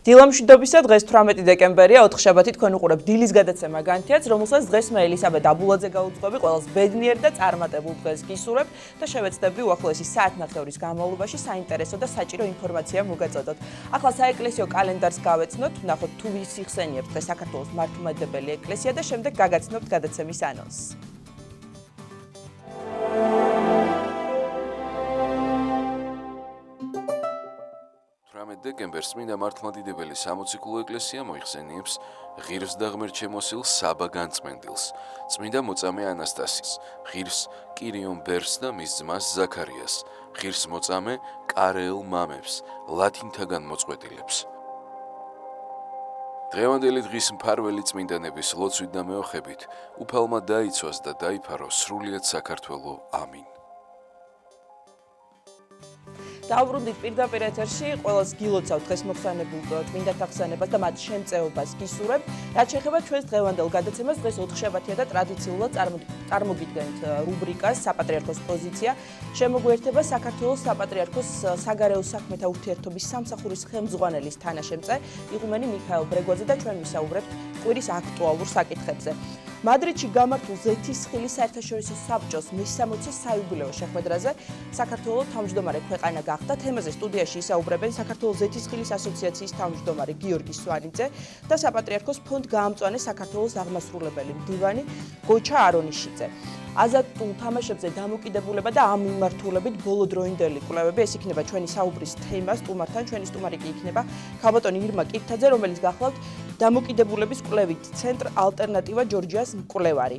დილამშვიდობისა დღეს 18 დეკემბერია, 4 შაბათი თქვენ უყურებთ დილის გადაცემა განთიადს, რომელსაც დღეს მე ელისაბედ აბულაძე გაუძღვები, ყველას ბედნიერ და წარმატებულ დღეს გისურვებ და შევეცდები უახლოესი საათნახევრის განმავლობაში საინტერესო და საჭირო ინფორმაცია მოგაწოდოთ. ახლა საეკლესიო კალენდარს გავეცნოთ, ვნახოთ თუ ვის იხსენიებს დღეს საქართველოს მართლმადიდებელი ეკლესია და შემდეგ გაგაცნობთ გადაცემის ანონსს. დეკემბერს წმინდა მართლმადიდებელი სამოციქულო ეკლესია მოიხსენიებს ღირს და ღმერთშემოსილ საბა განწმენდილს, წმინდა მოწამე ანასტასის, ღირს კირიონ ბერს და მის ძმას ზაქარიას, ღირს მოწამე კარელ მამებს, ლათინთაგან მოწყვეტილებს. დღევანდელი დღის მფარველი წმინდანების ლოცვით და მეოხებით უფალმა დაიცვას და დაიფარო სრულიად საქართველო. ამინ. დავბრუნდით პირდაპირ ეთერში, ყველას გილოცავთ დღეს მოხსენებულ წმინდათა ხსენებას და მათ შემწეობას გისურვებ. რაც შეეხება ჩვენს დღევანდელ გადაცემას, დღეს 4 შაბათია და ტრადიციულად წარმოგიდგენთ რუბრიკას საპატრიარქოს პოზიცია. შემოგვიერთება საქართველოს საპატრიარქოს საგარეო საქმეთა ურთიერთობის სამსახურის ხელმძღვანელის თანაშემწე იღუმენი მიხაელ ბრეგვაძე და ჩვენ ვისაუბრებთ კვირის აქტუალურ საკითხებზე. მადრიდში გამართულ ზეთისხილის საერთაშორისო საბჭოს მე-60 საიუბილეო შეხვედრაზე საქართველოს თავმჯდომარე ქვეყანა გახდა. თემაზე სტუდიაში ისაუბრებენ საქართველოს ზეთისხილის ასოციაციის თავმჯდომარე გიორგი სვანიძე და საპატრიარქოს ფონდ გაამწვანე საქართველოს აღმასრულებელი მდივანი გოჩა არონიშიძე. აზატულ თამაშებზე დამოკიდებულება და ამ მიმართულებით ბოლოდროინდელი კვლევები, ეს იქნება ჩვენი საუბრის თემა სტუმართან, ჩვენი სტუმარი კი იქნება ქალბატონი ირმა კირთაძე, რომელიც გახლავთ დამოკიდებულების კვლევით ცენტრ ალტერნატივა ჯორჯიას მკვლევარი.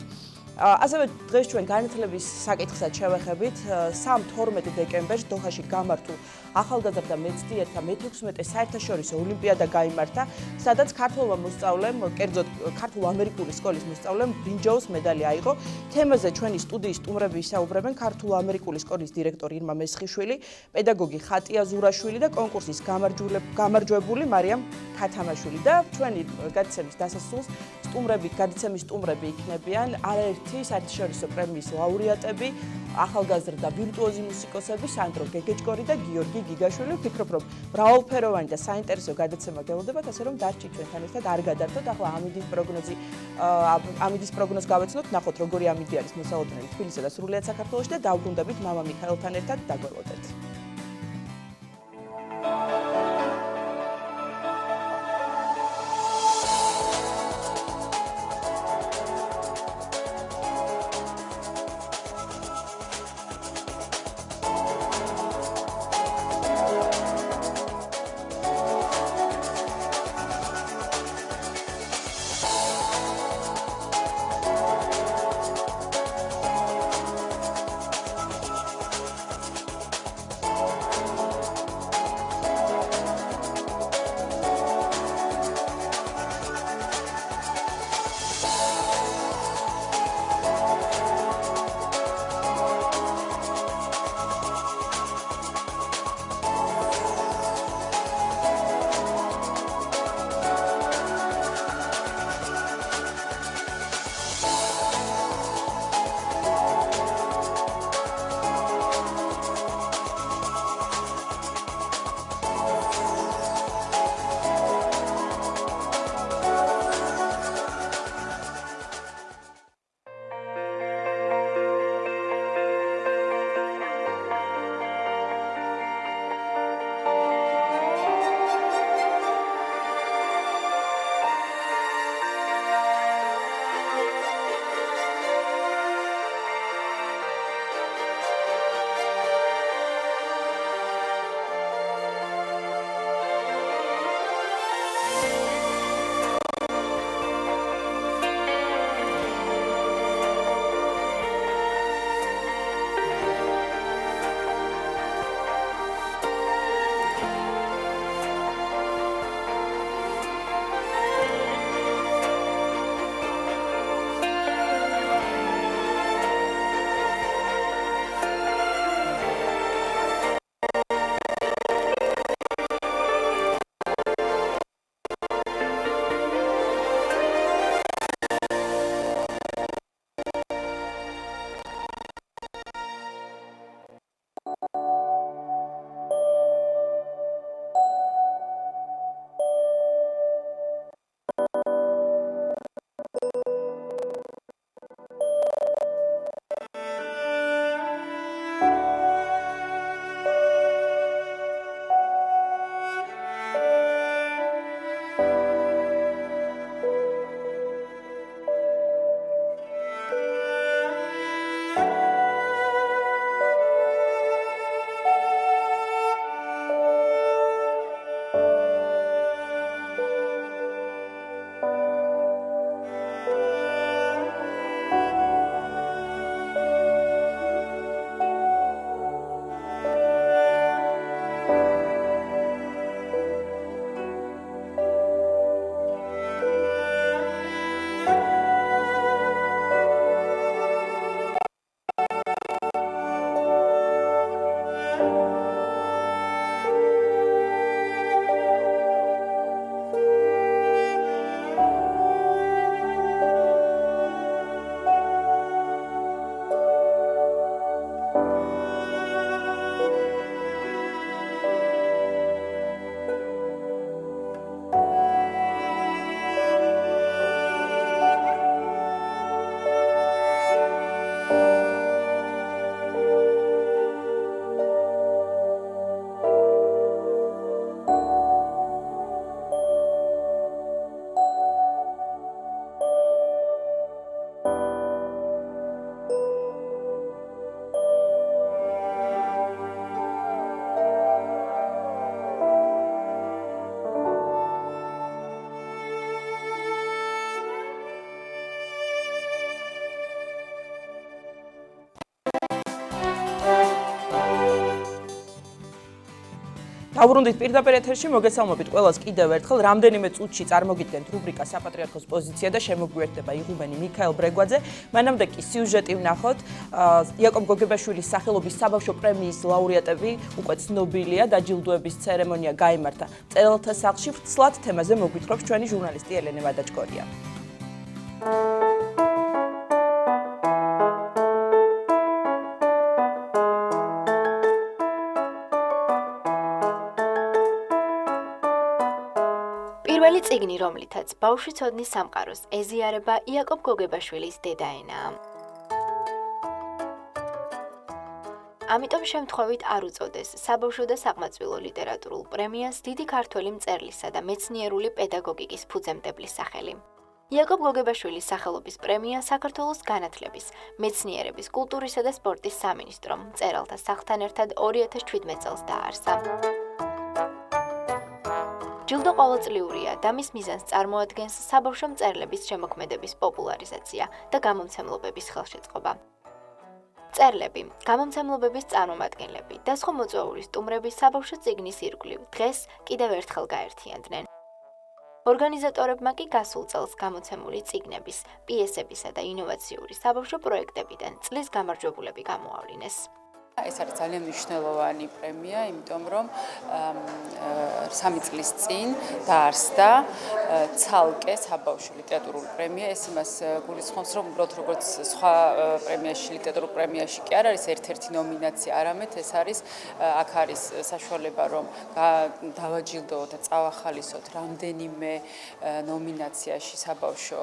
ასევე დღეს ჩვენ განათლების საკითხსაც შევეხებით. 3-12 დეკემბერს დოჰაში გამართულ ახალგაზრდა მეცნიერთა მე-16 საერთაშორისო ოლიმპიადა გაიმართა, სადაც ქართველმა მოსწავლემ, კერძოდ ქართულ-ამერიკული სკოლის მოსწავლემ ბრინჯაოს მედალი აიღო. თემაზე ჩვენი სტუდიის სტუმრები ისაუბრებენ ქართულ-ამერიკული სკოლის დირექტორი ირმა მესხიშვილი, პედაგოგი ხატია ზურაშვილი და კონკურსის გამარჯვებული მარიამ ქათამაშვილი და ჩვენი გადაცემის დასასრულს გადაცემის სტუმრები იქნებიან არაერთი საერთაშორისო პრემიის ლაურეატები, ახალგაზრდა ვირტუოზი მუსიკოსები სანდრო გეგეჭკორი და გიორგი გიგაშვილი. ვფიქრობ, რომ მრავალფეროვანი და საინტერესო გადაცემა გელოდებათ, ასე რომ დარჩით ჩვენთან ერთად, არ გადართოთ. ახლა ამიდის პროგნოზს გავეცნოთ, ნახოთ როგორი ამიდი არის მოსალოდნელი თბილისსა და სრულიად საქართველოში და დავბრუნდებით მამა მიხაელთან ერთად დაგველოდეთ. დავბრუნდით პირდაპირ ეთერში, მოგესალმებით ყველას კიდევ ერთხელ. რამდენიმე წუთში წარმოგიდგენთ რუბრიკა საპატრიარქოს პოზიცია და შემოგვიერთდება იღუმენი მიქაელ ბრეგვაძე. მანამდე კი სიუჟეტი ვნახოთ. იაკობ გოგებაშვილის სახელობის საბავშვო პრემიის ლაურეატები უკვე ცნობილია, დაჯილდოების ცერემონია გაიმართა წერალთა სახლში. ვრცლად თემაზე მოგვითხრობს ჩვენი ჟურნალისტი ელენე ვადაჭკორია. პირველი წიგნი, რომლითაც ბავშვი ცოდნის სამყაროს ეზიარება, იაკობ გოგებაშვილის დედაენაა. ამიტომ შემთხვევით არ უწოდეს საბავშვო და საყმაწვილო ლიტერატურულ პრემიას დიდი ქართველი მწერლისა და მეცნიერული პედაგოგიკის ფუძემდებლის სახელი. იაკობ გოგებაშვილის სახელობის პრემია საქართველოს განათლების, მეცნიერების, კულტურისა და სპორტის სამინისტრომ მწერალთა სახლთან ერთად 2017 წელს დააარსა. ჯილდო ყოველწლიურია და მის მიზანს წარმოადგენს საბავშვო მწერლების შემოქმედების პოპულარიზაცია და გამომცემლობების ხელშეწყობა. მწერლები, გამომცემლობების წარმომადგენლები და სხვა მოწვეული სტუმრები საბავშვო წიგნის ირგვლივ დღეს კიდევ ერთხელ გაერთიანდნენ. ორგანიზატორებმა კი გასულ წელს გამოცემული წიგნების, პიესებისა და ინოვაციური საბავშვო პროექტებიდან წლის გამარჯვებულები გამოავლინეს. ეს არის ძალიან მნიშვნელოვანი პრემია, იმიტომ რომ 3 წლის წინ დაარსდა ცალკე საბავშვო ლიტერატურული პრემია. ეს იმას გულისხმობს, რომ უბრალოდ როგორც სხვა პრემიაში, ლიტერატურულ პრემიაში კი არ არის ერთ-ერთი ნომინაცია, არამედ ეს არის აქ არის საშუალება, რომ დავაჯილდოოთ და წავახალისოთ რამდენიმე ნომინაციაში საბავშვო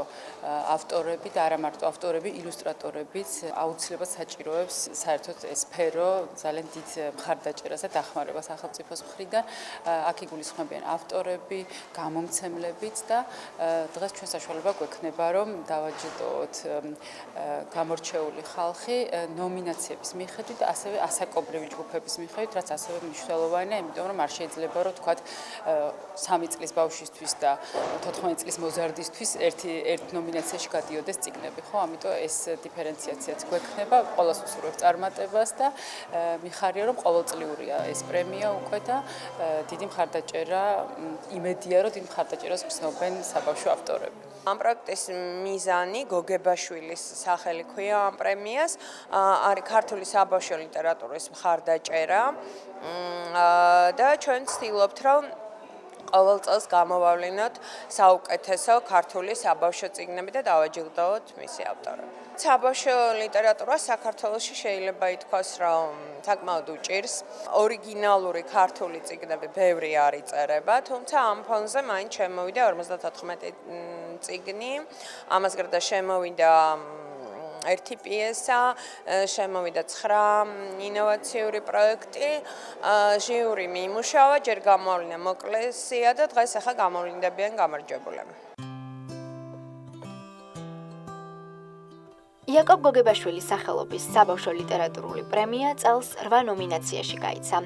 ავტორები და არა მარტო ავტორები, ილუსტრატორებიც აუცილებლად საჭიროებს საერთოდ ეს სფერო ძალიან დიდ მხარდაჭერას და დახმარებას სახელმწიფოს მხრიდან. აქ იგულისხმებიან ავტორები, გამომცემლებიც და დღეს ჩვენ საშუალება გვექნება, რომ დავაჯილდოოთ გამორჩეული ხალხი ნომინაციების მიხედვით და ასევე ასაკობრივი ჯგუფების მიხედვით, რაც ასევე მნიშვნელოვანია, იმიტომ რომ არ შეიძლება რომ თქვათ 3 წლის ბავშვისთვის და 14 წლის მოზარდისთვის ერთ ნომინაციაში გადიოდეს წიგნები, ხო? ამიტომ ეს დიფერენციაციაც გვექნება, ყველას უსურვებ წარმატებას და მიხარია რომ ყოველწლიურია ეს პრემია უკვე და დიდი მხარდაჭერა, იმედია რომ დიდი მხარდაჭერას გრძნობენ საბავშვო ავტორები. ამ პროექტის მიზანი გოგებაშვილის სახელი ქვია ამ პრემიას, არის ქართული საბავშვო ლიტერატურის მხარდაჭერა და ჩვენ ვცდილობთ რომ ყოველ წელს გამოვავლინოთ საუკეთესო ქართული საბავშვო წიგნები და დავაჯილდოოთ მისი ავტორები. საბავშვო ლიტერატურა საქართველოში შეიძლება ითქვას, რომ საკმაოდ უჭირს. ორიგინალური ქართული წიგნები ბევრი არ იწერება, თუმცა ამ ფონზე მაინც შემოვიდა 54 წიგნი. ამას გარდა შემოვიდა ერთი პიესა, შემოვიდა 9 ინოვაციური პროექტი, ჟიური მიიმუშავა, ჯერ გამოვლინა მოკლესია და დღეს ახლა გამოვლინდებიან გამარჯვებულები. იაკობ გოგებაშვილის სახელობის საბავშვო ლიტერატურული პრემია წელს 8 ნომინაციაში გაიცა.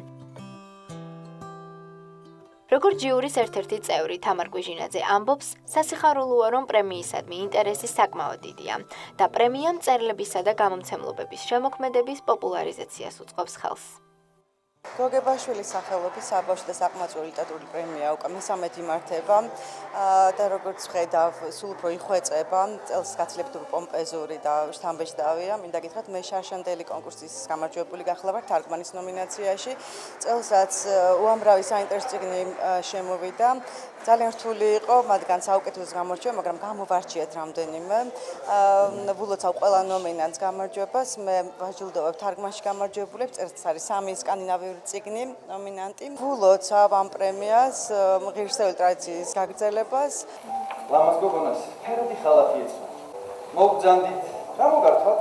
როგორც ჟიურის ერთ-ერთი წევრი თამარ კვიჟინაძე ამბობს, სასიხარულოა, რომ პრემიისადმი ინტერესი საკმაოდ დიდია და პრემია მწერლებისა და გამომცემლობების შემოქმედების პოპულარიზაციას უწყობს ხელს. გოგებაშვილის სახელობის საბავშვო და საყმაწვილო ლიტერატურული პრემია უკვე მესამედ იმართება და როგორც ხედავ, სულ უფრო იხვეწება, წელს გაცილებით პომპეზური და შთამბეჭდავია. მინდა გითხრათ, მე შარშანდელი კონკურსის გამარჯვებული გახლა ვარ თარგმანის ნომინაციაში. წელსაც უამრავი საინტერესო წიგნი შემოვიდა. ძალიან რთული იყო, მათგან საუკეთესოს გამორჩევა, მაგრამ გამოვარჩიეთ რამდენიმე. ვულოცავ ყველა ნომინანტს გამარჯვებას. მე ვაჯილდოვებ თარგმანში გამარჯვებულებს, წელს არის 3 სკანდინავიური წიგნი ნომინანტი. ვულოცავ ამ პრემიას ღირსეული ტრადიციის გაგრძელებას. ლამაზ გოგონას ფერადი ხალათი ეცვა. მოგძანდით, რა მოგართვათ?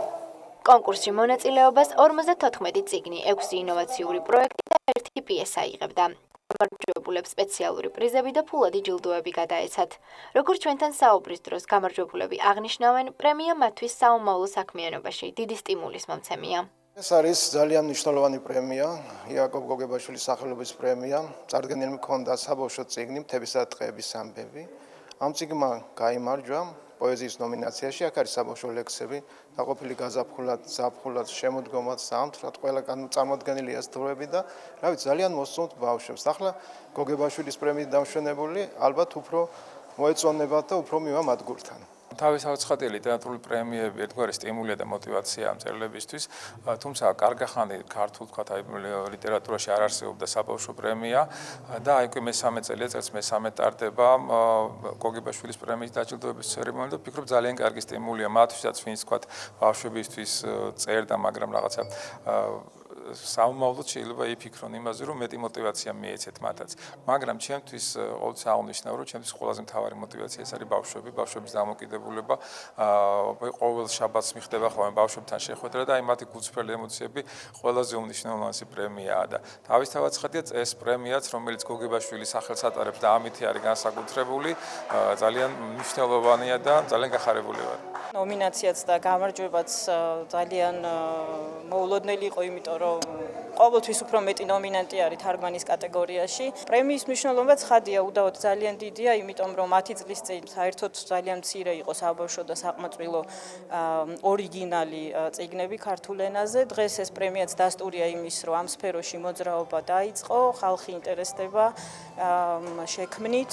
კონკურსში მონაწილეობას 54 წიგნი, 6 ინოვაციური პროექტი და 1 პიესა იღებდა. გამარჯვებულებს სპეციალური პრიზები და ფულადი ჯილდოები გადაეცათ. როგორც ჩვენთან საუბრის დროს გამარჯვებულები აღნიშნავენ, პრემია მათთვის საომავლო საქმიანობაში დიდი სტიმულის მომცემია. ეს არის ძალიან მნიშვნელოვანი პრემია, იაკობ გოგებაშვილის სახელობის პრემია. წარდგენილი მქონდა საბავშვო წიგნი, მთებისა და ტყეების ამბები. ამ წიგნმა გაიმარჯვა პოეზიის ნომინაციაში. აქ არის საბავშვო ლექსები, დაყოფილი გაზაფხულად, შემოდგომად, ზამთრად, ყველა წარმოდგენილი ეს დროები და რა ვიცი, ძალიან მოსწონთ ბავშვებს. ახლა გოგებაშვილის პრემიით დამშვენებული ალბათ უფრო მოეწონებათ და უფრო მივა მათ გულთან. თავისთავად ლიტერატურული პრემიები ერთგვარი სტიმულია და მოტივაციაა მწერლებისთვის, თუმცა კარგახანი ქართულ ლიტერატურაში არ არსებობდა საბავშვო პრემია და აი მესამე წელიწადს მესამე ტარდება გოგებაშვილის პრემიის დაჯილდოების ცერემონია და ვფიქრობ ძალიან კარგი სტიმულია მათთვისაც, ვინც ბავშვებისთვის წერდა, მაგრამ რაღაცა საომავლოდ შეიძლება იფიქრონ იმაზე, რომ მეტი მოტივაცია მიეცეთ მათაც. მაგრამ ჩემთვის ყოველთვის აღნიშნავ, რომ ჩემთვის ყველაზე მთავარი მოტივაცია ეს არის ბავშვების დამოკიდებულება. ყოველ შაბათს მიხდება ხოლმე ბავშვებთან შეხვედრა და აი მათი გულწრფელი ემოციები ყველაზე უმნიშვნელოვანესი პრემიაა და თავისთავად ცხადია ეს პრემიაც, რომელიც გოგებაშვილის სახელს ატარებს და ამით არის განსაკუთრებული, ძალიან მნიშვნელოვანია და ძალიან გახარებული ვარ. ნომინაციაც და გამარჯვებაც ძალიან მოულოდნელი იყო, იმიტომ რომ ყოველთვის უფრო მეტი ნომინანტი არის თარგმანის კატეგორიაში. პრემიის მნიშვნელობა ცხადია, უდავოდ ძალიან დიდია, იმიტომ რომ 10 წლის წინ საერთოდ ძალიან მცირე იყო საბავშვო და საყმაწვილო ორიგინალი წიგნები ქართულ ენაზე. დღეს ეს პრემიაც დასტურია იმის, რომ ამ სფეროში მოძრაობა დაიწყო, ხალხი ინტერესდება შექმნით.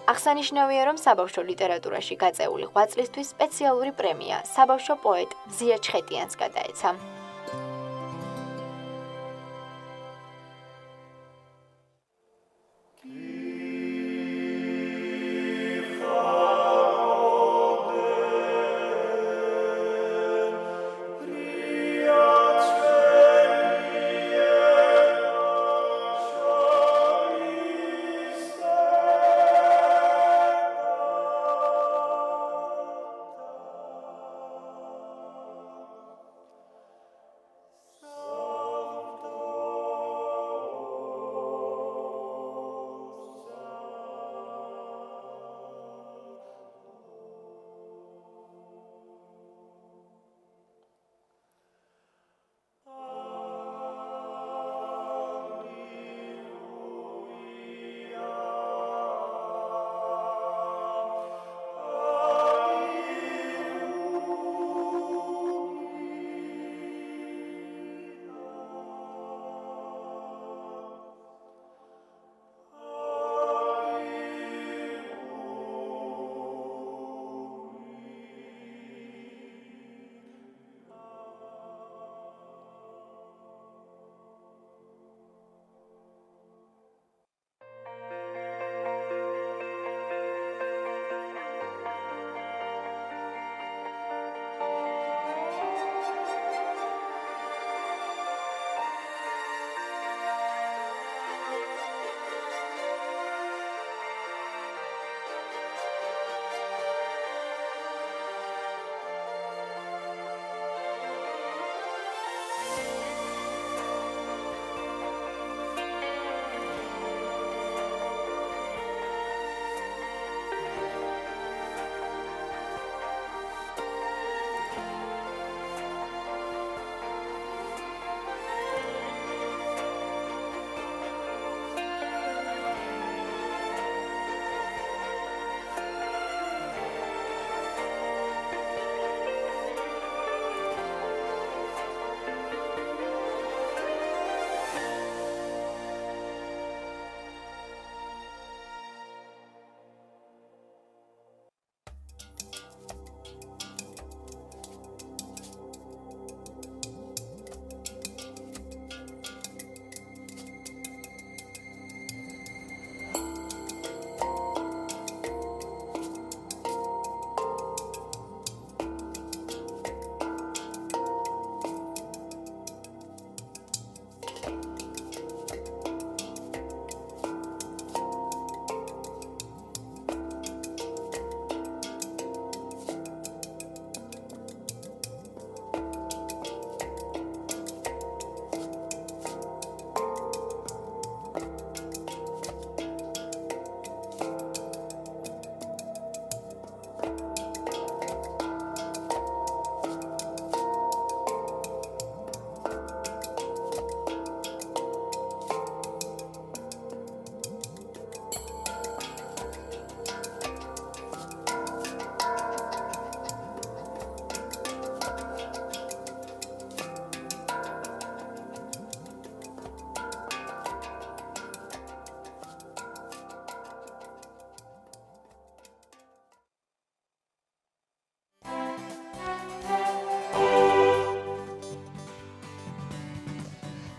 აღსანიშნავია, რომ საბავშვო ლიტერატურაში გაწეული 8 წლისთვის სპეციალური პრემია საბავშვო პოეტ ზია ჩხეტიანს გადაეცა.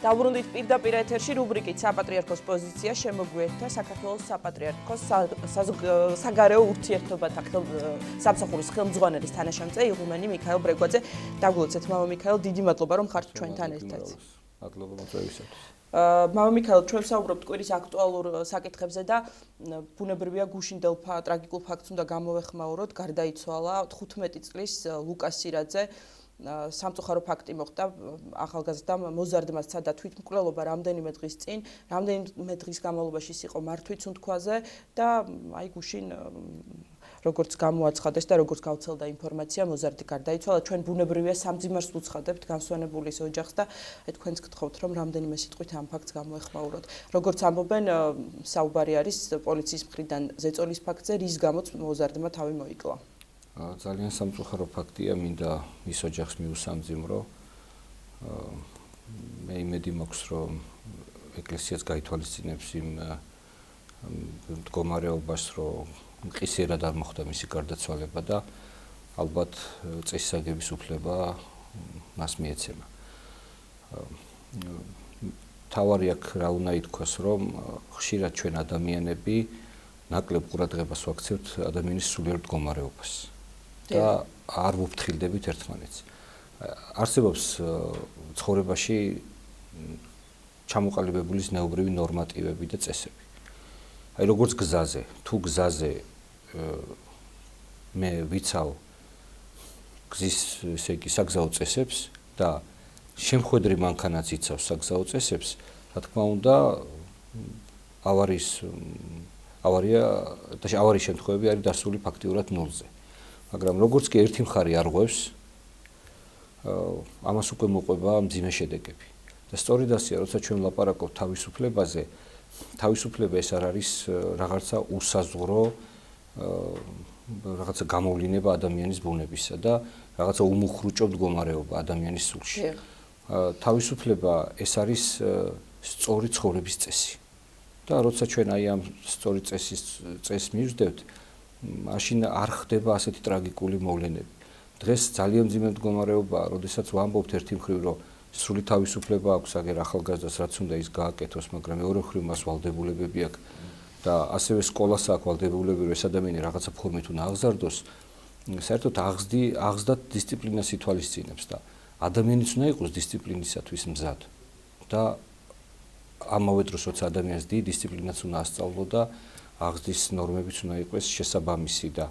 დავბრუნდით პირდაპირ ეთერში რუბრიკით საპატრიარქოს პოზიცია შემოგვიერთდა საქართველოს საპატრიარქოს საგარეო ურთიერთობათა სამსახურის ხელმძღვანელის თანაშემწე იღუმენი მიქაელ ბრეგვაძე. დაგულოცეთ მამა მიქაელ, დიდი მადლობა რომ ხართ ჩვენთან ერთად. მადლობა მოწვევისათვის. მამა მიქაელ, ჩვენ ვსაუბრობთ კვირის აქტუალურ საკითხებზე და ბუნებრივია გუშინდელ ტრაგიკულ ფაქტს უნდა გამოვეხმაუროთ. გარდაიცვალა 15 წლის ლუკას სირაძე. სამწუხარო ფაქტი მოხდა ახალგაზრდა მოზარდმა სცადა თვითმკვლელობა რამდენიმე დღის წინ, რამდენიმე დღის განმავლობაში ის იყო მართვით სუნთქვაზე და აი გუშინ როგორც გამოაცხადეს და როგორც გავრცელდა ინფორმაცია, მოზარდი გარდაიცვალა. ჩვენ ბუნებრივია სამძიმარს ვუცხადებთ განსვენებულის ოჯახს და თქვენს გთხოვთ რომ რამდენიმე სიტყვით ამ ფაქტს გამოეხმაუროთ. როგორც ამბობენ, საუბარი არის პოლიციის მხრიდან ზეწოლის ფაქტზე, რის გამოც მოზარდმა თავი მოიკლა. ძალიან სამწუხარო ფაქტია, მინდა მის ოჯახს მიუსამძიმრო. მე იმედი მაქვს, რომ ეკლესიაც გაითვალისწინებს იმ მდგომარეობას, რომ მყისიერად არ მოხდა მისი გარდაცვალება და ალბათ წესისაგების უფლება მას მიეცემა. თავარი აქ რა უნდა ითქვას, რომ ხშირად ჩვენ ადამიანები ნაკლებ ყურადღებას ვაქცევთ ადამიანის სულიერ მდგომარეობას. და არ ვუფრთხილდებით ერთმანეთს. არსებობს ცხოვრებაში ჩამოყალიბებული ზნეობრივი ნორმატივები და წესები. აი როგორც გზაზე, თუ გზაზე მე ვიცავ გზის ესე იგი საგზაო წესებს და შემხედრი მანქანაც იცავს საგზაო წესებს, რა თქმა უნდა ავარიის შემთხვევები არის დასული ფაქტიურად ნულზე. მაგრამ როგორც კი ერთი მხარე არ ღვევს, ამას უკვე მოყვება მძიმე შედეგები. და სწორედ ასეა, როცა ჩვენ ვლაპარაკობთ თავისუფლებაზე, თავისუფლება ეს არ არის რაღაცა უსაზღვრო რაღაცა გამოვლინება ადამიანის ბუნებისა და რაღაცა უმუხრუჭო მდგომარეობა ადამიანის სულში. თავისუფლება ეს არის სწორი ცხოვრების წესი. და როცა ჩვენ აი ამ სწორი წესს მივსდევთ, მაშინ არ ხდება ასეთი ტრაგიკული მოვლენები. დღეს ძალიან მძიმე მდგომარეობაა, როდესაც ვამბობთ ერთი მხრივ, რომ სრული თავისუფლება აქვს აგერ ახალგაზრდას, რაც უნდა ის გააკეთოს, მაგრამ მეორე მხრივ მას ვალდებულებები აქვს და ასევე სკოლას აქვს ვალდებულები, რომ ეს ადამიანი რაღაცა ფორმით უნდა აღზარდოს. საერთოდ აღზრდად დისციპლინას ითვალისწინებს და ადამიანიც უნდა იყოს დისციპლინისათვის მზად. და ამავე დროს, როცა ადამიანს დიდი დისციპლინაც უნდა ასწავლო და აღზრდის ნორმებიც უნდა იყოს შესაბამისი და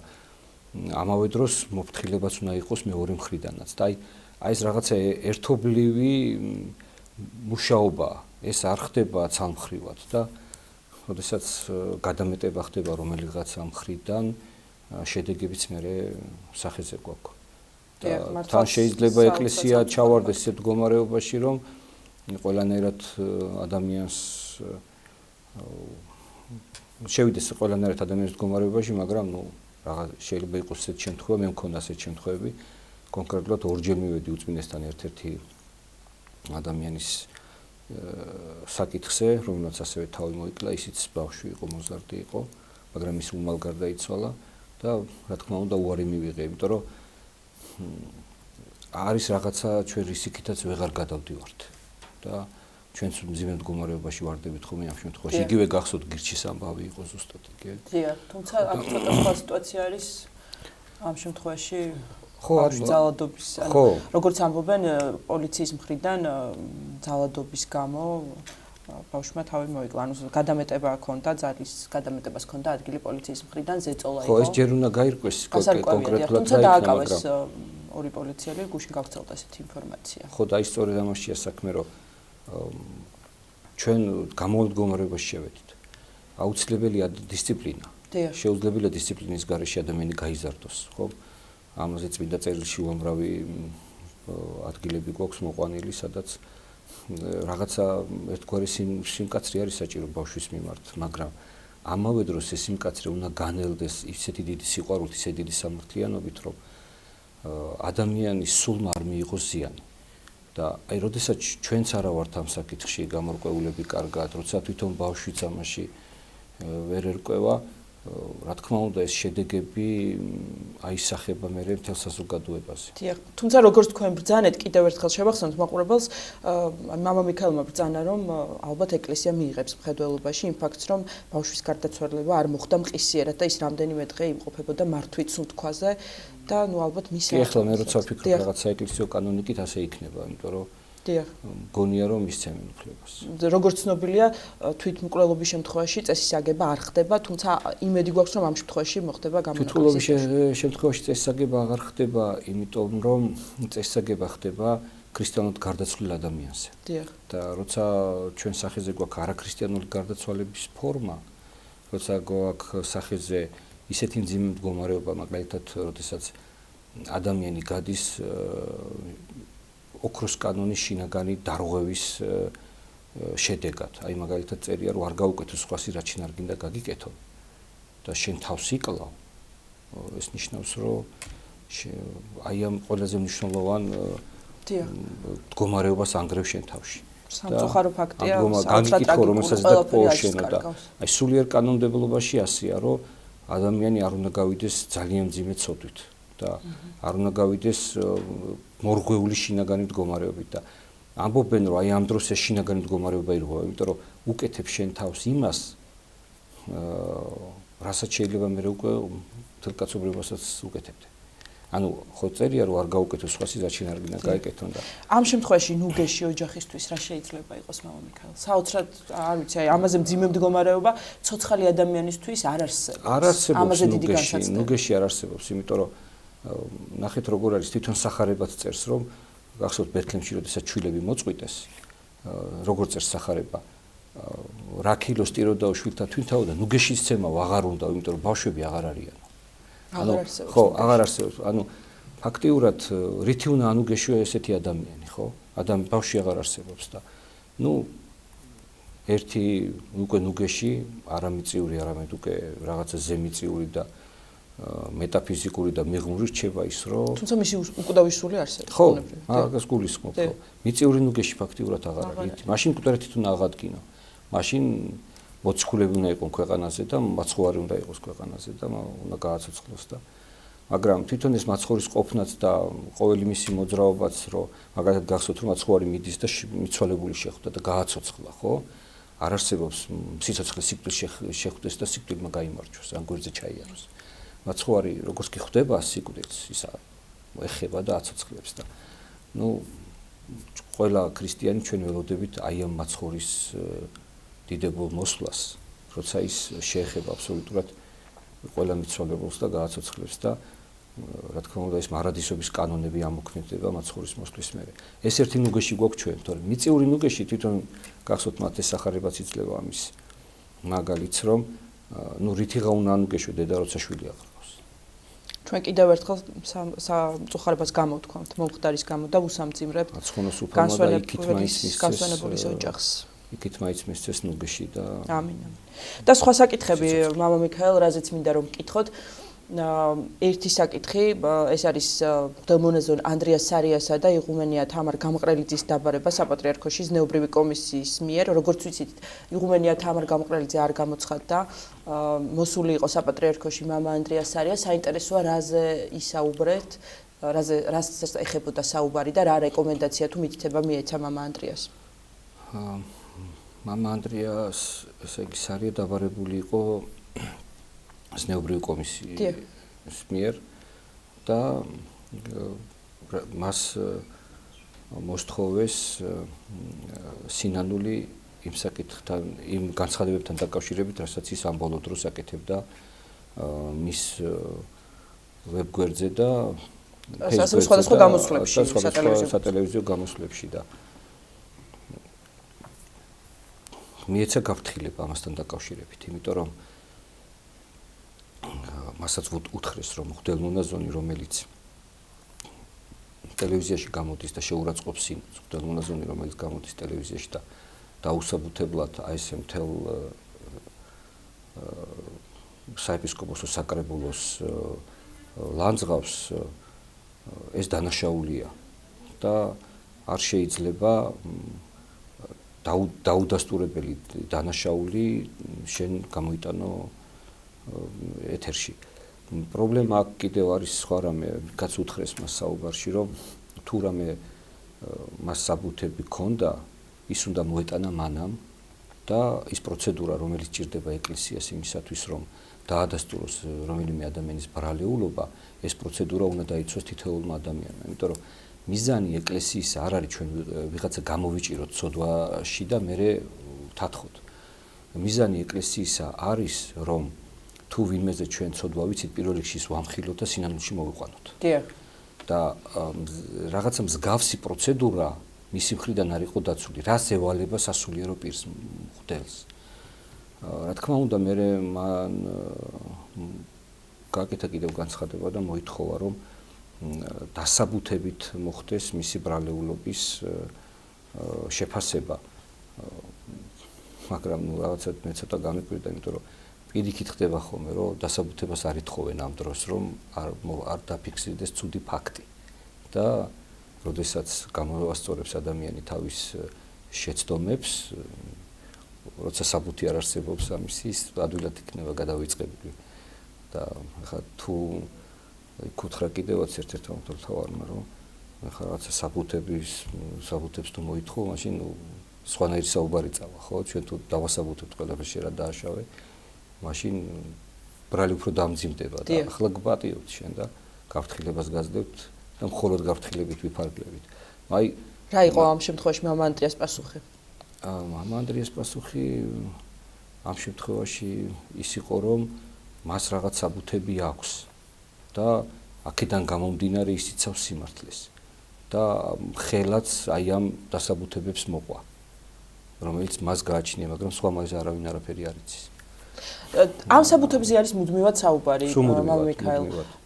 ამავე დროს მოფრთხილებაც უნდა იყოს მეორე მხრიდანაც. და აი ეს რაღაცა ერთობლივი მუშაობაა. ეს არ ხდება ცალმხრივად და როდესაც გადამეტება ხდება რომელიღაცა მხრიდან, შედეგებიც მერე სახეზე გვაქვს. და თან შეიძლება ეკლესია ჩავარდეს ისეთ მდგომარეობაში, რომ ყველანაირად ადამიანს შევიდეს ყველანაირად ადამიანის მდგომარეობაში, მაგრამ შეიძლება იყოს ესეთ შემთხვევა, მე მქონდა ესეთ შემთხვევები, კონკრეტულად ორჯერ მივედი უწმინდესთან ერთ-ერთი ადამიანის საკითხზე, რომელსაც ასევე თავი მოიკლა, ისიც ბავშვი იყო, მოზარდი იყო, მაგრამ ის უმალ გარდაიცვალა და რა თქმა უნდა უარი მივიღე, იმიტომ რომ არის რაღაცა ჩვენ რისიქითაც ვეღარ გადავდივართ და ჩვენც მძიმე მდგომარეობაში ვარდებით ხოლმე ამ შემთხვევაში. იგივე გახსოვთ გირჩის ამბავი იყო ზუსტად იგივე. დიახ, თუმცა აქ ცოტა სხვა სიტუაცია არის ამ შემთხვევაში. ხო, არის ძალადობის, როგორც ამბობენ პოლიციის მხრიდან ძალადობის გამო ბავშვმა თავი მოიკლა. ანუ გადამეტება ჰქონდა, ძალის გადამეტებას ჰქონდა ადგილი პოლიციის მხრიდან, ზეწოლა იყო. ხო, ეს ჯერ უნდა გაირკვეს კონკრეტულად თუმცა დააკავეს ორი პოლიციელი, გუშინ გავრცელდა ესეთი ინფორმაცია. ხო, და ის სწორედ ამაშია საქმე, რომ ჩვენ გამოვალ მდგომარეობაში შევედით. აუცილებელია დისციპლინა. შეუძლებელია დისციპლინის გარეშე ადამიანი გაიზარდოს, ხო? ამაზე წმინდა წერილში უამრავი ადგილები გვაქვს მოყვანილი, სადაც რაღაცა ერთგვარი სიმკაცრე არის საჭირო ბავშვის მიმართ, მაგრამ ამავე დროს ეს სიმკაცრე უნდა განელდეს ისეთი დიდი სიყვარულით, ისეთი დიდი სამართლიანობით, რომ ადამიანის სულმა არ მიიღოს ზიანი. და აი როდესაც ჩვენც არა ვართ ამ საკითხში გამორკვეულები კარგად, როცა თვითონ ბავშვიც ამაში ვერ ერკვევა, რა თქმა უნდა ეს შედეგები აისახება მე მთელ საზოგადოებაზე. დიახ, თუმცა როგორც თქვენ ბრძანეთ, კიდევ ერთხელ შევახსენოთ მაყურებელს, მამა მიქაელმა ბრძანა, რომ ალბათ ეკლესია მიიღებს მხედველობაში იმ ფაქტს, რომ ბავშვის გარდაცვალება არ მოხდა მყისიერად და ის რამდენიმე დღე იმყოფებოდა მართვით სუნთქვაზე და ალბათ მის კი, ახლა მე როცა ვფიქრობ რაღაც საეკლესიო კანონიკით ასე იქნება, იმიტომ რომ დიახ. გონია რომ მისცემენ უფლებას. როგორც ცნობილია, თვითმკვლელობის შემთხვევაში წესის აგება არ ხდება, თუმცა იმედი გვაქვს, რომ ამ შემთხვევაში მოხდება გამონაკლისი. თვითმკვლელობის შემთხვევაში წესის აგება აღარ ხდება, იმიტომ რომ წესის აგება ხდება ქრისტიანულად გარდაცვლილ ადამიანზე. დიახ. და როცა ჩვენ სახეზე გვაქვს არაქრისტიანული გარდაცვალების ფორმა, როცა გვაქვს სახეზე ისეთი მძიმე მდგომარეობა, მაგალითად, როდესაც ადამიანი გადის ოქროს კანონის შინაგანი დარღვევის შედეგად. აი მაგალითად წერია რომ არ გაუკეთო სხვასი რაც შენ არ გინდა გაგიკეთო და შენ თავს იკლავ. ეს ნიშნავს რომ აი ამ ყველაზე მნიშვნელოვან მდგომარეობას ანგრევ შენ თავში. სამწუხარო ფაქტია, გაგიკითხო რომელსაც და პოშენო და აი სულიერ კანონმდებლობაში ასეა რომ ადამიანი არ უნდა გავიდეს ძალიან მძიმე ცოდვით და არ უნდა გავიდეს მორღვეული შინაგანი მდგომარეობით და ამბობენ რომ აი ამ დროს ეს შინაგანი მდგომარეობა ირღვევა, იმიტომ რომ უკეთებ შენ თავს იმას, რასაც შეიძლება მე უკვე მთელ კაცობრიობასაც უკეთებდე. ანუ ხო წერია რომ არ გაუკეთო სხვას რაც შენ არ გინდა გაიკეთონ და ამ შემთხვევაში ნუგეში ოჯახისთვის რა შეიძლება იყოს მამა მიქაელ? საოცრად არ ვიცი, აი ამაზე მძიმე მდგომარეობა ცოცხალი ადამიანისთვის არ არსებობს. არ არსებობს ნუგეში არ არსებობს, იმიტომ რომ ნახეთ როგორ არის თვითონ სახარებაც წერს რომ გახსოვთ ბეთლემში როდესაც ჩვილები მოწყვიტეს როგორ წერს სახარება რა კილოს ტიროდაო შვილთა თვითაო და ნუგეშის ცემა აღარ უნდა იმიტომ რომ ბავშვები აღარ არიან ხო აღარ არსებობს ანუ ფაქტიურად რითი უნდა ანუგეშიო ესეთი ადამიანი ხო ბავშვი აღარ არსებობს და ნუ ერთი უკვე ნუგეში არამიწიური არამედ უკვე რაღაცა ზემიწიური და მეტაფიზიკური და მიღმური რჩება ის რომ თუმცა მისი უკვდავისული არსებობს ხო მაგას გულისხმობ ხო მიწიური ნუგეში ფაქტიურად აღარ არის მაშინ მკვდარი თვითონ აღადგინო მაშინ მოციქულები უნდა იყვნენ ქვეყანაზე და მაცხოვარი უნდა იყოს ქვეყანაზე და უნდა გააცოცხლოს და მაგრამ თვითონ ეს მაცხოვრის ყოფნაც და ყოველი მისი მოძრაობაც რომ მაგალითად გახსოვთ რომ მაცხოვარი მიდის და მიცვალებული შეხვდა და გააცოცხლა ხო არ არსებობს სიცოცხლე სიკვდილს შეხვდეს და სიკვდილმა გაიმარჯვოს ან გვერდზე ჩაიაროს მაცხოვარი როგორც კი ხვდება სიკვდილს ისა ეხება და აცოცხლებს და ნუ ყველა ქრისტიანი ჩვენ ველოდებით აი ამ მაცხოვრის დიდებულ მოსვლას როცა ის შეეხება აბსოლუტურად ყველა მიცვალებულს და გააცოცხლებს და რა თქმა უნდა ეს მარადისობის კანონები ამოქმედება მაცხოვრის მოსვლის მერე ეს ერთი ნუგეში გვაქვს ჩვენ თორემ მიწიური ნუგეში თვითონ გახსოვთ მათ ეს სახარებაც იძლევა ამის მაგალითს რომ ნუ რითიღა უნდა ანუგეშო დედა როცა შვილი აღრავს ჩვენ კიდევ ერთხელ სამწუხარებას გამოვთქვამთ მომხდარის გამო და უსამძიმრებთ განსვენებულის ოჯახს იქით მაინც მისცეს ნუგეში და ამინ და სხვა საკითხები მამა მიქაელ რაზეც მინდა რომ გკითხოთ ერთი საკითხი ეს არის მღვდელმონაზონ ანდრიას სარიასა და იღუმენია თამარ გამყრელიძის დაბარება საპატრიარქოში ზნეობრივი კომისიის მიერ როგორც ვიცით იღუმენია თამარ გამყრელიძე არ გამოცხადდა მოსული იყო საპატრიარქოში მამა ანდრიას სარია საინტერესოა რაზე ისაუბრეთ რას ეხებოდა საუბარი და რა რეკომენდაცია თუ მითითება მიეცა მამა ანდრიას მამა ანდრიას ესე იგი სარია დაბარებული იყო ზნეობრივი კომისიის მიერ და მას მოსთხოვეს სინანული იმ საკითხთან იმ განცხადებებთან დაკავშირებით რასაც ის ამ ბოლო დროს აკეთებდა მის ვებგვერდზე და სხვადასხვა გამოსვლებში სატელევიზიო გამოსვლებში და მიეცა გაფრთხილება ამასთან დაკავშირებით იმიტომ რომ მასაც უთხრეს რომ მღვდელმონაზონი რომელიც ტელევიზიაში გამოდის და შეურაცხყოფს სინოდს მღვდელმონაზონი რომელიც გამოდის ტელევიზიაში და დაუსაბუთებლად აი ესე მთელ საეპისკოპოსო საკრებულოს ლანძღავს ეს დანაშაულია და არ შეიძლება დაუდასტურებელი დანაშაული შენ გამოიტანო ეთერში. პრობლემა აქ კიდევ არის სხვა რამე, კაც უთხრეს მას საუბარში, რომ თუ რამე მას საბუთები ჰქონდა, ის უნდა მოეტანა მანამ და ის პროცედურა, რომელიც ჭირდება ეკლესიას იმისათვის, რომ დაადასტუროს რომელიმე ადამიანის ბრალეულობა, ეს პროცედურა უნდა დაიცვას თითოეულმა ადამიანმა. იმიტომ რომ მიზანი ეკლესიის არ არის ჩვენ ვიღაცა გამოვიჭიროთ ცოდვაში და მერე თათხოთ. მიზანი ეკლესიისა არის, რომ თუ ვინმეზე ჩვენ ცოდვა ვიცით, პირველ რიგში ის ვამხილოთ და სინამდვილეში მოვიყვანოთ. დიახ. და რაღაცა მსგავსი პროცედურა მისი მხრიდან არ იყო დაცული. რას ევალება სასულიერო პირს მღვდელს. რა თქმა უნდა, მე მან გაკეთა კიდევ განცხადება და მოითხოვა, რომ დასაბუთებით მოხდეს მისი ბრალეულობის შეფასება. მაგრამ რაღაცა მე ცოტა გამიკვირდა, იმიტომ რომ პირიქით ხდება ხოლმე, რომ დასაბუთებას არ ეთხოვენ ამ დროს, რომ არ დაფიქსირდეს ცუდი ფაქტი. და როდესაც გამოასწორებს ადამიანი თავის შეცდომებს, როცა საბუთი არ არსებობს ამის, ის ადვილად იქნება გადავიწყებული. და ახლა თუ იკუთხრა კიდევაც ერთ-ერთ მთავარმა, რომ ახლა რაღაცა საბუთებს თუ მოითხოვ, მაშინ სხვანაირი საუბარი წავა, ხო? ჩვენ თუ დავასაბუთებთ ყველაფერში რა დააშავე, მაშინ ბრალი უფრო დამძიმდება და ახლა გპატიოთ შენ და გაფრთხილებას გაძლევთ და მხოლოდ გაფრთხილებით ვიფარგლებით. აი, რა იყო ამ შემთხვევაში მამა ანდრიას პასუხი? მამა ანდრიას პასუხი ამ შემთხვევაში ის იყო, რომ მას რაღაც საბუთები აქვს და აქედან გამომდინარე ის იცავს სიმართლეს და ხელაც აი ამ დასაბუთებებს მოყვა, რომელიც მას გააჩნია, მაგრამ სხვა მასზე არავინ არაფერი არ იცის. ამ საბუთებზე არის მუდმივად საუბარი, მამა მიქაელ.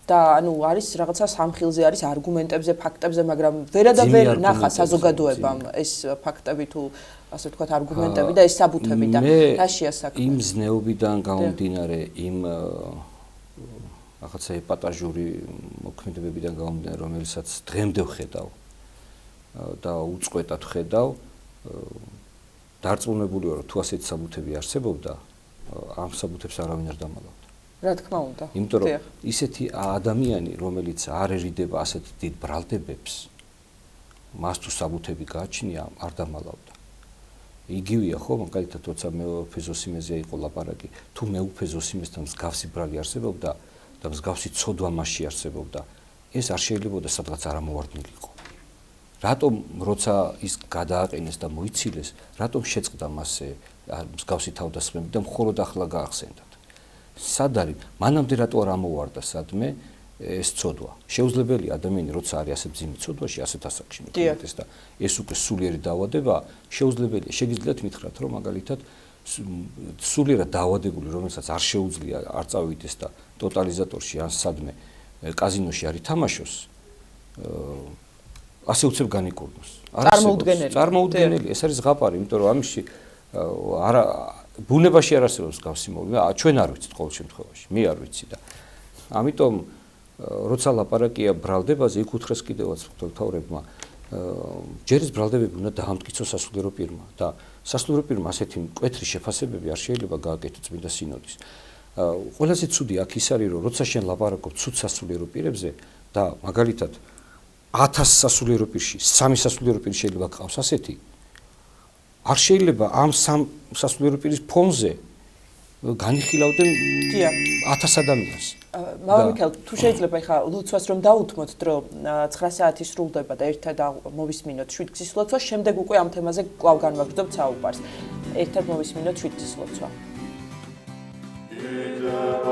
და ანუ არის რაღაცა სამხილზე, არის არგუმენტებზე, ფაქტებზე, მაგრამ ვერადავერ ნახა საზოგადოებამ ეს ფაქტები თუ ასე ვთქვათ არგუმენტები და ეს საბუთები და რაშია საქმე? იმ ზნეობიდან გამომდინარე, იმ რაღაცა ეპატაჟური მოქმედებებიდან გამომდინარე, რომელსაც დღემდე ვხედავ და უწყვეტად ვხედავ, დარწმუნებული ვარ, თუ ასეთი საბუთები არსებობდა, ამ საბუთებს არავინ არ დამალავდა. რა თქმა უნდა. იმიტომ რომ ისეთი ადამიანი, რომელიც არ ერიდება ასეთ დიდ ბრალდებებს, მას თუ საბუთები გააჩნია, არ დამალავდა. იგივეა ხო, მაგალითად, როცა მეუფე ზოსიმეზე იყო ლაპარაკი, თუ მეუფე ზოსიმესთან მსგავსი ბრალი არსებობდა და მსგავსი ცოდვა მასში არსებობდა, ეს არ შეიძლებოდა სადღაც არამოვარდნილი იყო. რატომ როცა ის გადააყენეს და მოიცილეს, რატომ შეწყდა მასზე მსგავსი თავდასხმები და მხოლოდ ახლა გაახსენდათ? სად არის? მანამდე რატო არ ამოვარდა სადმე ეს ცოდვა? შეუძლებელია ადამიანი როცა არის ასე მძიმე ცოდვაში, ასეთ ასაკში მოკიდეს და ეს უკვე სულიერი დაავადება, შეუძლებელია. შეგიძლიათ მითხრათ, რომ მაგალითად სულიერად დაავადებული, რომელსაც არ შეუძლია არ წავიდეს და ტოტალიზატორში ან სადმე კაზინოში არ ითამაშოს, ასე უცებ განიკურნოს. წარმოუდგენელი. ეს არის ზღაპარი, იმიტომ რომ ამაში არა ბუნებაში არ არსებობს გავსი მოვლენა, ჩვენ არ ვიცით ყოველ შემთხვევაში, მე არ ვიცი და ამიტომ როცა ლაპარაკია ბრალდებაზე, იქ უთხრეს კიდევაც მთავრებმა, ჯერ ეს ბრალდებები უნდა დაამტკიცოს სასულიერო პირმა და სასულიერო პირმა ასეთი მკვეთრი შეფასებები არ შეიძლება გააკეთოს წმინდა სინოდის. ყველაზე ცუდი აქ ის არის, რომ როცა შენ ლაპარაკობ ცუდ სასულიერო პირებზე და მაგალითად 1000 სასულიერო პირში 3 სასულიერო პირი შეიძლება გყავს ასეთი, არ შეიძლება ამ სამ სასულიერო პირის ფონზე განიხილავდნენ 1000 ადამიანს. მამა მიქაელ, თუ შეიძლება ხა ლოცვას რომ დაუთმოთ დრო 9 საათი სრულდება და ერთად მოვისმინოთ 7 გზის ლოცვა, შემდეგ უკვე ამ თემაზე კვლავ განვაგრძობთ საუბარს. ერთად მოვისმინოთ 7 გზის ლოცვა. Giga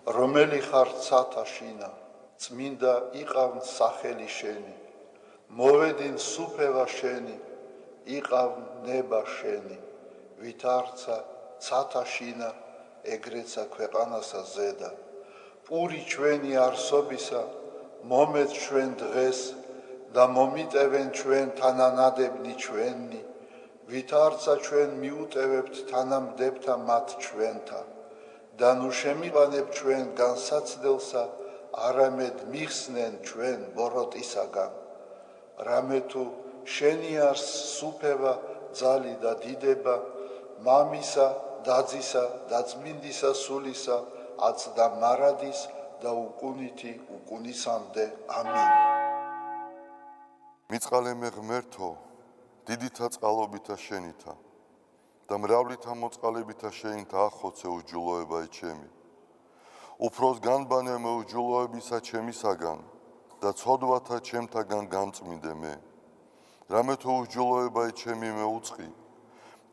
რომელი ხარ ცათაშინა წმინდა იყავ სახელი შენი მოვედინ სუფევა შენი იყავ ნება შენი ვითარცა ცათაშინა ეგრეცა ქვეყანასა ზედა პური ჩვენი არსობისა მომეც ჩვენ დღეს და მომიტევენ ჩვენ თანანადებნი ჩვენი ვითარცა ჩვენ მიუტევებთ თანამდებთა მათ ჩვენთა და ნუ შემიყანებ ჩვენ განსაცდელსა არამედ მიხსნენ ჩვენ ბოროტისაგან რამე თუ შენი არს სუფევა ძალი და დიდება მამისა დაძისა და წმინდისა სულისა აცდა მარადის და უკუნითი უკუნისამდე ამინ მიწყალემე ღმერთო დიდითა წყალობითა შენითა და მრავლითა მოწყალებითა შენითა ახოცე უჯულოებაი ჩემი უფროს განბანემე უჯულოებისა ჩემისაგან და ცოდვათა ჩემთაგან გამწმინდე მე რამე თუ უჯულოებაი ჩემი მეუწყი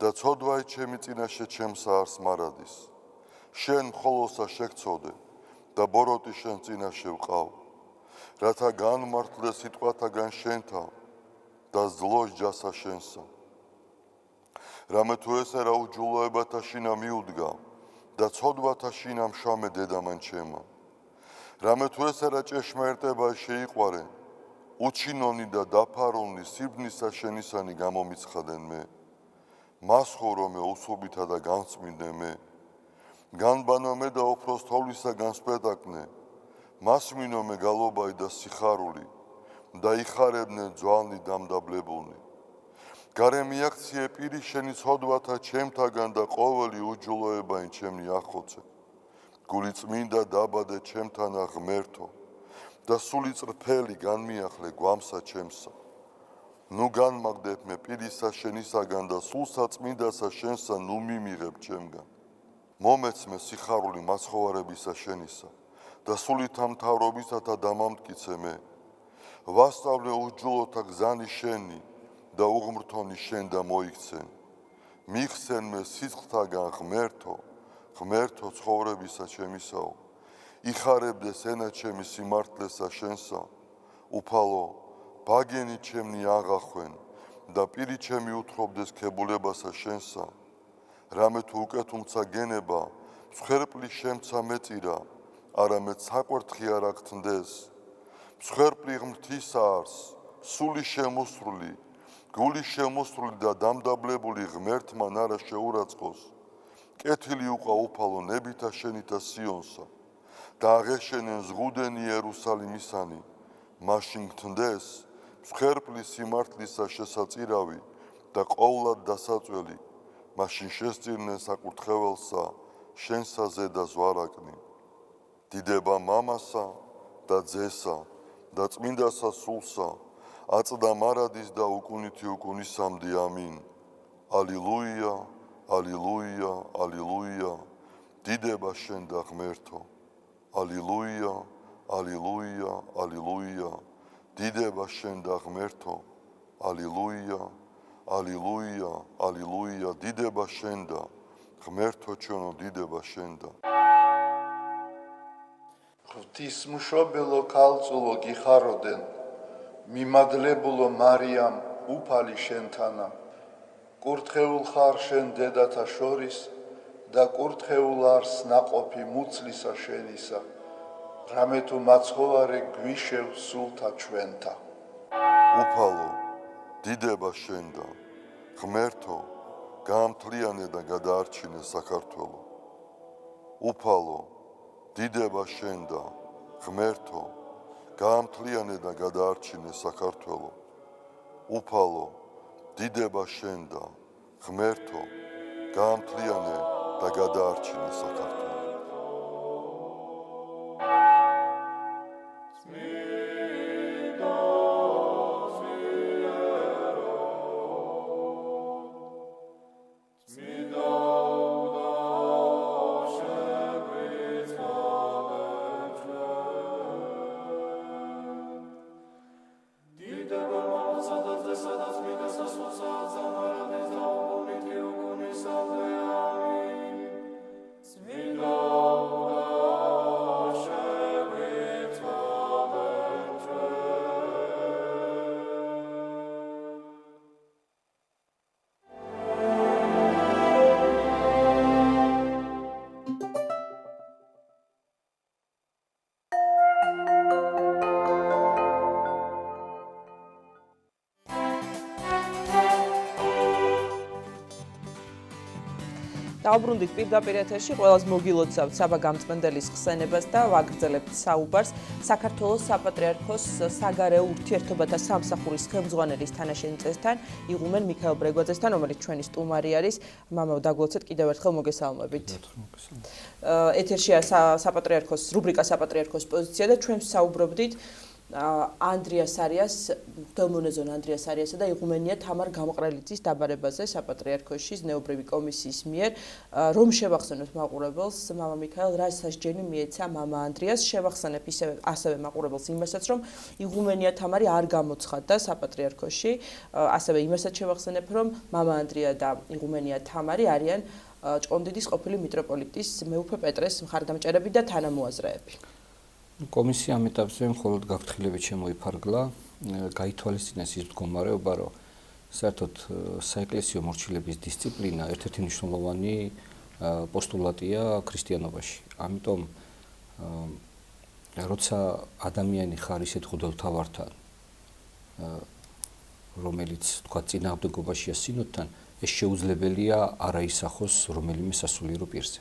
და ცოდვაი ჩემი წინაშე ჩემსა არს მარადის შენ მხოლოსა შეგცოდე და ბოროტი შენ წინაშე ვყავ რათა განმართლე სიტყვათაგან შენთა და ზლოს ჯასა შენსა რამე თუ ესე რა უჯულოებათა შინა მიუდგა და ცოდვათა შინა მშამე დედამან ჩემა რამე თუ ესე რა ჭეშმარიტება შეიყვარე უჩინონი და დაფარონი სიბნისა შენისანი გამომიცხადენ მე მას ხორო მე უსუბითა და განწმინდე მე განბანო მე და უფროს თოვლისაგან სპეტაკნე მას მინო მე გალობაი და სიხარული და იხარებდნენ ძვალნი დამდაბლებულნი გარე მიაქციე პირი შენი ცოდვათა ჩემთაგან და ყოველი უჯულოებაი ჩემნი ახოცე გული წმინდა დაბადე ჩემთანა ღმერთო და სული წრფელი განმიახლე გვამსა ჩემსა ნუ განმაგდებ მე პირისა შენისაგან და სულსა წმინდასა შენსა ნუ მიმიღებ ჩემგან მომეცმე სიხარული მაცხოვარებისა შენისა და სულითა მთავრობისათა დამამტკიცე მე ვასწავლე უჯულოთა გზანი შენი და უღმრთონი შენ და მოიქცენ მიხსენ მე სიცხთაგან ღმერთო ღმერთო ცხოვრებისა ჩემისაო იხარებდეს ენა ჩემი სიმართლესა შენსა უფალო ბაგენი ჩემნი აღახვენ და პირი ჩემი უთხრობდეს ქებულებასა შენსა რამე თუ უკეთუმცა გენება მსხვერპლი შემცა მეწირა არამედ საკვერთხი არ აქთნდეს მსხვერპლი ღმრთისა არს სული შემოსრული გული შემოსრული და დამდაბლებული ღმერთმან არა შეურაცხყოს კეთილი უყვა უფალო ნებითა შენითა სიონსა და აღეშენენ ზღუდენი იერუსალიმისანი მაშინ გთნდეს მსხვერპლი სიმართლისა შესაწირავი და ყოვლად დასაწველი მაშინ შესწირნენ საკურთხეველსა შენსა ზედა ზვარაკნი დიდება მამასა და ძესა და წმინდასა სულსა აწდა მარადის და უკუნითი უკუნისამდე ამინ ალილუია ალილუია ალილუია დიდება შენ და ღმერთო ალილუია ალილუია ალილუია დიდება შენ და ღმერთო ალილუია ალილუია ალილუია დიდება შენ და ღმერთო ჩვენო დიდება შენ და ღვთისმშობელო ქალწულო გიხაროდენ მიმადლებულო მარიამ უფალი შენთანა კურთხეულ ხარ შენ დედათა შორის და კურთხეულ არს ნაყოფი მუცლისა შენისა რამე თუ მაცხოვარე გვიშევ სულთა ჩვენთა უფალო დიდება შენ და ღმერთო გაამთლიანე და გადაარჩინე საქართველო უფალო დიდება შენ და ღმერთო გაამთლიანე და გადაარჩინე საქართველო უფალო დიდება შენ და ღმერთო გაამთლიანე და გადაარჩინე საქართველო Sweet დავბრუნდით პირდაპირ ეთერში, ყველას მოგილოცავთ საბა გამწმენდელის ხსენებას და ვაგრძელებთ საუბარს საქართველოს საპატრიარქოს საგარეო ურთიერთობათა სამსახურის ხელმძღვანელის თანაშემწე წესთან, იღუმენ მიქაელ ბრეგვაძესთან, რომელიც ჩვენი სტუმარი არის. მამაო, დაგლოცეთ კიდევ ერთხელ მოგესალმებით. ეთერშია საპატრიარქოს რუბრიკა საპატრიარქოს პოზიცია და ჩვენ საუბრობდით ანდრიას არიას, დელმონეზონ ანდრიას არიასა და იღუმენია თამარ გამყრელიძის დაბარებაზე საპატრიარქოში ზნეობრივი კომისიის მიერ, რომ შევახსენოთ მაყურებელს, მამა მიქაელ რა სასჯელი მიეცა მამა ანდრიას, შევახსენებ ასევე მაყურებელს იმასაც, რომ იღუმენია თამარი არ გამოცხადდა საპატრიარქოში, ასევე იმასაც შევახსენებ, რომ მამა ანდრია და იღუმენია თამარი არიან ჭყონდიდის ყოფილი მიტროპოლიტის მეუფე პეტრეს მხარდამჭერები და თანამოაზრეები. კომისია ამ ეტაპზე მხოლოდ გაფრთხილებით შემოიფარგლა, გაითვალისწინეს ის მდგომარეობა, რომ საერთოდ საეკლესიო მორჩილების დისციპლინა ერთ-ერთი მნიშვნელოვანი პოსტულატია ქრისტიანობაში. ამიტომ როცა ადამიანი ხარ ისეთ მღვდელმთავართან, რომელიც თქვა წინააღმდეგობაშია სინოდთან, ეს შეუძლებელია არ აისახოს რომელიმე სასულიერო პირზე.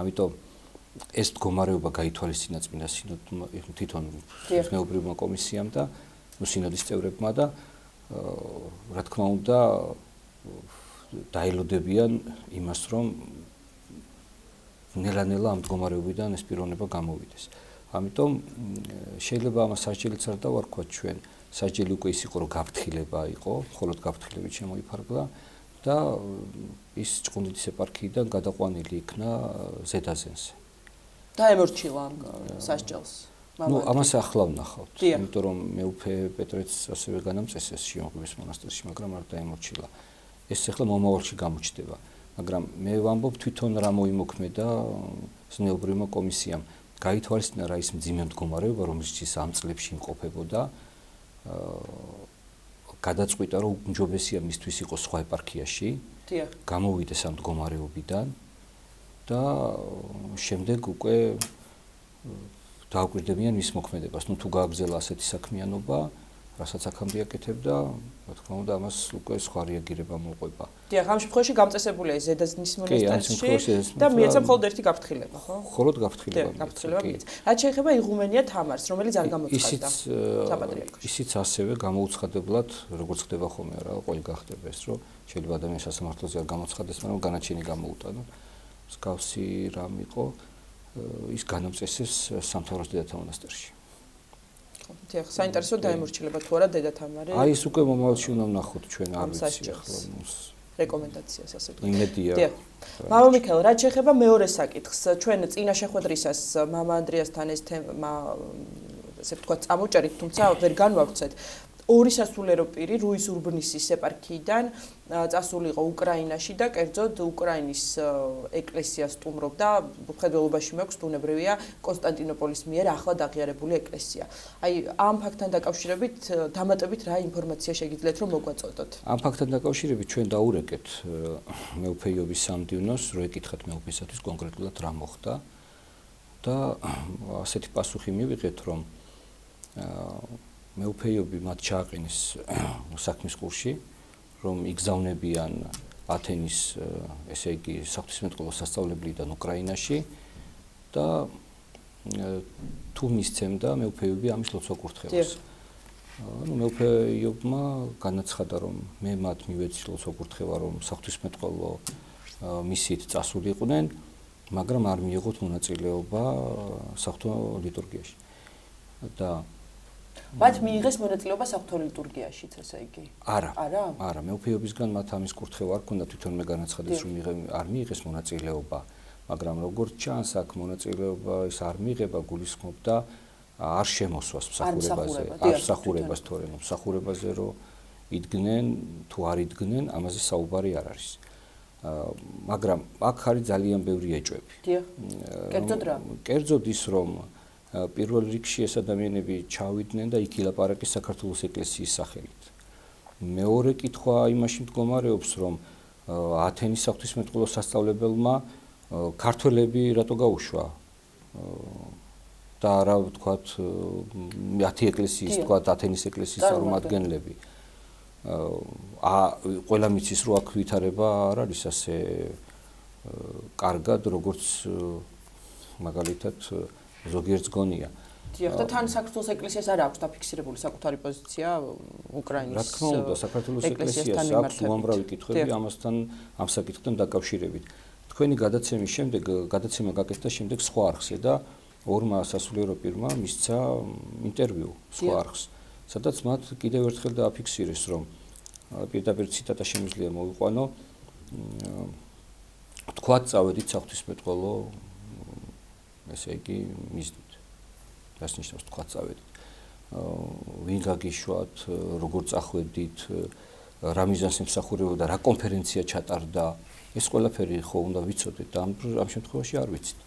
ამიტომ ეს მდგომარეობა გაითვალისწინა წმინდა სინოდმა, თვითონ ზნეობრივმა კომისიამ და სინოდის წევრებმა და რა თქმა უნდა დაელოდებიან იმას, რომ ნელა-ნელა ამ მდგომარეობიდან ეს პიროვნება გამოვიდეს. ამიტომ შეიძლება ამას სასჯელიც არ დავარქვათ ჩვენ, სასჯელი უკვე ის იყო, რომ გაფრთხილება იყო, მხოლოდ გაფრთხილებით შემოიფარგლა და ის ჭყონდიდის ეპარქიიდან გადაყვანილი იქნა ზედაზენზე. დაემორჩილა ამ სასჯელს. ამას ახლა ვნახავთ, იმიტომ რომ მეუფე პეტრეც ასევე განამწესეს შიომღვიმის მონასტერში, მაგრამ არ დაემორჩილა. ეს ახლა მომავალში გამოჩნდება, მაგრამ მე ვამბობ თვითონ რა მოიმოქმედა ზნეობრივმა კომისიამ. გაითვალისწინა რა ის მძიმე მდგომარეობა, რომელშიც ამ წლებში იმყოფებოდა, გადაწყვიტა, რომ უმჯობესია მისთვის იყოს სხვა ეპარქიაში, გამოვიდეს ამ მდგომარეობიდან და შემდეგ უკვე დააკვირდებიან მის მოქმედებას. თუ გააგრძელა ასეთი საქმიანობა, რასაც აქამდე აკეთებდა, რა თქმა უნდა, ამას უკვე სხვა რეაგირება მოყვება. დიახ, ამ შემთხვევაში გამწესებულია ზედაზნის მონასტერში და მიეცა მხოლოდ ერთი გაფრთხილება, ხო? მხოლოდ გაფრთხილება. რაც შეეხება იღუმენია თამარს, რომელიც არ გამოცხადდა საპატრიარქოში. ისიც ასევე გამოუცხადებლად, როგორც ხდება ხოლმე რა, ყველი გახდება ეს, რომ შეიძლება ადამიანის სასამართლოზე არ გამოცხადდეს, მაგრამ განაჩენი გამოუტანო. მსგავსი რამ იყო, ის განამწესეს სამთავროს დედათა მონასტერში. დიახ, საინტერესო დაემორჩილება თუ არა დედათამარი. აი ეს უკვე მომავალში უნდა ვნახოთ ჩვენ არ ვიცი ახლა რეკომენდაციას ასე ვთქვათ. იმედია. დიახ. მამა მიქაელ, რაც შეეხება მეორე საკითხს, ჩვენ წინა შეხვედრისას მამა ანდრიასთან ეს თემა ასე ვთქვათ წამოჭერით, თუმცა ვერ განვავრცეთ. ორი სასულიერო პირი რუის ურბნისის ეპარქიიდან წასულიყო უკრაინაში და კერძოდ უკრაინის ეკლესიას სტუმრობდა. მხედველობაში მაქვს ბუნებრივია კონსტანტინოპოლის მიერ ახლად აღიარებული ეკლესია. აი ამ ფაქტთან დაკავშირებით დამატებით რა ინფორმაცია შეგიძლიათ რომ მოგვაწოდოთ? ამ ფაქტთან დაკავშირებით ჩვენ დაურეკეთ მეუფე იობის სამდივნოს, რომ ეკითხათ მეუფესათვის კონკრეტულად რა მოხდა და ასეთი პასუხი მივიღეთ, რომ მეუფეიობი მათ ჩააყენეს საქმის ყურში, რომ იგზავნებიან ათენის, ესე იგი, საღვთისმეტყველო სასწავლებლიდან უკრაინაში და თუ მისცემდა მეუფეიობი ამის ლოცვა კურთხევას. მეუფეიობმა განაცხადა, რომ მე მათ მივეცი ლოცვა კურთხევა, რომ საღვთისმეტყველო მისიით წასულიყვნენ, მაგრამ არ მიიღოთ მონაწილეობა საღვთო ლიტურგიაში. და მათ მიიღეს მონაწილეობა საღვთო ლიტურგიაშიც, ესე იგი. არა, მეუფეიობისგან მათ ამის კურთხევა არ ქონდა, თვითონმე განაცხადეს, რომ არ მიიღეს მონაწილეობა, მაგრამ როგორც ჩანს, აქ მონაწილეობა ის არ მიიღება, გულისხმობდა არ შემოსვას მსახურებაზე, არ მსახურებას თორემ მსახურებაზე რომ იდგნენ, თუ არ იდგნენ, ამაზე საუბარი არ არის. მაგრამ აქ არის ძალიან ბევრი ეჭვები. დიახ. კერძოდ რა? კერძოდ ის, რომ პირველ რიგში ეს ადამიანები ჩავიდნენ და იქ ილაპარაკეს საქართველოს ეკლესიის სახელით. მეორე კითხვა იმაში მდგომარეობს, რომ ათენის საღვთისმეტყველო სასწავლებელმა ქართველები რატო გაუშვა და რა ვთქვათ, 10 ეკლესიის, ვთქვათ, ათენის ეკლესიის წარმომადგენლები. ყველა მიცის, რომ აქ ვითარება არ არის ასე კარგად, როგორც მაგალითად ზოგიერთ გონია. დიახ, და თან საქართველოს ეკლესიას არ აქვს დაფიქსირებული საკუთარი პოზიცია უკრაინის რა თქმა უნდა, საქართველოს ეკლესიას აქვს უამრავი კითხვები ამასთან ამ საკითხთან დაკავშირებით. თქვენი გადაცემის შემდეგ, გადაცემა გაკეთდა შემდეგ სხვა არხზე და ორმა სასულიერო პირმა მისცა ინტერვიუ სხვა არხს, სადაც მათ კიდევ ერთხელ დააფიქსირეს, რომ პირდაპირ ციტატა შემიძლია მოვიყვანო, თქვათ წავედით საღვთისმეტყველო, ესე იგი მიზნით. რას ნიშნავს თქვათ წავედით? ვინ გაგიშვათ, როგორ წახვედით, რა მიზანს ემსახურებოდა და რა კონფერენცია ჩატარდა, ეს ყველაფერი ხო უნდა ვიცოდეთ და ამ შემთხვევაში არ ვიცით.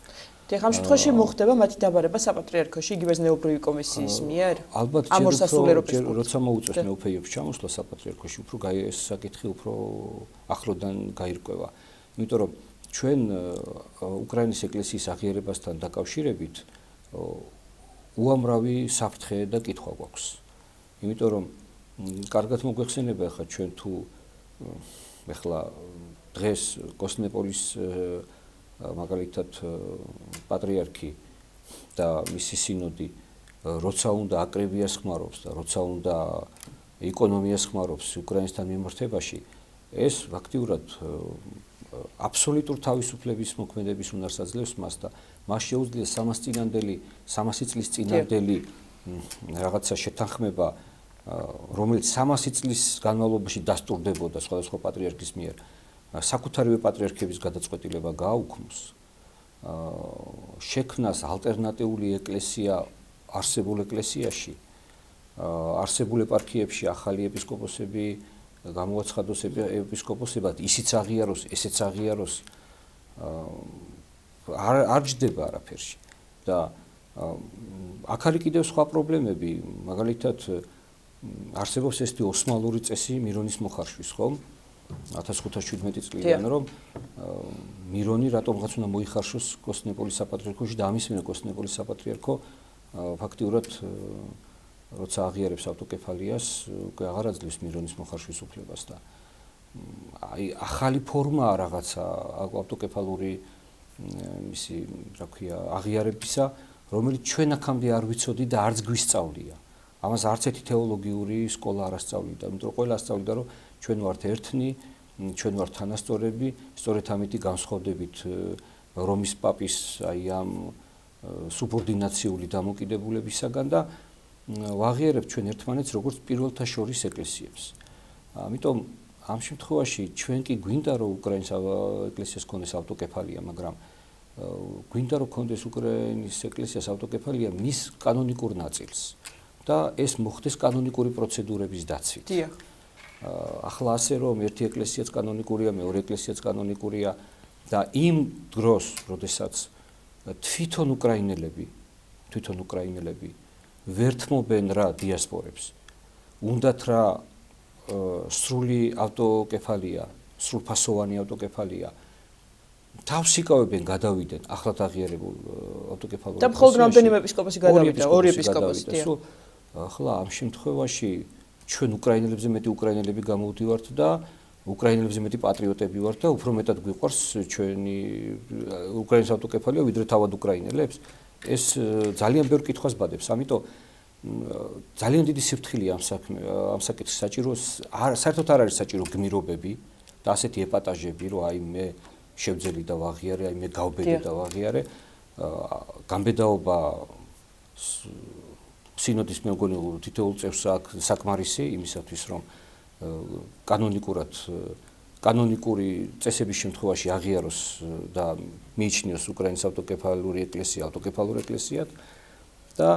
დიახ, ამ შემთხვევაში მოხდება მათი დაბარება საპატრიარქოში იგივე ზნეობრივი კომისიის მიერ? ალბათ როცა მოუწევს მეუფეებს ჩამოსვლა საპატრიარქოში, უფრო ეს საკითხი უფრო ახლოდან გაირკვევა. იმიტომ რომ ჩვენ უკრაინის ეკლესიის აღიარებასთან დაკავშირებით უამრავი საფრთხე და კითხვა გვაქვს. იმიტომ რომ კარგად მოგვეხსენება ახლა ჩვენ თუ ახლა დღეს კოსტინოპოლის მაგალითად პატრიარქი და მისი სინოდი როცა უნდა აკრებიას ხმარობს და როცა უნდა ეკონომიას ხმარობს უკრაინასთან მიმართებაში, ეს ფაქტიურად აბსოლუტურ თავისუფლების მოქმედების უნარს აძლევს მას და მას შეუძლია 300 წლის წინანდელი რაღაცა შეთანხმება, რომელიც 300 წლის განმავლობაში დასტურდებოდა სხვადასხვა პატრიარქის მიერ, საკუთარივე პატრიარქების გადაწყვეტილება გააუქმოს, შექმნას ალტერნატიული ეკლესია არსებულ ეკლესიაში, არსებულ ეპარქიებში ახალი ეპისკოპოსები გამოაცხადოს ეპისკოპოსებად, ისიც აღიაროს, ესეც აღიაროს, არ ჯდება არაფერში. და აქ არის კიდევ სხვა პრობლემები, მაგალითად არსებობს ესეთი ოსმალური წესი მირონის მოხარშვის, ხომ? 1517 წლიდან რომ მირონი რატომღაც უნდა მოიხარშოს კოსტინოპოლის საპატრიარქოში და ამის მერე კოსტინოპოლის საპატრიარქო ფაქტიურად როცა აღიარებს ავტოკეფალიას, უკვე აღარ აძლევს მირონის მოხარშვის უფლებას და აი ახალი ფორმაა რაღაცა ავტოკეფალური მისი რა ქვია აღიარებისა, რომელიც ჩვენ აქამდე არ ვიცოდი და არც გვისწავლია. ამას არც ერთი თეოლოგიური სკოლა არ ასწავლიდა, იმიტომ რომ ყველა ასწავლიდა, რომ ჩვენ ვართ ერთნი, ჩვენ ვართ თანასწორები, სწორედ ამით განსხვავდებით რომის პაპის აი ამ სუბორდინაციული დამოკიდებულებისაგან და ვაღიარებთ ჩვენ ერთმანეთს როგორც პირველთა შორის ეკლესიებს. ამიტომ ამ შემთხვევაში ჩვენ კი გვინდა რომ უკრაინის ეკლესიას ქონდეს ავტოკეფალია, მაგრამ გვინდა რომ ქონდეს უკრაინის ეკლესიას ავტოკეფალია მის კანონიკურ ნაწილს და ეს მოხდეს კანონიკური პროცედურების დაცვით. დიახ. ახლა ასე რომ ერთი ეკლესიაც კანონიკურია, მეორე ეკლესიაც კანონიკურია და იმ დროს, როდესაც თვითონ უკრაინელები ვერთმობენ რა დიასპორებს, უნდათ რა სრული ავტოკეფალია, სრულფასოვანი ავტოკეფალია თავს იკავებენ გადავიდნენ ახლად აღიარებულ ავტოკეფალურ და მხოლოდ რამდენიმე ეპისკოპოსი გადავიდა, ორი ეპისკოპოსი. ახლა ამ შემთხვევაში ჩვენ უკრაინელებზე მეტი უკრაინელები გამოვდივართ და უკრაინელებზე მეტი პატრიოტები ვართ და უფრო მეტად გვიყვარს ჩვენი უკრაინის ავტოკეფალია ვიდრე თავად უკრაინელებს. ეს ძალიან ბევრ კითხვას ბადებს, ამიტომ ძალიან დიდი სიფრთხილეა ამ საკითხის საჭირო, საერთოდ არ არის საჭირო გმირობები და ასეთი ეპატაჟები, რომ აი მე შევძელი და ვაღიარე, აი მე გავბედე და ვაღიარე. გამბედაობა სინოდის მე მგონი თითოეულ წევს აქვს საკმარისი იმისათვის, რომ კანონიკური წესების შემთხვევაში აღიაროს და მიიჩნიოს უკრაინის ავტოკეფალური ეკლესია ავტოკეფალურ ეკლესიად და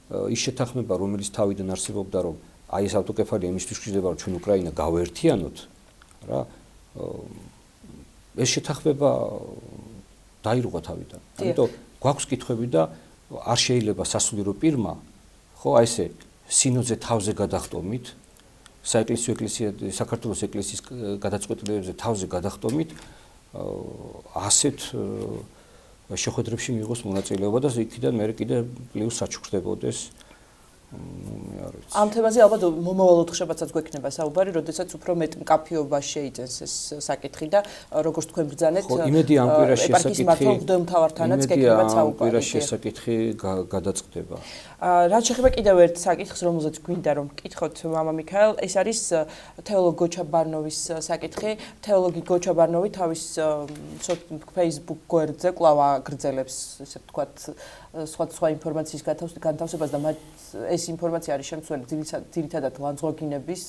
ის შეთანხმება, რომელიც თავიდან არსებობდა, რომ აი ეს ავტოკეფალია იმისთვის გვჭირდება, რომ ჩვენ უკრაინა გავაერთიანოთ, რა ეს შეთანხმება დაირღვა თავიდან. ამიტომ გვაქვს კითხვები და არ შეიძლება სასულიერო პირმა, ხო, აი ესე სინოდზე თავზე გადახტომით, საეკლესიო ეკლესია საქართველოს ეკლესიის გადაწყვეტილებებზე თავზე გადახტომით, ასეთ შეხვედრებში მიიღოს მონაწილეობა და იქიდან მე კიდე პლუს საჩუქრდებოდეს ამ თემაზე ალბათ მომავალ ოთხშაბათსაც გვექნება საუბარი, როდესაც უფრო მეტ მკაფიობას შეიძენს ეს საკითხი და როგორც თქვენ ბრძანეთ, ეპარქიის მმართველ მღვდელმთავართანაც გექნება საუბარი. იმ კვირაში ეს საკითხი გადაწყდება. რაც შეეხება კიდევ ერთ საკითხს, რომელზეც გვინდა რომ ვკითხოთ მამა მიქაელ, ეს არის თეოლოგ გოჩაბარნოვის საკითხი. თეოლოგი გოჩაბარნოვი თავის Facebook გვერდზე კვლავ აგრძელებს, ესე ვთქვათ, სხვა ინფორმაციის განთავსებას და ეს ინფორმაცია არის შემცველი ძირითადად ლანძღვაგინების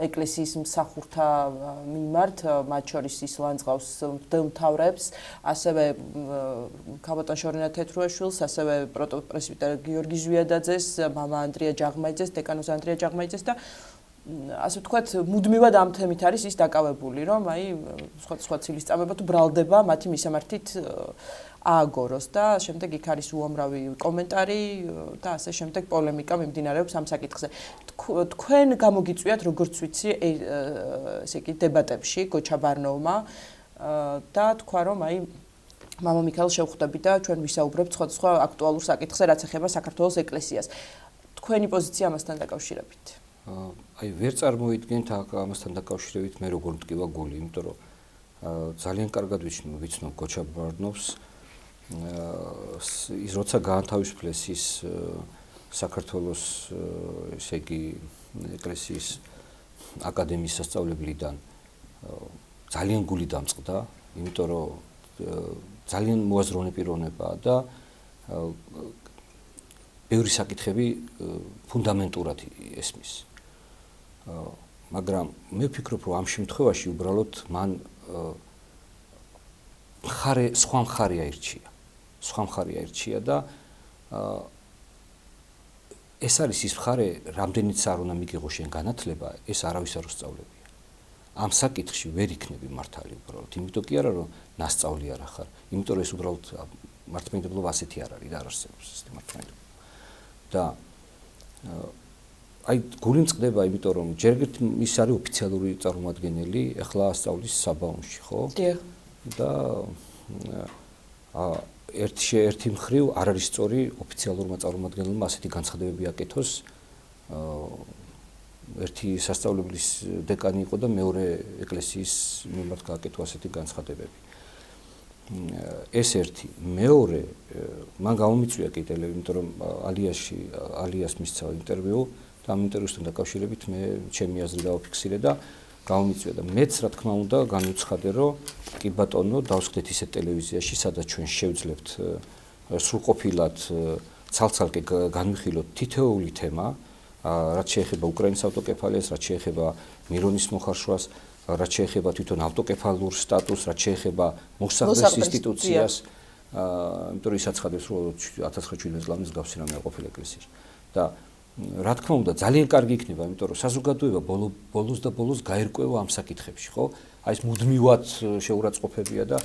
ეკლესიის მსახურთა მიმართ, მათ შორის ის ლანძღავს მღვდელმთავრებს, ასევე ქალბატონ შორენა თეთრუაშვილს, ასევე პროტოპრესვიტერ გიორგი ზვიადაძეს, მამა ანდრია ჯაღმაიძეს, დეკანოზ ანდრია ჯაღმაიძეს და ასე ვთქვათ, მუდმივად ამ თემით არის ის დაკავებული, რომ აი სხვა ცილისწამება თუ ბრალდება მათი მისამართით ააგოროს და შემდეგ იქ არის უამრავი კომენტარი და ასე შემდეგ პოლემიკა მიმდინარეობს ამ საკითხზე. თქვენ გამოგიწვიათ როგორც ვიცი ესე იგი დებატებში გოჩაბარნოვმა და თქვა რომ აი მამა მიქაელ შევხვდები და ჩვენ ვისაუბრებთ სხვა აქტუალურ საკითხზე რაც ეხება საქართველოს ეკლესიას. თქვენი პოზიცია ამასთან დაკავშირებით? აი ვერ წარმოვიდგენთ ამასთან დაკავშირებით მე როგორ მტკივა გული, იმიტომ რომ ძალიან კარგად ვიცნობ გოჩაბარნოვს ის როცა გაანთავისუფლეს ის საქართველოს ესე იგი ეკლესიის აკადემიის სასწავლებლიდან ძალიან გული დამწყდა, იმიტომ რომ ძალიან მოაზროვნე პიროვნება და ბევრი საკითხები ფუნდამენტურად ესმის. მაგრამ მე ვფიქრობ, რომ ამ შემთხვევაში უბრალოდ მან სხვა მხარე აირჩია და ეს არის ის მხარე, რამდენიც არ უნდა მიგიღო შენ განათლება, ეს არავის არ უსწავლებია. ამ საკითხში ვერ იქნები მართალი უბრალოდ, იმიტომ კი არა რომ ნასწავლი არ ახარ, იმიტომ რომ ეს უბრალოდ მართლმადიდებლობა ასეთი არ არის და არ არსებობს ეს მართლმადიდებლობა. და აი გული მწყდება, იმიტომ რომ ჯერ ის არის ოფიციალური წარმომადგენელი, ახლა ასწავლის საბაუნში, ხო? დიახ. და ერთი მხრივ არ არის სწორი ოფიციალურმა წარმომადგენელმა ასეთი განცხადებები აკეთოს. ერთი სასწავლებლის დეკანი იყო და მეორე ეკლესიის მიმართ გააკეთო ასეთი განცხადებები. ეს ერთი, მეორე, მან გამომიწვია კიდევ, იმიტომ რომ ალიას მისცა ინტერვიუ და ამ ინტერვიუსთან დაკავშირებით მე ჩემი აზრი დავაფიქსირე და გამომიწვია და მეც რა თქმა უნდა განუცხადე, რომ კი ბატონო, დავსხდეთ ისეთ ტელევიზიაში, სადაც ჩვენ შევძლებთ სრულყოფილად ცალ-ცალკე განვიხილოთ თითოეული თემა, რაც შეეხება უკრაინის ავტოკეფალიას, რაც შეეხება მირონის მოხარშვას, რაც შეეხება თვითონ ავტოკეფალურ სტატუსს, რაც შეეხება მოსახლეს ინსტიტუციას, იმიტომ რომ ის აცხადებს, რომ 1917 წლის მსგავსი რამე არ ყოფილა ეკლესიაში. და რა თქმა უნდა, ძალიან კარგი იქნება, იმიტომ რომ საზოგადოება ბოლოს და ბოლოს გაერკვევა ამ საკითხებში, ხო? აი ეს მუდმივად შეურაცხყოფებია და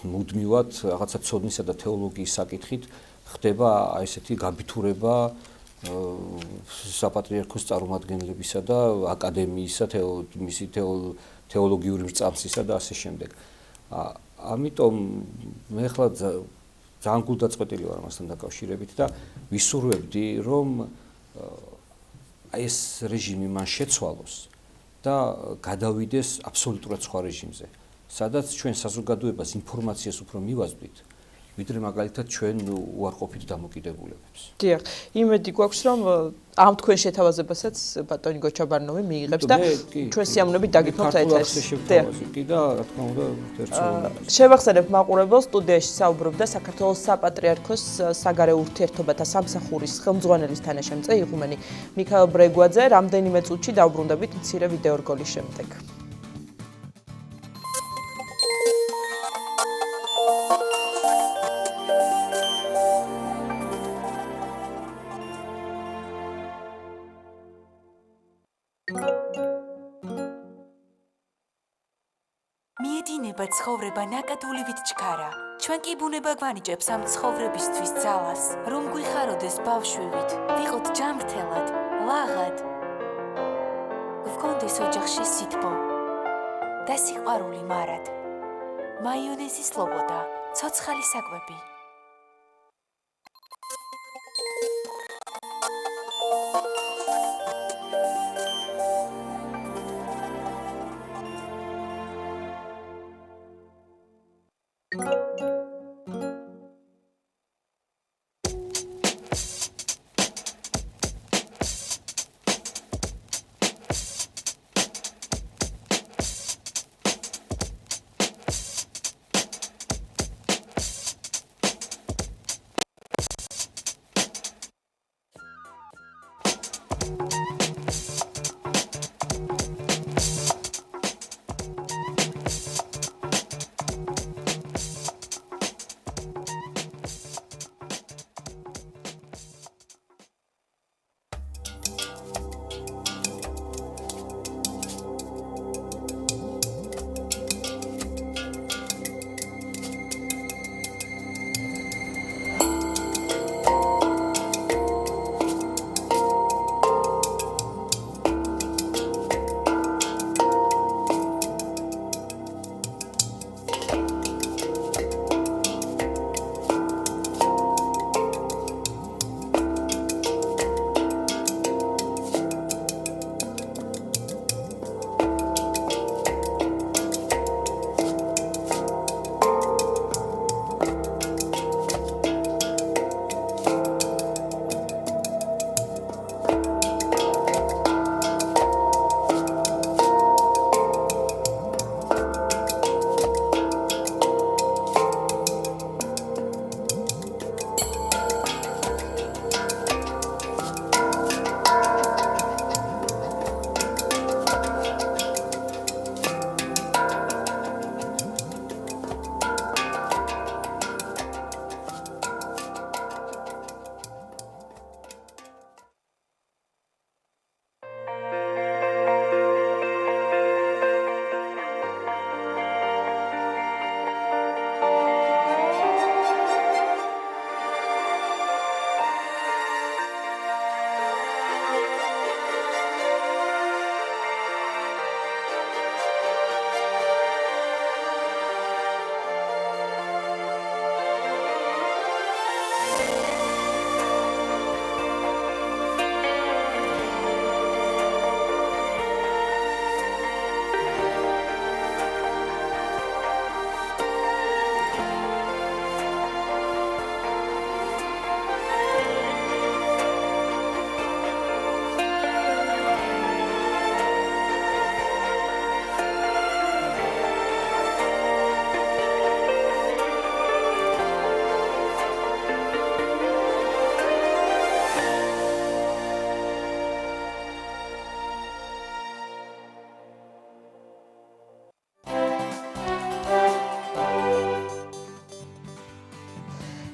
მუდმივად რაღაცა ცოდნისა და თეოლოგიის საკითხით ხდება აი ესეთი გაბითურება საპატრიარქოს წარმომადგენლებისა და აკადემიისა, მისი თეოლოგიური მრწამსისა და ასე შემდეგ. ამიტომ მე ახლა ძალიან გულდაწყვეტილი ვარ ამასთან დაკავშირებით და ვისურვებდი, რომ ეს რეჟიმი მან შეცვალოს და გადავიდეს აბსოლუტურად სხვა რეჟიმზე, სადაც ჩვენ საზოგადოებას ინფორმაციას უფრო მივაზვით, ვიდრე მაგალითად ჩვენ უარყოფით დამოკიდებულებებს. დიახ, იმედი გვაქვს, რომ ამ თქვენ შეთავაზებასაც ბატონი გოჩაბარნოვი მიიღებს და ჩვენ სიამოვნებით დაგიფრთხოთ ეთერს. კი და რა თქმა უნდა, ერთსულოვნება. შევახსენებ მაყურებელს, სტუდიაში საუბრობდა საქართველოს საპატრიარქოს საგარეო ურთიერთობათა სამსახურის ხელმძღვანელის თანაშემწე იღუმენი მიქაელ ბრეგვაძე. რამდენიმე წუთში დავბრუნდებით მცირე ვიდეო რგოლის შემდეგ. მიედინება ცხოვრება ნაკადულივით ჩქარა. ჩვენ კი ბუნება გვანიჭებს ამ ცხოვრებისთვის ძალას, რომ გვიხაროდეს ბავშვივით, ვიყოთ ჯანმრთელად, ლაღად. გვქონდეს ოჯახში სითბო და სიყვარული მარად. მაიონეზი სლობოდა, ცოცხალი საკვები.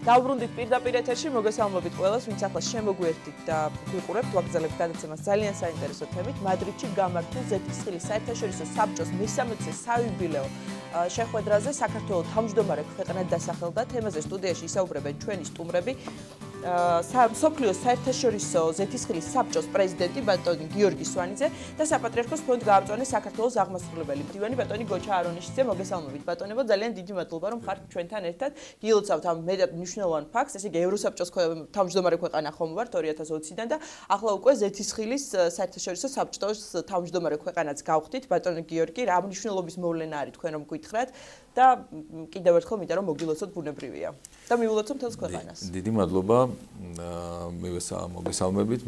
დავბრუნდით პირდაპირ ეთერში, მოგესალმებით ყველას, ვინც ახლა შემოგვიერთდით და გვიყურებთ, ვაგრძელებთ გადაცემას ძალიან საინტერესო თემით. მადრიდში გამართულ ზეთისხილის საერთაშორისო საბჭოს მე-13 საიუბილეო შეხვედრაზე საქართველოს თავმჯდომარე ქვეყნად დასახელდა. თემაზე სტუდიაში ისაუბრებენ ჩვენი სტუმრები. სოფლიოს საერთაშორისო ზეთისხილის საბჭოს პრეზიდენტი ბატონი გიორგი სვანიძე და საპატრიარქოს ფონდ გაამწვანეს საქართველოს აღმასრულებელი მდივანი ბატონი გოჩა არონიშიძე. მოგესალმებით ბატონებო, ძალიან დიდი მადლობა რომ ხართ ჩვენთან ერთად. გილოცავთ ამ მეტად მნიშვნელოვან ფაქტს, ესე იგი ევროსაბჭოს თავმჯდომარე ქვეყანა ხომ ვართ 2020-დან და ახლა უკვე ზეთისხილის საერთაშორისო საბჭოს თავმჯდომარე ქვეყანაც გავხდით. ბატონი გიორგი, რა მნიშვნელობის მოვლენა არის თქვენ რომ გითხრათ და კიდევ ერთხელ მინდა რომ მოგილოცოთ ბუნებრივია და მიულოცოთ მთელს ქვეყანას. დიდი მადლობა. მოგესალმებით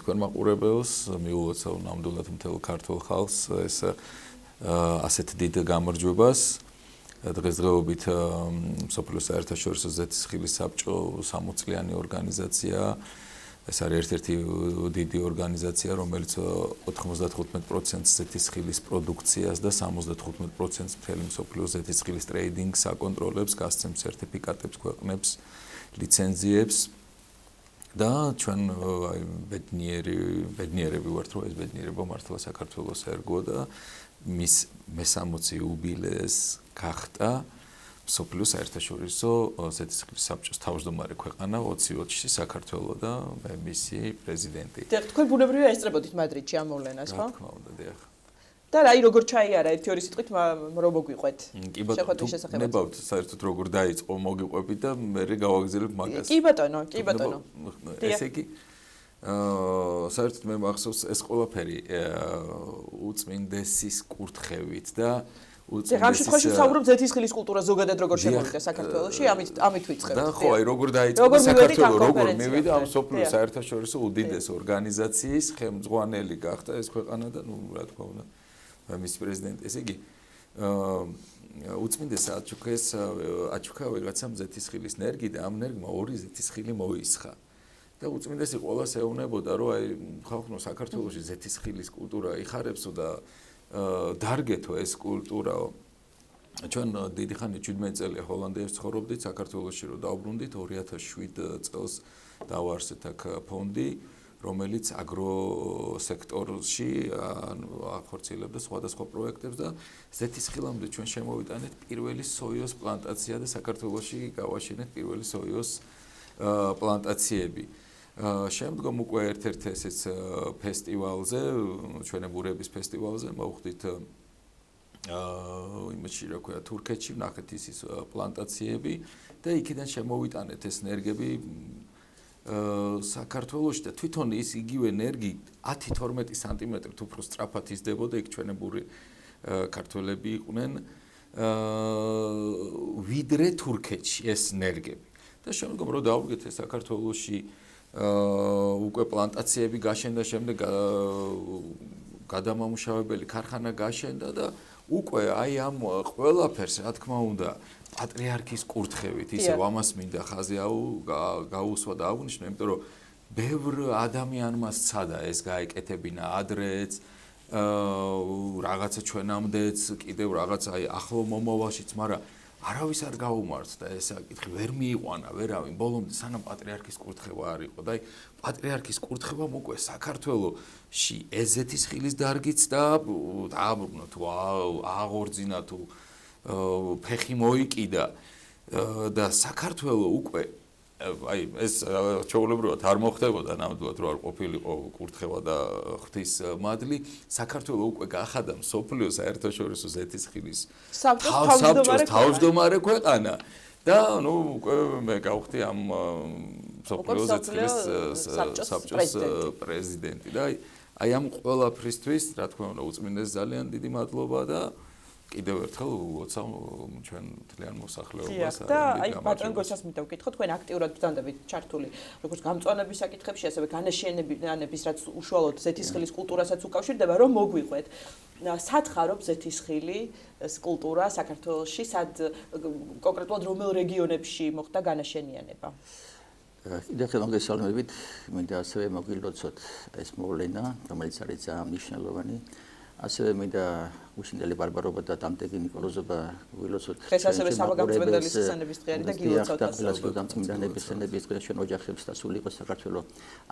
თქვენ მაყურებელს, მიულოცავ ნამდვილად მთელ ქართულ ხალხს ეს ასეთ დიდ გამარჯვებას. დღესდღეობით სოფლიოს საერთაშორისო ზეთისხილის საბჭო 60-წლიანი ორგანიზაცია. ეს არის ერთ-ერთი დიდი ორგანიზაცია, რომელიც 95% ზეთისხილის პროდუქციას და 75% მთელი მსოფლიოს ზეთისხილის ტრეიდინგს აკონტროლებს, გასცემს სერტიფიკატებს, ქვეყნებს, ლიცენზიებს. და ჩვენ ბედნიერები ვართ, რომ ეს ბედნიერება მართლა საქართველოს ერგო და მის მე-60 იუბილეეს გახდა სოფლიოს საერთაშორისო ზეთისხილის საბჭოს თავმჯდომარე ქვეყანა 2020-ში საქართველო და მე მისი პრეზიდენტი. და თქვენ ბუნებრივია ესწრებოდით მადრიდში ამ მოვლენას, ხო? რა თქმა უნდა, დიახ. და აი როგორ ჩაიარა ერთი ორი სიტყვით რომ მოგვიყვეთ. კი ბატონო, ნებავთ საერთოდ როგორ დაიწყო მოგიყვებით და მე გავაგზავნებ მაგას. კი ბატონო, კი ბატონო. ესე იგი საერთოდ მე მახსოვს ეს ყველაფერი უწმინდესის კურთხევით და ამ შემთხვევაში ვსაუბრობ ზეთისხილის კულტურა ზოგადად როგორ შემოვიდა საქართველოში, ამით ვიწყებთ. და ხო, აი როგორ დაიწყო საქართველო, როგორ მივიდა ამ სოფლიოს საერთაშორისო უდიდეს ორგანიზაციის ხელმძღვანელი გახდა ეს ქვეყანა და ნუ რა თქმა უნდა მის პრეზიდენტი. ესე იგი უწმინდეს აჩუქა ვიღაცამ ზეთისხილის ნერგი და ამ ნერგმა ორი ზეთისხილი მოისხა. და უწმინდესი ყველას ეუბნებოდა, რომ აი ხალხო საქართველოში ზეთისხილის კულტურა იხარებსო და დარგეთო ეს კულტურაო. ჩვენ დიდი ხანი 17 წელი ჰოლანდიაში ცხოვრობდით, საქართველოში რომ დავბრუნდით 2007 წელს დავაარსეთ აქ ფონდი, რომელიც აგროსექტორში ახორციელებდა სხვადასხვა პროექტებს და ზეთისხილამდე ჩვენ შემოვიტანეთ პირველი სოიოს პლანტაცია და საქართველოში გავაშენეთ პირველი სოიოს პლანტაციები. შემდგომ უკვე ერთ-ერთ ესეც ფესტივალზე, ჩვენებურების ფესტივალზე მოვხდით იმაში რა ქვია თურქეთში, ვნახეთ ის პლანტაციები და იქიდან შემოვიტანეთ ეს ნერგები საქართველოში და თვითონ ის იგივე ნერგი 10-12 სანტიმეტრით უფრო სწრაფად იზრდებოდა, იქ ჩვენებური ქართველები იყვნენ ვიდრე თურქეთში ეს ნერგები. და შემდგომ რომ დავუდგეთ ეს საქართველოში უკვე პლანტაციები გაშენდა, შემდეგ გადამამუშავებელი ქარხანა გაშენდა და უკვე აი ამ ყველაფერს რა თქმა უნდა პატრიარქის კურთხევით ისევ ამას მინდა ხაზი გაუსვა და აღვნიშნო, იმიტომ რომ ბევრ ადამიანმა სცადა ეს გაეკეთებინა ადრეც რაღაცა ჩვენამდეც კიდევ რაღაცა აი ახლო მომავალშიც, მაგრამ არავის არ გაუმართდა ეს საკითხი, ვერ მიიყვანა ვერავინ ბოლომდე სანამ პატრიარქის კურთხევა არ იყო და აი პატრიარქის კურთხევამ უკვე საქართველოში ზეთისხილის დარგიც და დააბრუნა თუ აღორძინა თუ ფეხი მოიკიდა და საქართველო უკვე აი ეს ჩაოლებრივად არ მოხდებოდა ნამდვილად რომ არ ყოფილიყო კურთხევა და ღვთის მადლი. საქართველო უკვე გახადა მსოფლიოს საერთაშორისო ზეთისხილის საბჭოს თავმჯდომარე ქვეყანა და ნუ უკვე მე გავხდი ამ მსოფლიოს ზეთისხილის საბჭოს პრეზიდენტი და აი ამ ყველაფრისთვის რა თქმა უნდა უწმინდეს ძალიან დიდი მადლობა და კიდევ ერთხელ ულოცავ ჩვენ მთლიან მოსახლეობას. და აი ბატონ გოჩას მინდა ვკითხო, თქვენ აქტიურად ბრძანდებით ჩართული როგორც გამწვანების საკითხებში, ასევე განაშენიანების რაც უშუალოდ ზეთისხილის კულტურასაც უკავშირდება, რომ მოგვიყვეთ. სად ხარობს ზეთისხილის კულტურა საქართველოში, სად კონკრეტულად რომელ რეგიონებში მოხდა განაშენიანება? კიდევ ერთხელ მოგესალმებით, მინდა ასევე მოგილოცოთ ეს მოვლენა, რომელიც არის ძალიან მნიშვნელოვანი. ასევე მინდა უშინდელი ბარბარობა და დამტეკი ნიკოლოზობა ვილოცოთ. ეს ასევე საბაგამწმენდელის ხსენების დღეარი და გილოცავთ საბაგამწმენდელის ხსენების დღე ჩვენ ოჯახებს დასული იყო საქართველოს.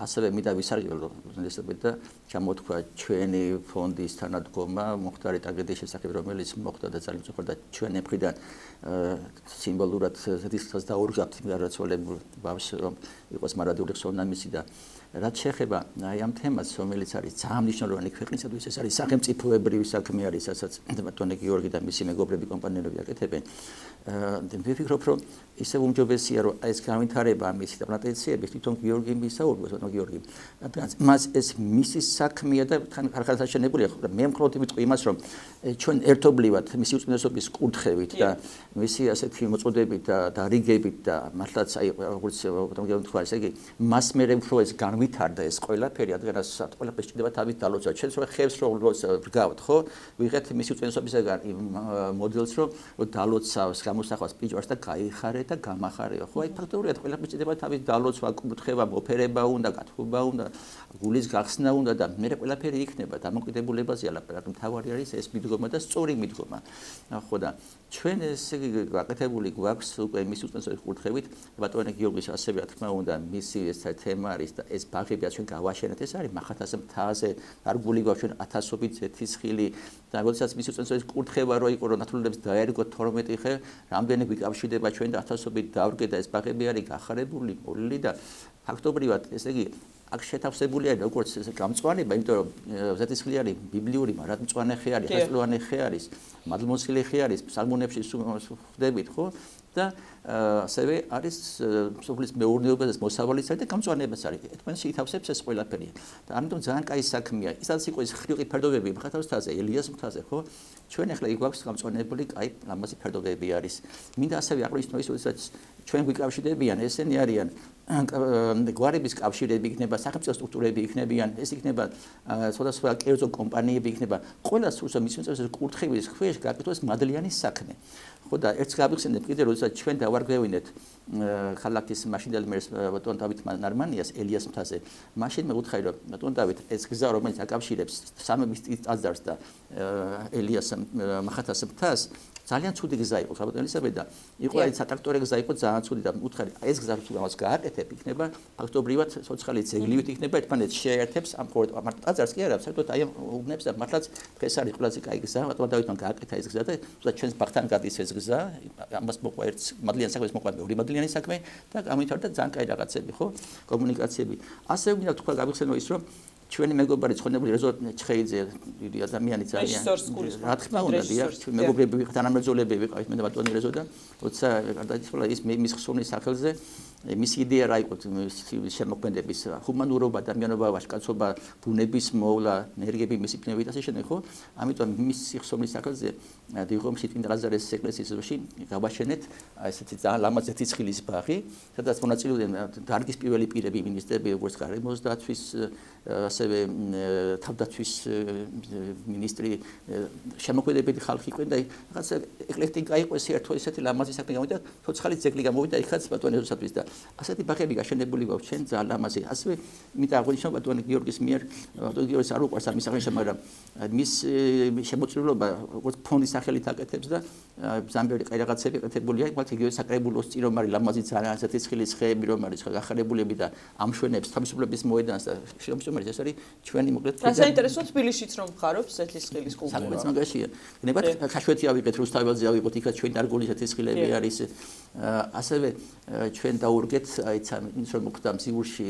ასევე მინდა ვისარგებლო უზენაესობით და ჩამოთქვა ჩვენი ფონდის თანადგომა მომხდარი ტრაგედიის შესახებ, რომელიც მოხდა და ძალიან მწუხარ და ჩვენი მხრიდან სიმბოლურად ზედისხელს დაურგავთ გარდაცვალებულ ბავშვს, რომ იყოს მარადიული ხსოვნამისი და რაც შეეხება აი ამ თემას, რომელიც არის ძალიან მნიშვნელოვანი ქვეყნისათვის, ეს არის სახელმწიფოებრივი საქმე არის, რასაც ბატონი გიორგი და მისი მეგობრები კომპანიონები აკეთებენ. მე ვფიქრობ, რომ ისევ უმჯობესია, რომ ეს განვითარება ამისი და პლანტაციების თვითონ გიორგი მისაუბროს, ბატონ გიორგი. რადგან მას ეს მისი საქმეა და თან ხარხალაშენებულია, ხო, მე მხოლოდ ვიტყვი იმას, რომ ჩვენ ერთობლივად მისი უწმიდესობის კურთხევით და მისი ასეთი მოწოდებით და რიგებით და მართლაც აი როგორც ბატონ გიორგი თქვა, ესე იგი მას მე უფრო ეს განვითარდა ეს ყველაფერი, რადგანაც ყველაფერს ჭირდება თავის დალოცვა. ჩვენ სხვა ხევს რო ვდგავთ, ხო? ვიღეთ მისი უწმიდესობისგან იმ მოდელს, რომ დალოცავს, გამოსახვას პიჯვარს და გაიხარე და გამახარეო, ხო? აი ფაქტობრივად ყველაფერს ჭირდება თავის დალოცვა, კურთხევა, მოფერება უნდა, გათხოვება უნდა, გულის გახსნა უნდა და მე ყველაფერი იქნება დამოკიდებულებაზე ალაპარაკი. მთავარი არის ეს მიდგომა და სწორი მიდგომა. ხო და ჩვენ ესე იგი გაკეთებული გვაქვს უკვე მისი უწმიდესობის კურთხევით, ბატონი გიორგის ასევე რა თქმა უნდა მისი ეს თემა არის და ეს ბაღებია ჩვენ გავაშენეთ, ეს არის მახათას მთაზე, დარგული გვაქვს ჩვენ ათასობით ზეთისხილი და როდესაც მისი უწმიდესობის კურთხევა რო იყო, რომ ნათლულებს დაერგო 12 ხე, რამდენი გვიკავშირდება ჩვენ და ათასობით დავრგე და ეს ბაღები არის გახარებული, მოლილი და ფაქტობრივად ესე იგი აქ შეთავსებულია როგორც გამწვანება, იმიტომ რომ ზეთისხილი არის ბიბლიური, მარადმწვანე ხე არის, ხესტლოვანი ხე არის, მადლმოსილი ხე არის, ფსალმუნებში ხვდებით, ხო? და ასევე არის სოფლის მეურნეობაზე მოსავალიც არის და გამწვანებაც არის. ერთმანეთს ითავსებს ეს ყველაფერი. და ამიტომ ძალიან კაი საქმეა. ისაც იყო ეს ხრიოკი ფერდობები მხატვრის მთაზე, ელიას მთაზე, ხო? ჩვენ ახლა იქ გვაქვს გამწვანებული კაი ლამაზი ფერდობები არის. მინდა ასევე აღნიშნო ის, როდესაც ჩვენ გვიკავშირდებიან, ესენი არიან გვარების კავშირები იქნება, სახელმწიფო სტრუქტურები იქნებიან, ეს იქნება სხვადასხვა კერძო კომპანიები იქნება. ყველა სურს რომ მის მიწევს კურთხევის ქვეშ გაკეთოს მადლიანი საქმე. ხო და ერთს გავიხსენებ კიდე, როდესაც ჩვენ დავარგვევინეთ ქალაქის მაშინდელი მერის ბატონ დავით ნარმანიას ელიას მთაზე. მაშინ მე ვუთხარი, რომ ბატონ დავით ეს გზა, რომელიც აკავშირებს სამების ტაძარს და ელიას მახათას მთას, ძალიან ცუდი გზა იყო, ბატონ ელისაბედ და იყო აი სატრაქტორე გზა იყო ძალიან ცუდი და ვუთხარი, ეს გზა თუ ამას გააკეთებ, იქნება ფაქტობრივად ცოცხალი ძეგლივით იქნება ერთმანეთს შეერთებს ამ მარტო ტაძარს კი არა, საერთოდ აი უბნებს და მართლაც დღეს არის ყველაზე კაი გზა, ბატონ დავითმა გააკეთა ეს გზა და თუნდაც ჩვენს ბაღთან გადის ეს გზა, ამას მოყვა ერთ მადლიან საქმეს მოყვა მეორე მადლიანი საქმე და გამვითარდა ძალიან კაი რაღაცები, ხო? კომუნიკაციები. ასევე მინდა თქვა გავიხსენო ის, რომ ჩვენი მეგობარი ცხონებული რეზო ჩხეიძე დიდი ადამიანი ძალიან რა თქმა უნდა დიახ ჩვენ მეგობრები ვიყავით თანამებრძოლები ვიყავით მე და ბატონი რეზო და როცა გარდაიცვალა ის მის ხსოვნის სახელზე მისი იდეა რა იყო შემოქმედების ჰუმანურობა ადამიანობა ვაჟკაცობა ბუნების მოვლა ენერგიები მისი პნევით ასე შემდეგ ხო ამიტომ მის ხსოვნის სახელზე დიღომში წმინდა ლაზარეს ეკლესიის ეზოში გავაშენეთ ესეთი ძალიან ლამაზი ციცხლის ბაღი სადაც მონაწილეობდნენ დარგის პირველი პირები მინისტრები როგორც გარემოს დაცვის ასევე თავდაცვის მინისტრი შემოქმედებელი ხალხი იყვნენ და რაღაცა ეკლექტიკა იყო ესეთი ლამაზი საქმე გამოვიდა ცოცხალი ძეგლი გამოვიდა იქაც ბატონი რუსათვის და ასეთი ბაღები გაშენებული გვაქვს ჩვენ ძალიან ლამაზი ასევე მით აღნიშნო ბატონი გიორგის მიერ ბატონი გიორგის არ უყვარს ამის აღნიშნა მაგრამ მის შემოწირულობა როგორც ფონდის სახელით აკეთებს და ზამბერი ყი რაღაცები აკეთებულია მალთ იგივე საკრებულოს წირომარი ლამაზი ძალიან ასეთი ცხილის ხეები რომ არის გახარებულები და ამშვენებს თავისუფლების მოედანს და შემოწირულობა ეს არის ჩვენი მოკლედ საინტერესო თბილისშიც რომ ხარობს ზეთისხილის კულტურა. საკმაოდ მაგაშია. ნებად ქაშვეთი ავიღეთ, რუსთაველზე ავიღოთ, იქაც ჩვენი დარგული ზეთისხილები არის. ასევე ჩვენ დაურგეთ, აი ის რომ მოხდა მზიურში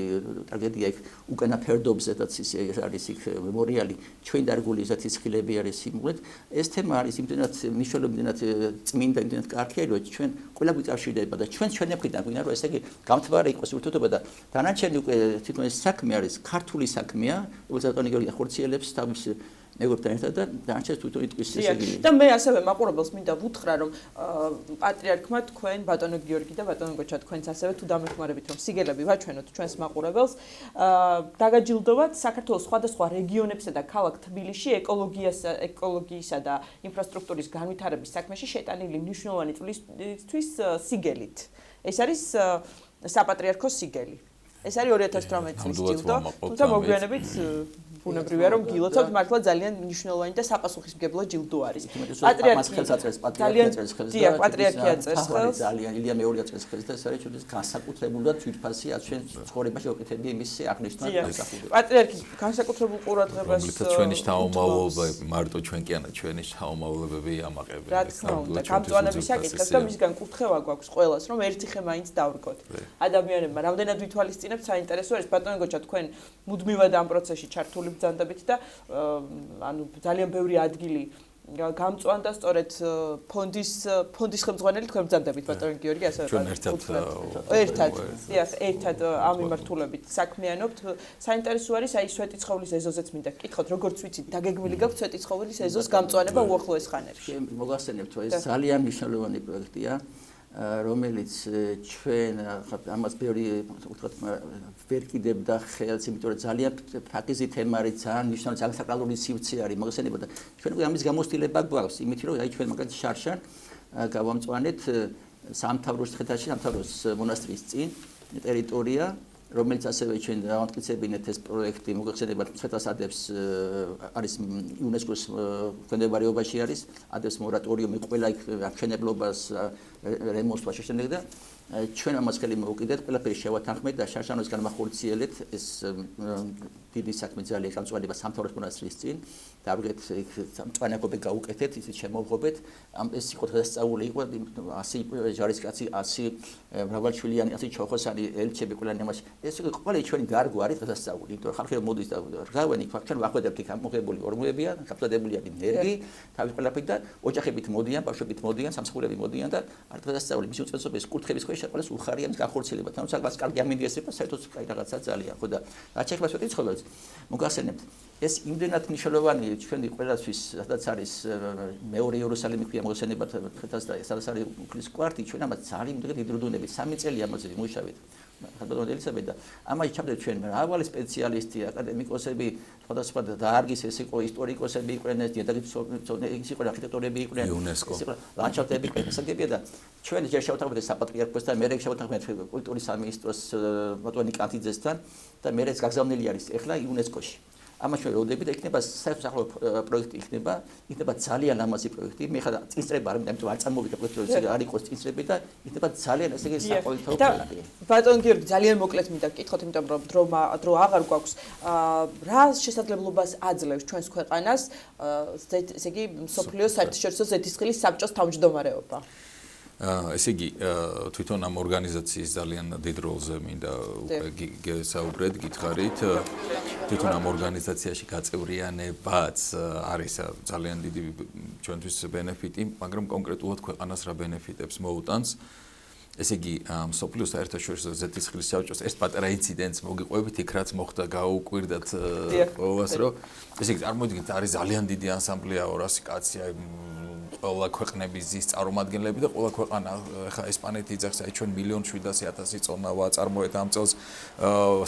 ტრაგედია იქ უკანა ფერდობზედაც ის არის იქ მემორიალი, ჩვენი დარგული ზეთისხილები არის იმულად. ეს თემა არის იმდენად მნიშვნელოვნად წმინდა, იმდენად კარგია, რომ ჩვენ ყველა გვიკავშირდება და ჩვენ ჩვენი მხრიდან გვინდა რომ ესე იგი გამთბარი იყოს ურთიერთობა და დანარჩენი უკვე თვითონ ეს საქმე არის ქართული საქმეა, როგორც ბატონი გიორგი ახორციელებს თავის მეგობრთან ერთად და დანარჩენს თვითონ იტყვის ესე იგი. და მე ასევე მაყურებელს მინდა ვუთხრა რომ პატრიარქმა თქვენ ბატონო გიორგი და ბატონო გოჩა თქვენც ასევე თუ დამეხმარებით რომ სიგელები ვაჩვენოთ ჩვენს მაყურებელს დაგაჯილდოვათ საქართველოს სხვადასხვა რეგიონებსა და ქალაქ თბილისში ეკოლოგიისა და ინფრასტრუქტურის განვითარების საქმეში შეტანილი მნიშვნელოვანი წვლისთვის სიგელით. ეს არის საპატრიარქოს სიგელი. ეს არის 2018 წლის ჯილდო, თუმცა მოგვიანებით ბუნებრივია რომ გილოცავთ მართლა ძალიან მნიშვნელოვანი და საპასუხისმგებლო ჯილდო არის. პატრიარქია წერს ხელს. ძალიან ილია მეორე წერს ხელს და ეს არის ჩვენთვის განსაკუთრებულად თვითფასი ჩვენ ცხოვრებაში ვაკეთებდი იმის აღნიშვნას განსაკუთრებით. პატრიარქი განსაკუთრებულ ყურადღებას ჩვენი შთამომავლობა მარტო ჩვენ კი არა ჩვენი შთამომავლებები ამაყებენ. რა თქმა უნდა, გამწვანების საკითხებს და მისგან კურთხევა გვაქვს ყველას რომ ერთი ხე მაინც დავრგოთ. ადამიანებმა რამდენად ვითვალისწინებთ საინტერესო არის ბატონო გოჩა თქვენ მუდმივად ამ პროცესში ჩართული ბრძანდებით და ანუ ძალიან ბევრი ადგილი გამწვანდა სწორედ ფონდის ხელმძღვანელი თქვენ ბრძანდებით ბატონო გიორგი ასე ერთად ამ მიმართულებით საქმიანობთ საინტერესო არის აი სვეტიცხოვლის ეზოზეც მინდა გკითხოთ როგორც ვიცით დაგეგმილი გაქვთ სვეტიცხოვლის ეზოს გამწვანება უახლოეს ხანებში მოგახსენებთ ეს ძალიან მნიშვნელოვანი პროექტია რომელიც ჩვენ ამას ბევრი ვთქვათ ვერ კიდევდა ხელს, იმიტომ რომ ძალიან ფაქიზი თემა არის, ძალიან მნიშვნელოვანი, ძალიან საკრალური სივრცე არის, მოგხსენება და ჩვენ ამის გამოცდილება გვაქვს, იმით რომ აი ჩვენ მაგალითად შარშან გავამწვანეთ სამთავროს ხედაში, სამთავროს მონასტრის წინ ტერიტორია, რომელიც ასევე ჩვენ დავამტკიცებინეთ ეს პროექტი, მოგხსენება ხედას ადებს არის იუნესკოს ქვემდებარეობაში არის, ადებს მორატორიუმი ყველა მშენებლობას რემონტს შეშენდა და ჩვენ ამას ხელი მოვუკიდეთ, ყველაფერი შევათანხმეთ და შარშანოს განმახორციელეთ ეს დიდი საქმე ძალიან გამწვანება სამთავროს მონასტრის წინ დავდგეთ მწვანეობები გაუკეთეთ, ისიც შემოვღობეთ. ეს იყო დღესწაული იყო 100 ჯარისკაცი, 100 მრავალშვილიანი, 100 ჩოხოსანი ელჩები ყველანი ამაში. ეს ყველა ჩვენი გარგო არის დღესწაული, იმიტომ რომ ხალხი მოდის და რგავენ იქ ჩვენ ვახვედებთ იქ ამოღებული ორმოებია, გაფლადებულია ნერგი, თავის ყველაფერი და ოჯახებით მოდიან, ბავშვებით მოდიან, სამსხურები მოდიან და არ დღესწაული მისი უწესრობის კურთხების ქვეშ ყველას უხარია მის განხორციელება. თუმცა მას კარგი ამინდია ეს იყო საერთოდ კაი რაღაცა ძალიან, ხო და რაც ეხება სვეტიცხოველს მოგახსენებთ ეს იმდენად მნიშვნელოვანი ჩვენი ყველასთვის სადაც არის მეორე იერუსალიმი ქვია მოგხსენებათ ხეთას და სადაც არის უფლის კვარტი ჩვენ ამას ძალიან იმდენად იდრუდუნებით 3 წელი ამაზე მუშაობთ ხალხო ელისაბედ და ამაში ჩავდეთ ჩვენ მრავალი სპეციალისტი აკადემიკოსები სხვადასხვა დაარგის ეს იყო ისტორიკოსები იყვნენ ეს ის იყო არქიტექტორები იყვნენ იუნესკო ლანდშაფტები იყვნენ სასაგებია და ჩვენ ჯერ შევთანხმდით საპატრიარქოს და მერე შევთანხმდით კულტურის სამინისტროს ბატონი კანთიძესთან და მერე ეს გაგზავნილი არის ეხლა იუნესკოში ამას ჩვენ ვეუბნები და იქნება საერთო პროექტი იქნება ძალიან ლამაზი პროექტი მე ხა წინსწრება არ მინდა იმიტომ არ წარმოვიდა პროექტი არ იყოს წინსწრები და იქნება ძალიან ესე იგი საყოველთაო პროექტი ბატონ გიორგი ძალიან მოკლედ მინდა გკითხოთ იმიტომ რომ დრო აღარ გვაქვს რა შესაძლებლობას აძლევს ჩვენს ქვეყანას ესე იგი მსოფლიოს საერთაშორისო ზეთისხილის საბჭოს თავმჯდომარეობა ესე იგი თვითონ ამ ორგანიზაციის ძალიან დიდ როლზე მინდა უკვე გესაუბრეთ, გითხარით. თვითონ ამ ორგანიზაციაში გაწევრიანებაც არის ძალიან დიდი ჩვენთვის ბენეფიტი, მაგრამ კონკრეტულად ქვეყანას რა ბენეფიტებს მოუტანს. ესე იგი, მსოფლიოს საერთაშორისო ზეთისხილის საბჭოს ეს პატარა ინციდენტს მოგიყვებით იქ რაც მოხდა გაუკვირდათ ყოველას რომ ესე იგი წარმოვიდგინეთ არის ძალიან დიდი ანსამბლეა 200 კაცი ყველა ქვეყნების ზის წარმომადგენლები და ყველა ქვეყანა ხა ესპანეთი იძახს აი ჩვენ 1,700,000 წონავაა წარმოეთ ამ წელს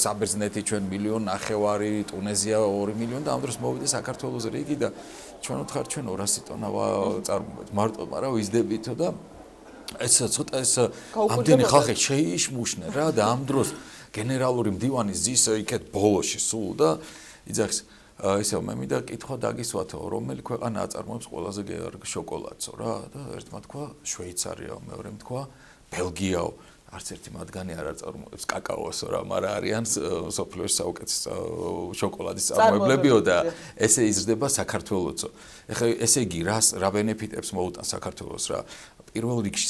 საბერძნეთი ჩვენ 1,900,000 ტუნეზია 2 მილიონი და ამ დროს მოვიდა საქართველოს რიგი და ჩვენ ვთხარ ჩვენ 200 ტონავაა წარმოეთ მარტო მაგრამ ვიზდებითო და ეს ცოტა ეს ამდენი ხალხი შეიშმუშნე რა და ამ დროს გენერალური მდივანი ზის იქეთ ბოლოში სულ და იძახს ისევ მე მინდა კითხვა დაგისვათო რომელი ქვეყანა აწარმოებს ყველაზე შოკოლადსო რა და ერთმა თქვა შვეიცარიაო მეორემ თქვა ბელგიაო არც ერთი მათგანი არ აწარმოებს კაკაოსო რა მაგრამ არიან სოფლიოს საუკეთესო შოკოლადის წარმოებლებიო და ესე იზრდება საქართველოსო ეხლა ესე იგი რა ბენეფიტებს მოუტანს საქართველოს რა პირველ რიგში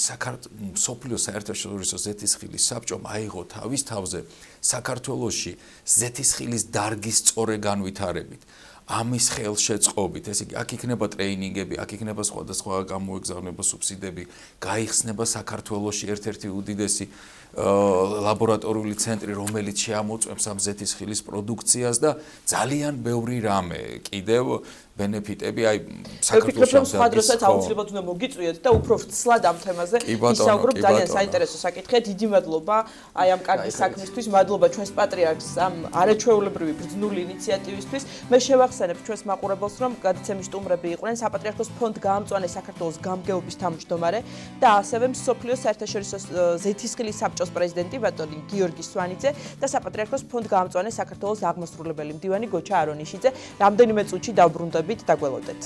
სოფლიოს საერთაშორისო ზეთისხილის საბჭომ აიღო თავის თავზე საქართველოში ზეთისხილის დარგის სწორი განვითარებით ამის ხელშეწყობით ესე იგი აქ იქნება ტრეინინგები აქ იქნება სხვადასხვა გამოეგზავნება სუბსიდები გაიხსნება საქართველოში ერთ-ერთი უდიდესი ლაბორატორიული ცენტრი რომელიც შეამოწმებს ამ ზეთისხილის პროდუქციას და ძალიან ბევრი რამე კიდევ ბენეფიტები აი საქართველოს სხვა დროსაც აუცილებლად უნდა მოგიწვიოთ და უფრო ვცლად ამ თემაზე ვისაუბროთ ძალიან საინტერესო საკითხია დიდი მადლობა აი ამ კარგი საქმისთვის მადლობა ჩვენს პატრიარქს ამ არაჩვეულებრივი ბრძნული ინიციატივისთვის მე შევახსენებ მოგახსენებთ ჩვენს მაყურებელს, რომ გადაცემის სტუმრები იყვნენ საპატრიარქოს ფონდ გაამწვანე საქართველოს გამგეობის თავმჯდომარე და ასევე მსოფლიო საერთაშორისო ზეთისხილის საბჭოს პრეზიდენტი ბატონი გიორგი სვანიძე და საპატრიარქოს ფონდ გაამწვანე საქართველოს აღმასრულებელი მდივანი გოჩა არონიშიძე. რამდენიმე წუთში დავბრუნდებით და გველოდეთ.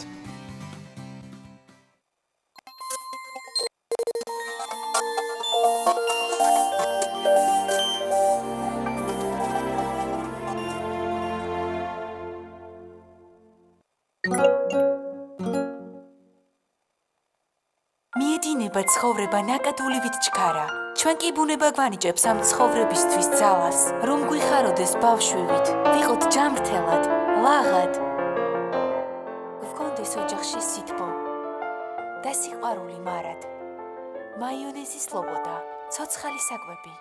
მიედინება ცხოვრება ნაკადულივით ჩქარა. ჩვენ კი ბუნება გვანიჭებს ამ ცხოვრებისთვის ძალას, რომ გვიხაროდეს ბავშვივით, ვიყოთ ჯანმრთელად, ლაღად. გვქონდეს ოჯახში სითბო და სიყვარული მარად. მაიონეზის ლობოდა, ცოცხალი საკვები.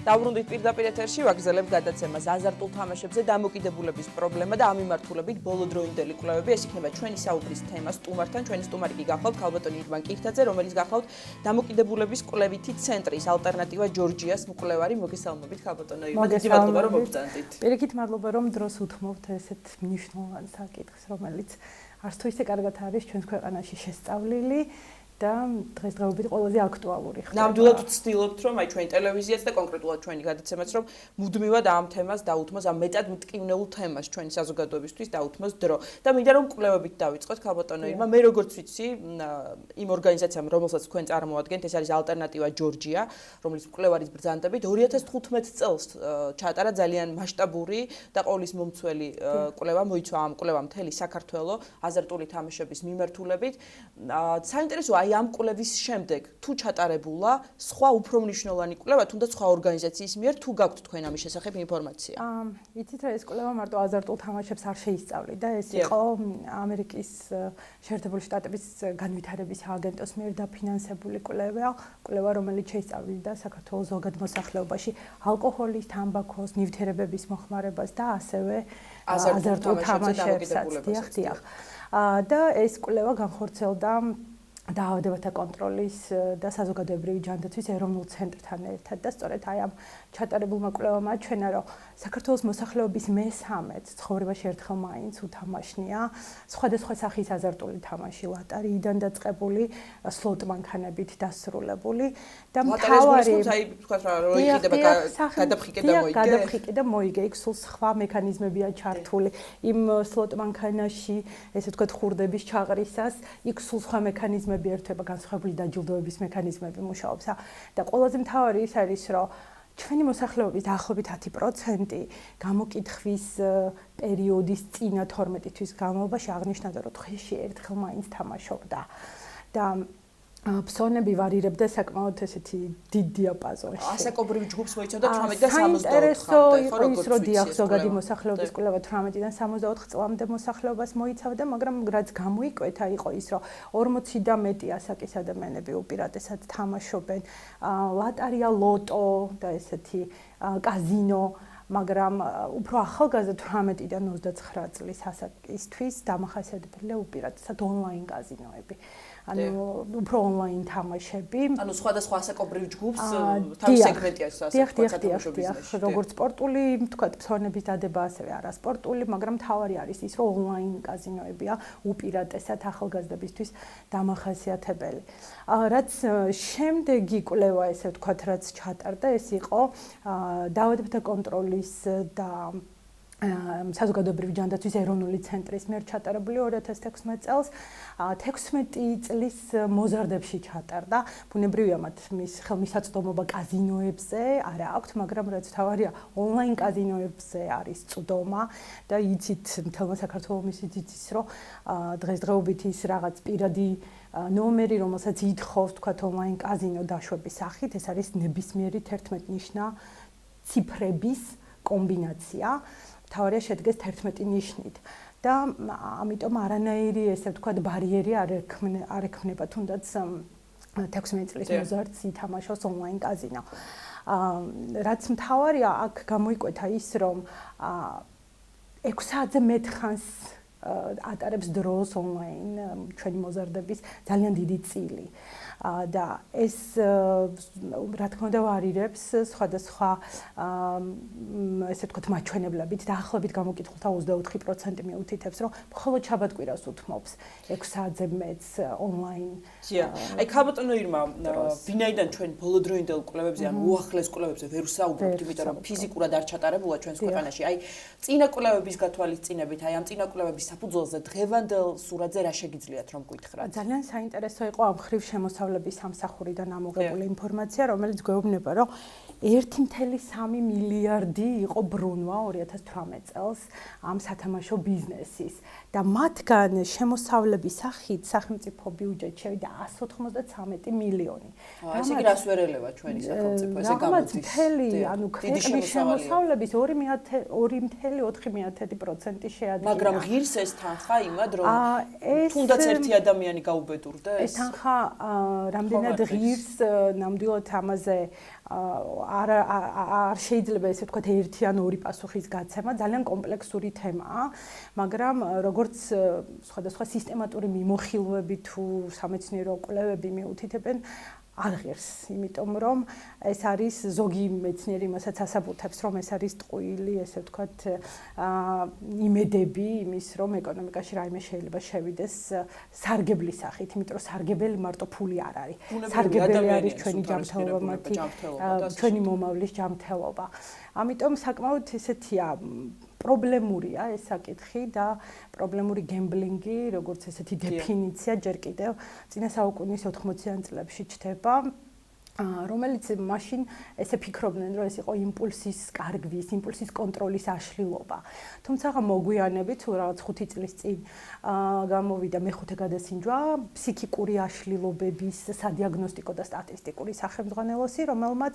დავბრუნდით პირდაპირ ეთერში, ვაგრძელებთ გადაცემას აზარტულ თამაშებზე დამოკიდებულების პრობლემა და ამ მიმართულებით ბოლოდროინდელი კვლევები. ეს იქნება ჩვენი საუბრის თემა სტუმართან. ჩვენი სტუმარი კი გახლავთ ქალბატონი ირვან კირთაძე, რომელიც გახლავთ დამოკიდებულების კვლევითი ცენტრის ალტერნატივა ჯორჯიას მკვლევარი. მოგესალმებით ქალბატონო ირვან. დიდი მადლობა რომ მოგწანდით. პირიქით მადლობა რომ დროს უთმობთ ესეთ მნიშვნელოვან საკითხს, რომელიც არც თუ ისე კარგად არის ჩვენს ქვეყანაში შესწავლილი. და დღესდღეობით ყველაზე აქტუალური ხდება. ნამდვილად ვცდილობთ, რომ აი ჩვენი ტელევიზიაც და კონკრეტულად ჩვენი გადაცემაც რომ მუდმივად ამ თემას დაუთმოს, ამ მეტად მტკივნეულ თემას ჩვენი საზოგადოებისთვის დაუთმოს დრო. და მინდა რომ კვლევებით დავიწყოთ ქალბატონო ირმა, მე როგორც ვიცი, იმ ორგანიზაციამ, რომელსაც თქვენ წარმოადგენთ, ეს არის ალტერნატივა ჯორჯია, რომლის მკვლევარის ბრძანდებით 2015 წელს ჩაატარა ძალიან მასშტაბური და ყოვლის მომცველი კვლევა მოიცვა ამ კვლევამ მთელი საქართველო აზარტული თამაშების მიმართულებით. საინტერესოა აი ამ კვლევის შემდეგ თუ ჩატარებულა სხვა უფრო მნიშვნელოვანი კვლევა, თუნდაც სხვა ორგანიზაციის მიერ თუ გაქვთ თქვენ ამის შესახებ ინფორმაცია? იცით რა ეს კვლევა მარტო აზარტულ თამაშებს არ შეისწავლიდა, ეს იყო ამერიკის შეერთებული შტატების განვითარების აგენტოს მიერ დაფინანსებული კვლევა, რომელიც შეისწავლიდა საქართველოს ზოგად მოსახლეობაში ალკოჰოლის, თამბაქოს, ნივთიერებების მოხმარებას და ასევე აზარტულ თამაშებსაც. დიახ. და ეს კვლევა განხორციელდა დაავადებათა კონტროლის და საზოგადოებრივი ჯანდაცვის ეროვნულ ცენტრთან ერთად და სწორედ აი ამ ჩატარებულმა კვლევამ აჩვენა, რომ საქართველოს მოსახლეობის მე-13 ცხოვრებაში ერთხელ მაინც უთამაშნია სხვადასხვა სახის აზარტული თამაში, ლოტერიიდან დაწყებული, სლოტ მანქანებით დასრულებული და მთავარი აი ვთქვათ რა რო იყიდება გადაფხიკე და მოიგე. გადაფხიკე და მოიგე, იქ სულ სხვა მექანიზმებია ჩართული. იმ სლოტ მანქანაში, ესე ვთქვათ, ხურდების ჩაყრისას, იქ სულ სხვა მექანიზმები ერთვება, განსხვავებული დაჯილდოების მექანიზმები მუშაობს და ყველაზე მთავარი ის არის, რომ ჩვენი მოსახლეობის დაახლოებით 10% გამოკითხვის პერიოდის წინა 12 თვის განმავლობაში აღნიშნავდა, რომ დღეში ერთხელ მაინც თამაშობდა და ფსონები ვარირებდა საკმაოდ ესეთი დიდ დიაპაზონში. ასაკობრივი ჯგუფს მოიცავდა 18 და 64 საინტერესო იყო ის, რომ დიახ, ზოგადი მოსახლეობის კვლევა 18-დან 64 წლამდე მოსახლეობას მოიცავდა, მაგრამ რაც გამოიკვეთა იყო ის, რომ 40 და მეტი ასაკის ადამიანები უპირატესად თამაშობენ ლოტარია, ლოტო და ესეთი კაზინო, მაგრამ უფრო ახალგაზრდა 18-დან 29 წლის ასაკისთვის დამახასიათებელია უპირატესად ონლაინ კაზინოები. ანუ უფრო ონლაინ თამაშები. ანუ სხვადასხვა ასაკობრივ ჯგუფს თავის სეგმენტი აქვს ასე დიახ, როგორც სპორტული, თქვათ, ფსონების დადება, ასევე არასპორტული, მაგრამ თავარი არის ის, რომ ონლაინ კაზინოებია უპირატესად ახალგაზრდებისთვის დამახასიათებელი. რაც შემდეგი კვლევა, ესე ვთქვათ, რაც ჩატარდა, ეს იყო დაავადებათა კონტროლის და საზოგადოებრივი ჯანდაცვის ეროვნული ცენტრის მიერ ჩატარებული 2016 წელს 16 წლის მოზარდებში ჩატარდა. ბუნებრივია მათ მის ხელმისაწვდომობა კაზინოებზე არა აქვთ, მაგრამ რაც თავარია ონლაინ კაზინოებზე არის წვდომა და იცით მთელმა საქართველოს იცით რომ დღესდღეობით ის რაღაც პირადი ნომერი, რომელსაც ითხოვს თქვათ ონლაინ კაზინო დაშვების სახით, ეს არის ნებისმიერი 11 ნიშნა ციფრების კომბინაცია. თავარია შედგეს 11 ნიშნით და ამიტომ არანაირი ესე ვთქვათ ბარიერი არ ექმნება თუნდაც 16 წლის მოზარდს ითამაშოს ონლაინ კაზინო. რაც მთავარია აქ გამოიკვეთა ის, რომ 6 საათზე მეტ ხანს ატარებს დროს ონლაინ ჩვენი მოზარდების ძალიან დიდი წილი. და ეს რა თქმა უნდა ვარირებს სხვადასხვა ესე ვთქვათ მაჩვენებლებით დაახლოებით გამოკითხულთა 24% მიუთითებს, რომ მხოლოდ შაბათ-კვირას უთმობს 6 საათზე მეც ონლაინ. აი ქალბატონო ირმა, ვინაიდან ჩვენ ბოლოდროინდელ კვლევებზე ან უახლეს კვლევებზე ვერ ვსაუბრობთ, იმიტომ რომ ფიზიკურად არ ჩატარებულა ჩვენს ქვეყანაში. აი წინა კვლევების გათვალისწინებით, აი ამ წინა კვლევების საფუძველზე დღევანდელ სურათზე რა შეგიძლიათ რომ გითხრათ? ძალიან საინტერესო იყო ამ ხრივ შემოსავლების სამსახურიდან ამოღებული ინფორმაცია, რომელიც გვეუბნება, რომ 1.3 მილიარდი იყო ბრუნვა 2018 წელს ამ სათამაშო ბიზნესის და მათგან შემოსავლების სახით სახელმწიფო ბიუჯეტში შევიდა 193 მილიონი. ესე იგი რას ვერ ელევა ჩვენი სახელმწიფო, ესე გამოდის. ანუ ქვეყნის შემოსავლების 2.4% შეადგენდა. მაგრამ ღირს ეს თანხა იმად, რომ თუნდაც ერთი ადამიანი გაუბედურდა ეს. ეს თანხა რამდენად ღირს ნამდვილად ამაზე არ შეიძლება ესე ვთქვათ ერთი ან ორი პასუხის გაცემა, ძალიან კომპლექსური თემაა, მაგრამ როგორც სხვადასხვა სისტემატური მიმოხილვები თუ სამეცნიერო კვლევები მიუთითებენ, არ ღირს, იმიტომ რომ ეს არის ზოგი მეცნიერი იმასაც ასაბუთებს, რომ ეს არის ტყუილი, ესე ვთქვათ, იმედები იმის, რომ ეკონომიკაში რაიმე შეიძლება შევიდეს სარგებლის სახით, იმიტომ რომ სარგებელი მარტო ფული არ არის. სარგებელი არის ჩვენი ჯანმრთელობა, ჩვენი მომავლის ჯანმრთელობა. ამიტომ საკმაოდ ესეთია პრობლემურია ეს საკითხი და პრობლემური გემბლინგი, როგორც ესეთი დეფინიცია ჯერ კიდევ წინა საუკუნის 80-იან წლებში ჩდება, რომელიც მაშინ ესე ფიქრობდნენ, რომ ეს იყო იმპულსის კარგვის, იმპულსის კონტროლის აშლილობა. თუმცა მოგვიანებით, თუ რაღაც 5 წლის წინ გამოვიდა მეხუთე გადასინჯვა, ფსიქიკური აშლილობების სადიაგნოსტიკო და სტატისტიკური სახელმძღვანელოსი, რომელმაც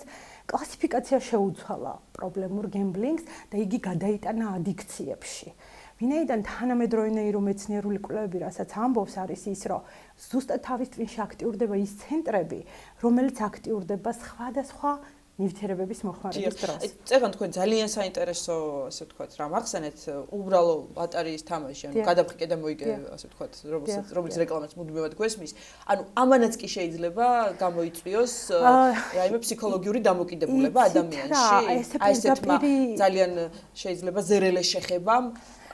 კლასიფიკაცია შეუცვალა პრობლემურ გემბლინგს და იგი გადაიტანა ადიქციებში. ვინაიდან თანამედროვე ნეირომეცნიერული კვლევები, რასაც ამბობს, არის ის, რომ ზუსტად თავის ტვინში აქტიურდება ის ცენტრები, რომელიც აქტიურდება სხვადასხვა ნივთიერებების მოხმარების დროს. წეგან თქვენ ძალიან საინტერესო, ასე ვთქვათ, რამ ახსენეთ, უბრალო ბატარეის თამაში, ანუ გადაფრიკე და მოიგე, ასე ვთქვათ, რომელიც რეკლამაც მუდმივად გვესმის. ანუ ამანაც კი შეიძლება გამოიწვიოს რაიმე ფსიქოლოგიური დამოკიდებულება ადამიანში. აი ესეთმა ძალიან შეიძლება ზერელე შეხებამ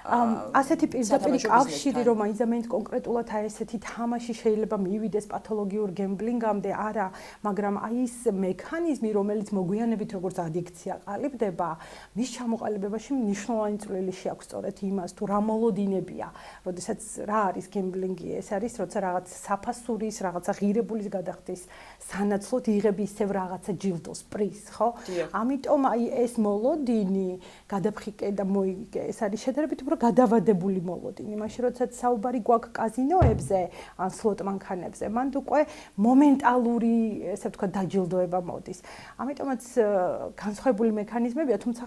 ასეთი პირდაპირ კავშირი რომ აიზამენთ კონკრეტულად აი ესეთი თამაში შეიძლება მივიდეს პათოლოგიურ გემბლინგამდე არა, მაგრამ აი ის მექანიზმი რომელიც მოგვიანებით როგორც ადიქცია ყალიბდება, მის ჩამოყალიბებაში მნიშვნელოვანი წვლილი შეაქვს სწორედ იმას თუ რა მოლოდინებია, როდესაც რა არის გემბლინგი, ეს არის როცა რაღაც საფასურის, რაღაცა ღირებულის გადახდის სანაცვლოდ იღები ისევ რაღაცა ჯილდოს პრიზს, ხო? ამიტომ აი ეს მოლოდინი გადაფრიკე და მოიგე, ეს არის შედარებით გადავადებული მოლოდინი, მაშინ როდესაც საუბარი გვაქვს კაზინოებზე ან სლოტ მანქანებზე, მანდ უკვე მომენტალური, ესე ვთქვათ, დაჯილდოება მოდის. ამიტომაც განსხვავებული მექანიზმებია, თუმცა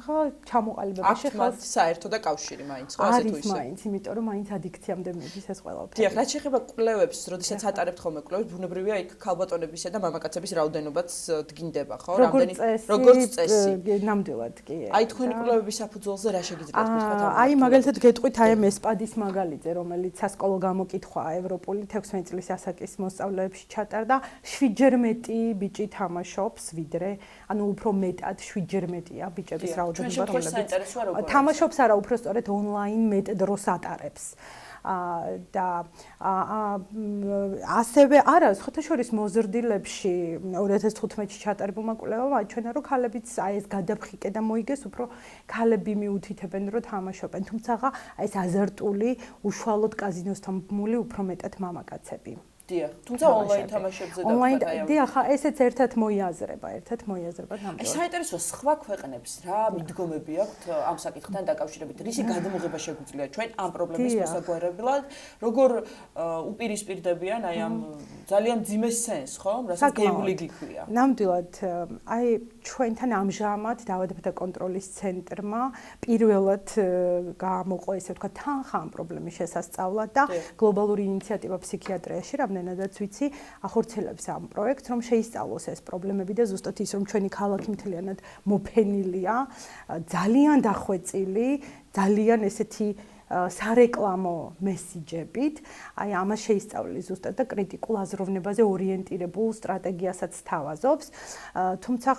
ჩამოყალიბებაში ხალხს საერთო და კავშირი მაინც ხო ასე თუ ისე. არის მაინც, იმიტომ რომ მაინც ადიქციამდე მიდის ეს ყველაფერი. დიახ, რაც შეეხება კვლევებს, როდესაც ატარებთ ხოლმე კვლევებს, ბუნებრივია იქ ქალბატონებისა და მამაკაცების რაოდენობაც დგინდება, ხო? როგორც წესი. ნამდვილად კი. აი თქვენი კვლევების საფუძველზე რა შეგიძლიათ გითხრათ? აი მაგალითად გეტყვით აი მესპადის მაგალითზე, რომელიც სასკოლო გამოკითხვაა ევროპული 16 წლის ასაკის მოსწავლეებში ჩატარდა, 7-ჯერ მეტი ბიჭი თამაშობს ვიდრე, ანუ უფრო მეტად 7-ჯერ მეტია ბიჭების რაოდენობა, რომლებიც თამაშობს არა, უფრო სწორედ ონლაინ მეტ დროს ატარებს. და ასევე არა, ხოთაშორის მოზრდილებში 2015-ში ჩატარებულმა კვლევამ აჩვენა, რომ ქალებიც აი ეს გადაფრიკე და მოიგეს, უფრო ქალები მიუთითებენ, რომ თამაშობენ, თუმცა ეს აზარტული, უშუალოდ კაზინოსთან ბმული უფრო მეტად მამაკაცები. დიახ, თუმცა ონლაინ თამაშებზე და ონლაინ დიახ, ესეც ერთად მოიაზრება ნამდვილად. ეს საინტერესო სხვა ქვეყნებს რა მიდგომები აქვთ ამ საკითხთან დაკავშირებით? რისი გადამოღება შეგვიძლია ჩვენ ამ პრობლემის მოსაგვარებლად? როგორ უპირისპირდებიან აი ამ ძალიან ძიმე სენს, ხო? რასაც გემბლინგი ქვია. ნამდვილად, აი ჩვენთან ამჟამად დაავადებათა კონტროლის ცენტრმა პირველად გამოყო, ესე ვთქვათ, თანხა ამ პრობლემის შესასწავლად და გლობალური ინიციატივა ფსიქიატრიაში რამდენადაც ვიცი, ახორციელებს ამ პროექტს, რომ შეისწავლოს ეს პრობლემები და ზუსტად ის, რომ ჩვენი ქალაქი მთლიანად მოფენილია, ძალიან დახვეწილი, ძალიან ესეთი სარეკლამო მესიჯებით, აი ამას შეისწავლის ზუსტად და კრიტიკულ აზროვნებაზე ორიენტირებულ სტრატეგიასაც თავაზობს, თუმცა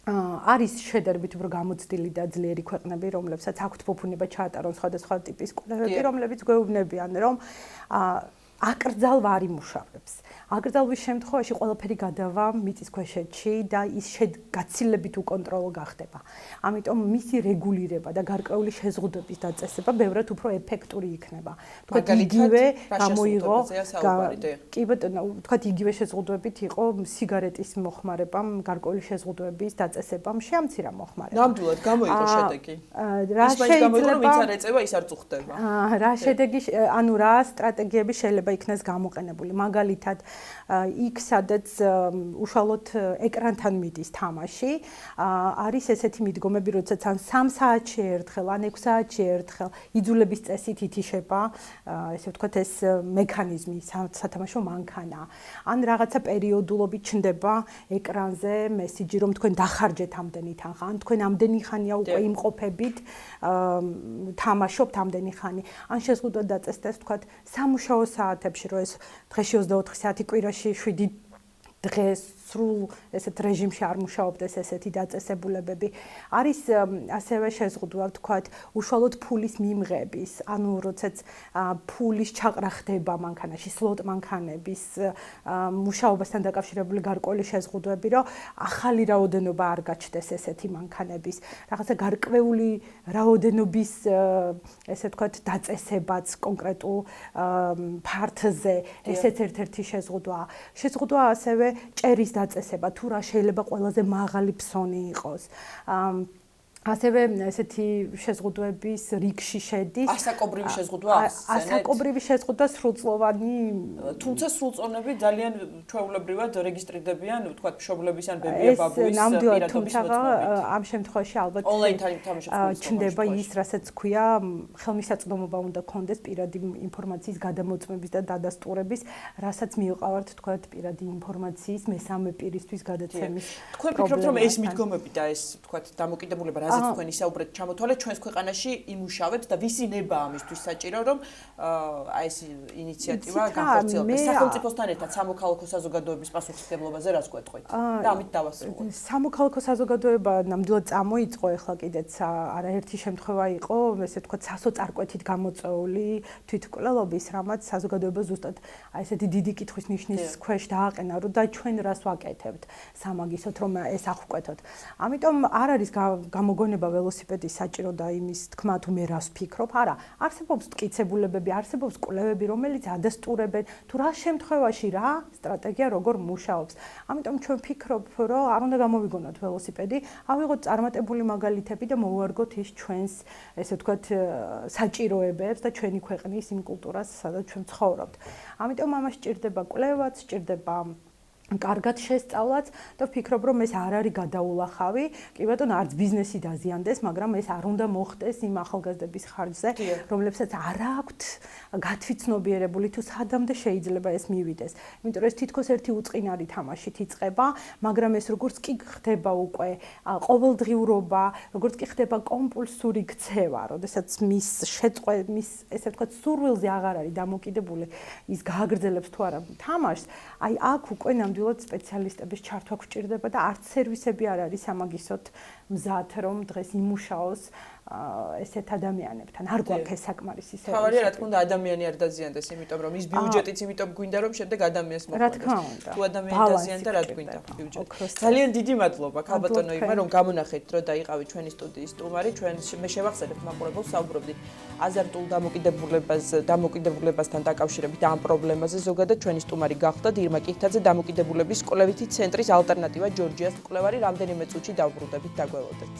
არის შედარებით უფრო გამოცდილი და ძლიერი ქვეყნები, რომლებსაც აქვთ ფუფუნება ჩაატარონ სხვადასხვა ტიპის კვლევები, რომლებიც გვეუბნებიან, რომ აკრძალვა არ იმუშავებს. აკრძალვის შემთხვევაში ყველაფერი გადავა მიწისქვეშეთში და ის გაცილებით უკონტროლო გახდება. ამიტომ მისი რეგულირება და გარკვეული შეზღუდვების დაწესება ბევრად უფრო ეფექტური იქნება. თქვათ იგივე გამოიღო კი ბატონო, თქვათ იგივე შეზღუდვებით იყო სიგარეტის მოხმარებამ, გარკვეული შეზღუდვების დაწესებამ შეამცირა მოხმარება. ნამდვილად გამოიღო შედეგი. რა შეიძლება ვინც არ ეწევა, ის არ წუხდება. რა შედეგი, ანუ რა სტრატეგიები შეიძლება იქნას გამოყენებული. მაგალითად, იქ სადაც უშუალოდ ეკრანთან მიდის თამაში, არის ესეთი მიდგომები, როდესაც ან 3 საათში ერთხელ, ან 6 საათში ერთხელ იძულების წესით ითიშება, ესე ვთქვათ, ეს მექანიზმი, სათამაშო მანქანა. ან რაღაცა პერიოდულობით ჩნდება ეკრანზე მესიჯი, რომ თქვენ დახარჯეთ ამდენი თანხა, ან თქვენ ამდენი ხანია უკვე იმყოფებით, თამაშობთ ამდენი ხანი. ან შეზღუდვა დაწესდეს, ვთქვათ, სამუშაო საათებში, რომ ეს დღეში 24 საათი, კვირაში 7 დღეს სრულ ესეთ რეჟიმში არ მუშაობდეს ესეთი დაწესებულებები. არის ასევე შეზღუდვა, ვთქვათ, უშუალოდ ფულის მიმღების, ანუ როდესაც ფულის ჩაყრა ხდება მანქანაში, სლოტ მანქანების მუშაობასთან დაკავშირებული გარკვეული შეზღუდვები, რომ ახალი რაოდენობა არ გაჩნდეს ესეთი მანქანების, რაღაცა გარკვეული რაოდენობის ესე ვთქვათ დაწესებაც კონკრეტულ ფართზე, ესეც ერთ-ერთი შეზღუდვაა. შეზღუდვა ასევე ჭერის დაწესება, თუ რა შეიძლება ყველაზე მაღალი ფსონი იყოს. ასევე ესეთი შეზღუდვების რიგში შედის. ასაკობრივი შეზღუდვა ასაკობრივი შეზღუდვა სრულწლოვანი, თუმცა სრულწლოვნები ძალიან ჩვეულებრივად რეგისტრირდებიან, ვთქვათ, მშობლების ან ბებია ბაბუის პირადობის მოწმობით. ამ შემთხვევაში ალბათ ონლაინ თამაშებს ჩნდება ის, რასაც ქვია, ხელმისაწვდომობა უნდა კონდეს პირადი ინფორმაციის გადამოწმების და დადასტურების, რასაც მიუყავართ, ვთქვათ, პირადი ინფორმაციის მესამე პირისთვის გადაცემის. თქვენ ფიქრობთ, რომ ეს მიდგომები და ეს, ვთქვათ, დამოკიდებულება რაზეც თქვენ ისაუბრეთ ჩამოთვალეთ ჩვენს ქვეყანაში იმუშავებს და ვისი ნება ამისთვის საჭირო, რომ აი ეს ინიციატივა განხორციელდეს სახელმწიფოსთან ერთად სამოქალაქო საზოგადოების პასუხისმგებლობაზე რას გვეტყვით და ამით დავასრულოთ. სამოქალაქო საზოგადოება ნამდვილად წამოიწყო, ეხლა კიდეც არაერთი შემთხვევა იყო, ესე ვთქვათ, სასოწარკვეთით გამოწვეული თვითმკვლელობის, რამაც საზოგადოება ზუსტად აი ესეთი დიდი კითხვის ნიშნის ქვეშ დააყენა, რომ და ჩვენ რას ვაკეთებთ სამაგისოთ, რომ ეს აღვკვეთოთ. ამიტომ არ არის გამოგონება ველოსიპედის საჭირო და იმის თქმა თუ მე რას ვფიქრობ, არა, არსებობს მტკიცებულებები, არსებობს კვლევები, რომელიც ადასტურებენ თუ რა შემთხვევაში რა სტრატეგია როგორ მუშაობს. ამიტომ ჩვენ ვფიქრობ, რომ არ უნდა გამოვიგონოთ ველოსიპედი, ავიღოთ წარმატებული მაგალითები და მოვუარგოთ ის ჩვენს, ესე ვთქვათ, საჭიროებებს და ჩვენი ქვეყნის იმ კულტურას, სადაც ჩვენ ცხოვრობთ. ამიტომ ამას სჭირდება კვლევაც, სჭირდება კარგად შესწავლაც და ვფიქრობ, რომ ეს არ არის გადაულახავი. კი ბატონო, არც ბიზნესი დაზიანდეს, მაგრამ ეს არ უნდა მოხდეს იმ ახალგაზრდების ხარჯზე, რომლებსაც არ აქვთ გათვითცნობიერებული თუ სადამდე შეიძლება ეს მივიდეს. იმიტომ რომ ეს თითქოს ერთი უწყინარი თამაშით იწყება, მაგრამ ეს როგორც კი ხდება უკვე ყოველდღიურობა, როგორც კი ხდება კომპულსური ქცევა, როდესაც მის ესე ვთქვათ, სურვილზე აღარ არის დამოკიდებული, ის გააგრძელებს თუ არა თამაშს, აი აქ უკვე ნამდვილად სპეციალისტების ჩართვა გვჭირდება და არც სერვისები არ არის ამაგისოთ მზად, რომ დღეს იმუშაოს ესეთ ადამიანებთან. არ გვაქვს ეს საკმარისი სერვისი. თავარია, რა თქმა უნდა, ადამიანი არ დაზიანდეს, იმიტომ რომ ის ბიუჯეტიც იმიტომ გვინდა, რომ შემდეგ ადამიანს მოყვანოს. რა თქმა უნდა. თუ ადამიანი დაზიანდა, რა გვინდა ბიუჯეტი. ძალიან დიდი მადლობა ქალბატონო იგმა, რომ გამონახეთ დრო და იყავით ჩვენი სტუდიის სტუმარი. ჩვენ მე შევახსენებთ მაყურებელს, საუბრობდით აზარტულ დამოკიდებულებასთან დაკავშირებით ამ პრობლემაზე. ზოგადად ჩვენი სტუმარი გახდა დირმა კიხთაძე, დამოკიდებულების კვლევითი ცენტრის ალტერნატივა ჯორჯიას მკვლევარი. რამდენიმე წუთში დავბრუნდებით, დაგველოდეთ.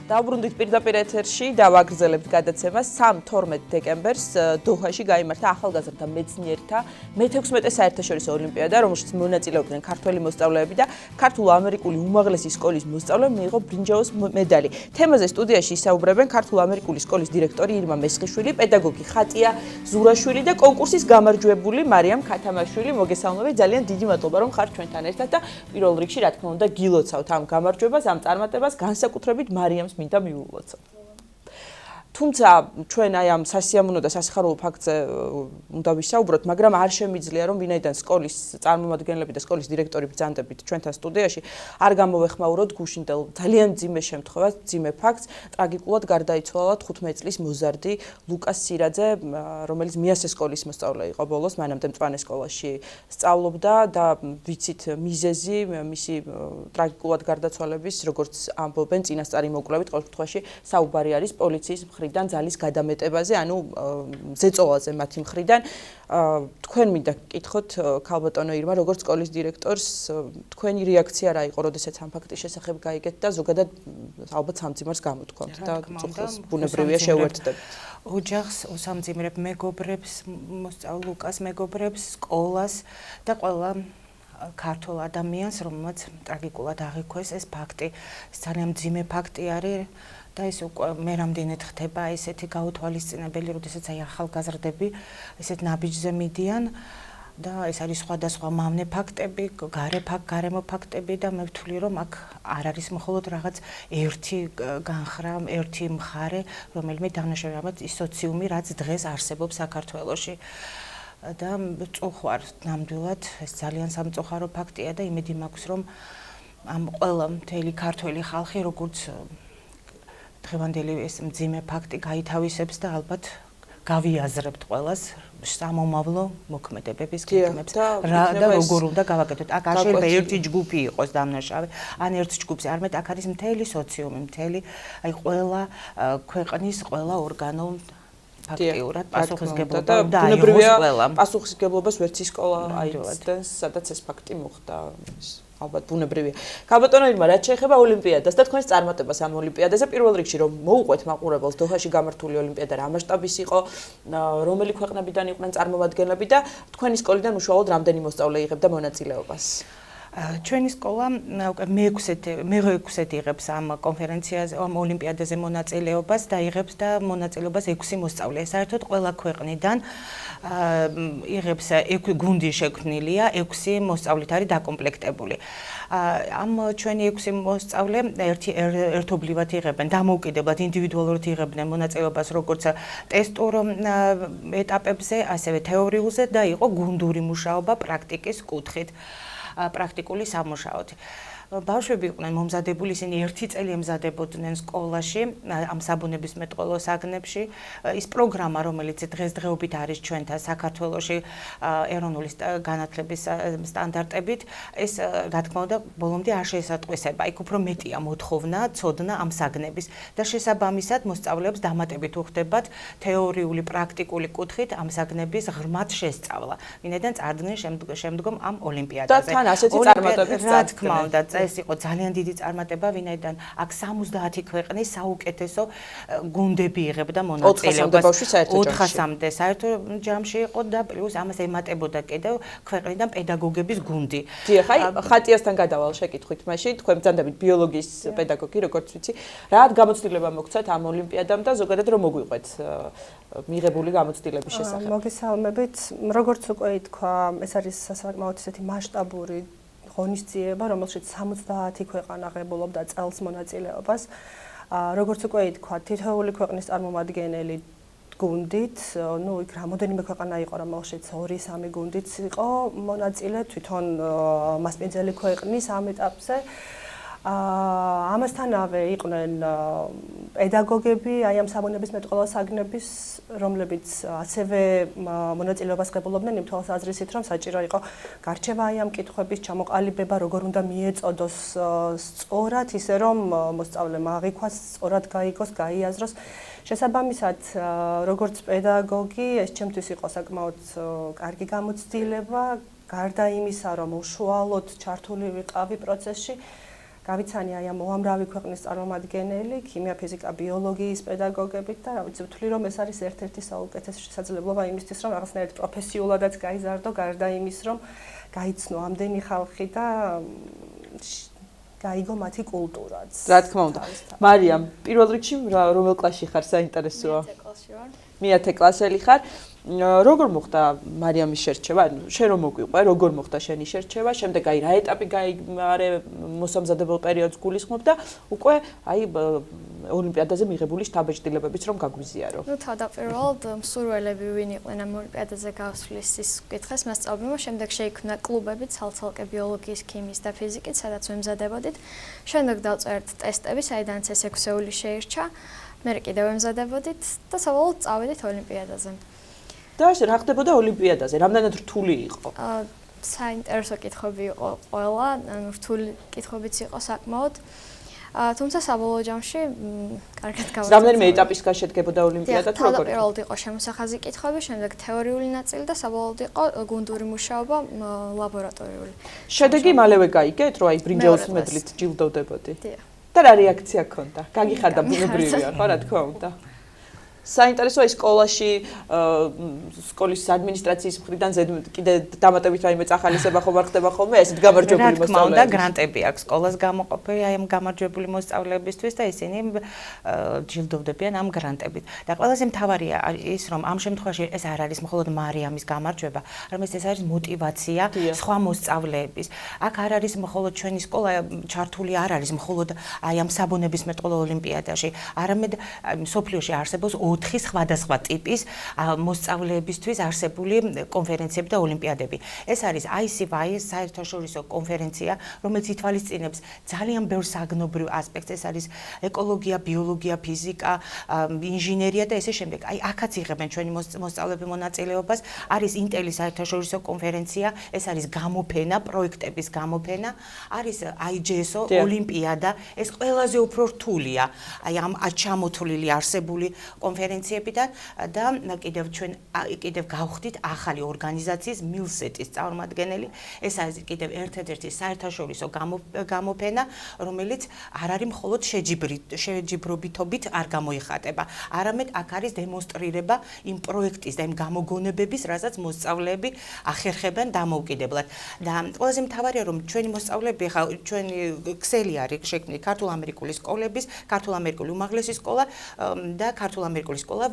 დავბრუნდით პირდაპირ ეთერში და ვაგრძელებთ გადაცემას 3-12 დეკემბერს დოჰაში გაიმართა ახალგაზრდა მეცნიერთა მე-16 საერთაშორისო ოლიმპიადა, რომელშიც მონაწილეობდნენ ქართველი მოსწავლეები და ქართულ-ამერიკული უმაღლესი სკოლის მოსწავლემ მიიღო ბრინჯაოს მედალი. თემაზე სტუდიაში ისაუბრებენ ქართულ-ამერიკული სკოლის დირექტორი ირმა მესხიშვილი, პედაგოგი ხატია ზურაშვილი და კონკურსის გამარჯვებული მარიამ ქათამაშვილი. მოგესალმებით, ძალიან დიდი მადლობა რომ ხართ ჩვენთან ერთად და პირველ რიგში რა თქმა უნდა გილოცავთ ამ გამარჯვებას, ამ წარმატებას, განსაკუთრებით მარიამს მინდა მიულოცო. თუმცა ჩვენ აი ამ სასიამოვნო და სასიხარულო ფაქტზე უნდა ვისაუბროთ, მაგრამ არ შემიძლია რომ ვინაიდან სკოლის წარმომადგენლები და სკოლის დირექტორი ბრძანდებით ჩვენთან სტუდიაში არ გამოვეხმაუროთ გუშინდელ ძალიან მძიმე შემთხვევას, მძიმე ფაქტს, ტრაგიკულად გარდაიცვალა 15 წლის მოზარდი ლუკას სირაძე, რომელიც მიასე სკოლის მოსწავლე იყო ბოლოს, მანამდე მწვანე სკოლაში სწავლობდა და ვიცით მიზეზი მისი ტრაგიკულად გარდაცვალების, როგორც ამბობენ წინასწარი მოკვლევით, ყოველ შემთხვევაში საუბარი არის პოლიციის მხრიდან ძალის გადამეტებაზე, ანუ ზეწოლაზე მათი მხრიდან. თქვენ მინდა გკითხოთ ქალბატონო ირმა, როგორც სკოლის დირექტორს, თქვენი რეაქცია რა იყო, როდესაც ამ ფაქტის შესახებ გაიგეთ და ზოგადად ალბათ სამძიმარს გამოთქვამთ და წუხილს ბუნებრივია შეუერთდებით. ოჯახს, უსამძიმრებ მეგობრებს, მოსწავლ ლუკას მეგობრებს, სკოლას და ყველა ქართულ ადამიანს, რომელმაც ტრაგიკულად აღიქვეს ეს ფაქტი. ეს ძალიან მძიმე ფაქტი არის. და ეს უკვე მე რამდენად ხდება ესეთი გაუთვალისწინებელი, როდესაც აი ახალგაზრდები ესეთ ნაბიჯზე მიდიან და ეს არის სხვადასხვა მავნე ფაქტები, გარემო ფაქტები და მე ვთვლი რომ აქ არ არის მხოლოდ რაღაც ერთი განხრა, ერთი მხარე, რომელიმე დანაშაული, ალბათ ის სოციუმი, რაც დღეს არსებობს საქართველოში. და წუხوار ნამდვილად ეს ძალიან სამწუხარო ფაქტია და იმედი მაქვს რომ ამ ყველა მთელი ქართველი ხალხი როგორც დღევანდელი ეს მძიმე ფაქტი გაითავისებს და ალბათ გავიაზრებთ ყველას სამომავლო მოქმედებების გეგმებს რა და როგორ უნდა გავაკეთოთ. აქ არ შეიძლება ერთი ჯგუფი იყოს დამნაშავე, ან ერთ ჯგუფზე, არამედ აქ არის მთელი სოციუმი, მთელი აი ყველა ქვეყნის ყველა ორგანო ფაქტიურად პასუხისმგებლობა და აიღოს ყველამ. პასუხისმგებლობას ვერც ის სკოლა აიცდენს, სადაც ეს ფაქტი მოხდა. ალბათ ბუნებრივია. ქალბატონო ირმა, რაც შეეხება ოლიმპიადას და თქვენს წარმატებას ამ ოლიმპიადაზე, პირველ რიგში რომ მოუყვეთ მაყურებელს დოჰაში გამართული ოლიმპიადა რა მასშტაბის იყო, რომელი ქვეყნებიდან იყვნენ წარმომადგენლები და თქვენი სკოლიდან უშუალოდ რამდენი მოსწავლე იღებდა მონაწილეობას? ჩვენი სკოლა მე-6 იღებს ამ კონფერენციაზე, ამ ოლიმპიადაზე მონაწილეობას და იღებს და მონაწილეობას 6 მოსწავლე. საერთოდ ყველა ქვეყნიდან იღებს 6 გუნდი შექმნილია, 6 მოსწავლით არის დაკომპლექტებული. ამ ჩვენი 6 მოსწავლე ერთობლივად იღებენ, დამოუკიდებლად ინდივიდუალურად იღებდნენ მონაწილეობას როგორც ტესტურ ეტაპებზე, ასევე თეორიულზე და იყო გუნდური მუშაობა პრაქტიკის კუთხით. პრაქტიკული სამუშაოთი. ბავშვები იყვნენ მომზადებული, ისინი 1 წელი ემზადებოდნენ სკოლაში, ამ საბუნებისმეტყველო საგნებში. ის პროგრამა, რომელიც დღესდღეობით არის ჩვენთან საქართველოში ეროვნული განათლების სტანდარტებით, ეს რა თქმა უნდა ბოლომდე არ შეესატყვისება. იქ უფრო მეტია მოთხოვნა, ცოდნა ამ საგნების და შესაბამისად მოსწავლეებს დამატებით უხდებათ თეორიული, პრაქტიკული კუთხით ამ საგნების ღრმად შესწავლა. ვინაიდან წარდგნენ შემდგომ ამ ოლიმპიადაზე. და თან ასეთი წარმატებიც რა თქმა უნდა ეს იყო ძალიან დიდი წარმატება, ვინაიდან აქ 70 ქვეყნის საუკეთესო გუნდები იღებდა მონაწილეობას. 400-მდე საერთო ჯამში იყო და პლუს ამას ემატებოდა კიდევ ქვეყნიდან პედაგოგების გუნდი. დიახ, აი ხატიასთან გადავალ შეკითხვით მაშინ, თქვენ ბრძანდებით ბიოლოგიის პედაგოგი, როგორც ვიცი, რა გამოცდილება მოგცათ ამ ოლიმპიადამ და ზოგადად რომ მოგვიყვეთ მიღებული გამოცდილების შესახებ? მოგესალმებით, როგორც უკვე ითქვა, ეს არის საკმაოდ ისეთი მასშტაბური ღონისძიება, რომელშიც 70 ქვეყანა ღებულობდა წელს მონაწილეობას. როგორც უკვე ითქვა, თითოეული ქვეყნის წარმომადგენელი გუნდით, ну, იქ რამოდენიმე ქვეყანა იყო, რომელშიც 2-3 გუნდიც იყო მონაწილე, თვითონ მასპინძელი ქვეყნის ამ ეტაპზე. ამასთანავე იყვნენ პედაგოგები, აი ამ საბუნებისმეტყველო საგნების, რომლებიც ასევე მონაწილეობას ღებულობდნენ იმ თვალსაზრისით, რომ საჭირო იყო გარჩევა აი ამ კითხვების ჩამოყალიბება, როგორ უნდა მიეწოდოს სწორად, ისე რომ მოსწავლემ აღიქვას, სწორად გაიგოს, გაიაზროს. შესაბამისად, როგორც პედაგოგი, ეს ჩემთვის იყო საკმაოდ კარგი გამოცდილება, გარდა იმისა, რომ უშუალოდ ჩართული ვიყავი პროცესში, გავიცანი აი ამ უამრავი ქვეყნის წარმომადგენელი, ქიმია, ფიზიკა, ბიოლოგიის პედაგოგებით და რა ვიცი, ვთვლი რომ ეს არის ერთ-ერთი საუკეთესო შესაძლებლობა იმისთვის, რომ რაღაცნაირად პროფესიულადაც გაიზარდო, გარდა იმის, რომ გაიცნო ამდენი ხალხი და გაიგო მათი კულტურაც. რა თქმა უნდა. მარიამ, პირველ რიგში რომელ კლასში ხარ, საინტერესოა? მე კლასში ვარ. მე-10 კლასელი ხარ. როგორ მოხდა მარიამის შერჩევა? შენ რომ მოგვიყვე, როგორ მოხდა შენი შერჩევა? შემდეგ აი რა ეტაპი გაიგარე მოსამზადებელ პერიოდს გულისხმობ და უკვე აი ოლიმპიადაზე მიღებული შთაბეჭდილებებიც რომ გაგვიზიარო. ნუ თავდაპირველად მსურველები ვინ იყვნენ ამ ოლიმპიადაზე გავსვლის ის კითხეს მასწავლებელმა, შემდეგ შეიქმნა კლუბები ცალ-ცალკე ბიოლოგიის, ქიმიის და ფიზიკის, სადაც ვემზადებოდით. შემდეგ დავწერთ ტესტები, საიდანაც ეს 6-ეული შეირჩა. მე კიდევ ვემზადებოდით და საბოლოოდ წავედით ოლიმპიადაზე. და რა ხდებოდა ოლიმპიადაზე? რამდენად რთული იყო? საინტერესო კითხვები იყო ყველა, რთული კითხვებიც იყო საკმაოდ. თუმცა საბოლოო ჯამში კარგად გავაცნობ. რამდენიმე ეტაპისგან შედგებოდა ოლიმპიადა თუ როგორ? თავდაპირველად იყო შემოსახაზი კითხვები, შემდეგ თეორიული ნაწილი და საბოლოოდ იყო გუნდური მუშაობა, ლაბორატორიული. შედეგი მალევე გაიგეთ, რომ აი ბრინჯაოს მედლით ჯილდოვდებოდი? და რა რეაქცია ჰქონდა? გაგიხარდა ბუნებრივია, ხო, რა თქმა უნდა. საინტერესოა სკოლაში, სკოლის ადმინისტრაციის მხრიდან კიდე დამატებით რაიმე წახალისება ხომ არ ხდება ხოლმე, ესეთ გამარჯვებული მოსწავლეები? რა თქმა უნდა, გრანტები აქვს სკოლას გამოყოფილი აი ამ გამარჯვებული მოსწავლეებისთვის და ისინი ჯილდოვდებიან ამ გრანტებით. და ყველაზე მთავარია ის, რომ ამ შემთხვევაში ეს არ არის მხოლოდ მარიამის გამარჯვება, არამედ ეს არის мотиваცია სხვა მოსწავლეების. აქ არ არის მხოლოდ ჩვენი სკოლა ჩართული არ არის მხოლოდ აი ამ საბუნებისმეტყველო ოლიმპიადაში, არამედ სოფლიოში არსებობს 4 სხვადასხვა ტიპის მოსწავლეებისთვის არსებული კონფერენციები და ოლიმპიადები. ეს არის ICY საერთაშორისო კონფერენცია, რომელიც ითვალისწინებს ძალიან ბევრ საგნობრივ ასპექტს. ეს არის ეკოლოგია, ბიოლოგია, ფიზიკა, ინჟინერია და ესე შემდეგ. აი აქაც იღებენ ჩვენი მოსწავლეები მონაწილეობას. არის ინტელის საერთაშორისო კონფერენცია, ეს არის გამოფენა, პროექტების გამოფენა, არის IJSO ოლიმპიადა, ეს ყველაზე უფრო რთულია. აი ამ ჩამოთვლილი არსებული კონფერენციებიდან და კიდევ გავხდით ახალი ორგანიზაციის მილსეტის წარმომადგენელი. ეს არის კიდევ ერთ-ერთი საერთაშორისო გამოფენა, რომელიც არ არის მხოლოდ შეჯიბრობითობით არ გამოიხატება, არამედ აქ არის დემონსტრირება იმ პროექტის და იმ გამოგონებების, რასაც მოსწავლეები ახერხებენ დამოუკიდებლად. და ყველაზე მთავარია, რომ ჩვენი მოსწავლეები ხა ჩვენი ქსელი არის შექმნილი ქართულ-ამერიკული სკოლების, ქართულ-ამერიკული უმაღლესი სკოლა და ქართულ-ამერიკული სკოლა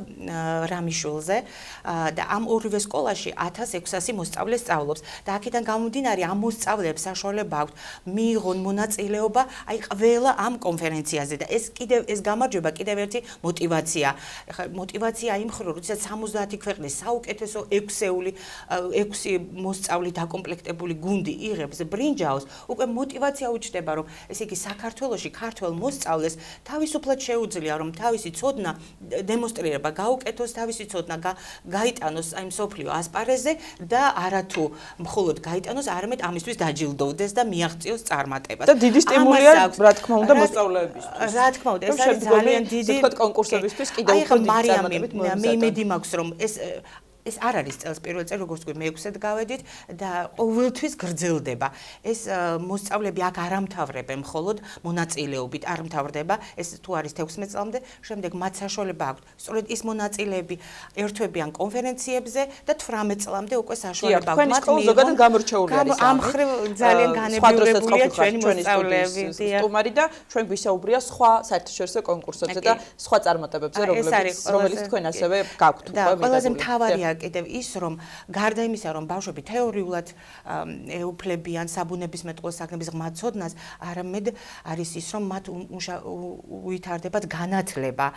რამიშვილზე და ამ ორივე სკოლაში 1600 მოსწავლე სწავლობს და აქედან გამომდინარე ამ მოსწავლეებს საშუალება აქვთ მიიღონ მონაწილეობა აი ყველა ამ კონფერენციაზე და ეს გამარჯვება კიდევ ერთი мотиваცია. мотиваცია იმ მხრივ, როდესაც 70 ქვეყნის საუკეთესო 6 მოსწავლე დაკომპლექტებული გუნდი იღებს ბრინჯაოს, უკვე мотиваცია უჩნდება, რომ ესე იგი საქართველოში ქართველ მოსწავლეს თავისუფლად შეუძლია, რომ თავისი ცოდნა დემონსტრირება გაუკეთოს, თავისი ცოდნა გაიტანოს აი მსოფლიო ასპარეზზე და არათუ მხოლოდ გაიტანოს, არამედ ამისთვის დაჯილდოვდეს და მიაღწიოს წარმატებას. და დიდი სტიმულია, რა თქმა უნდა, მოსწავლეებისთვის. რა თქმა უნდა, ეს არის ძალიან დიდი კონკურსებისთვის კიდევ უფრო დიდი წარმატებით მოემზადა. მე იმედი მაქვს, რომ ეს არ არის წელს პირველ წელს, როგორც თქვი, მე-6-ად გავედით და ყოველთვის გრძელდება. ეს მოსწავლეები აქ არ ამთავრებენ მხოლოდ მონაწილეობით, არ მთავრდება, ეს თუ არის 16 წლამდე, შემდეგ მათ საშუალება აქვთ. სწორედ ის მონაწილეები ერთვებიან კონფერენციებზე და 18 წლამდე უკვე საშუალება აქვთ. თქვენი სკოლა ზოგადად გამორჩეული არის. ამ მხრივ ძალიან განებივრებულია ჩვენი მოსწავლეები. სტუმარი და ჩვენ გვისაუბრია სხვა საერთაშორისო კონკურსებზე და სხვა წარმატებებზე, რომელიც თქვენ ასევე გაქვთ. და ყველაზე მთავარია კიდევ ის, რომ გარდა იმისა, რომ ბავშვები თეორიულად ეუფლებიან საბუნებისმეტყველო საქმების ღრმად ცოდნას, არამედ არის ის, რომ მათ უვითარდებათ განათლება,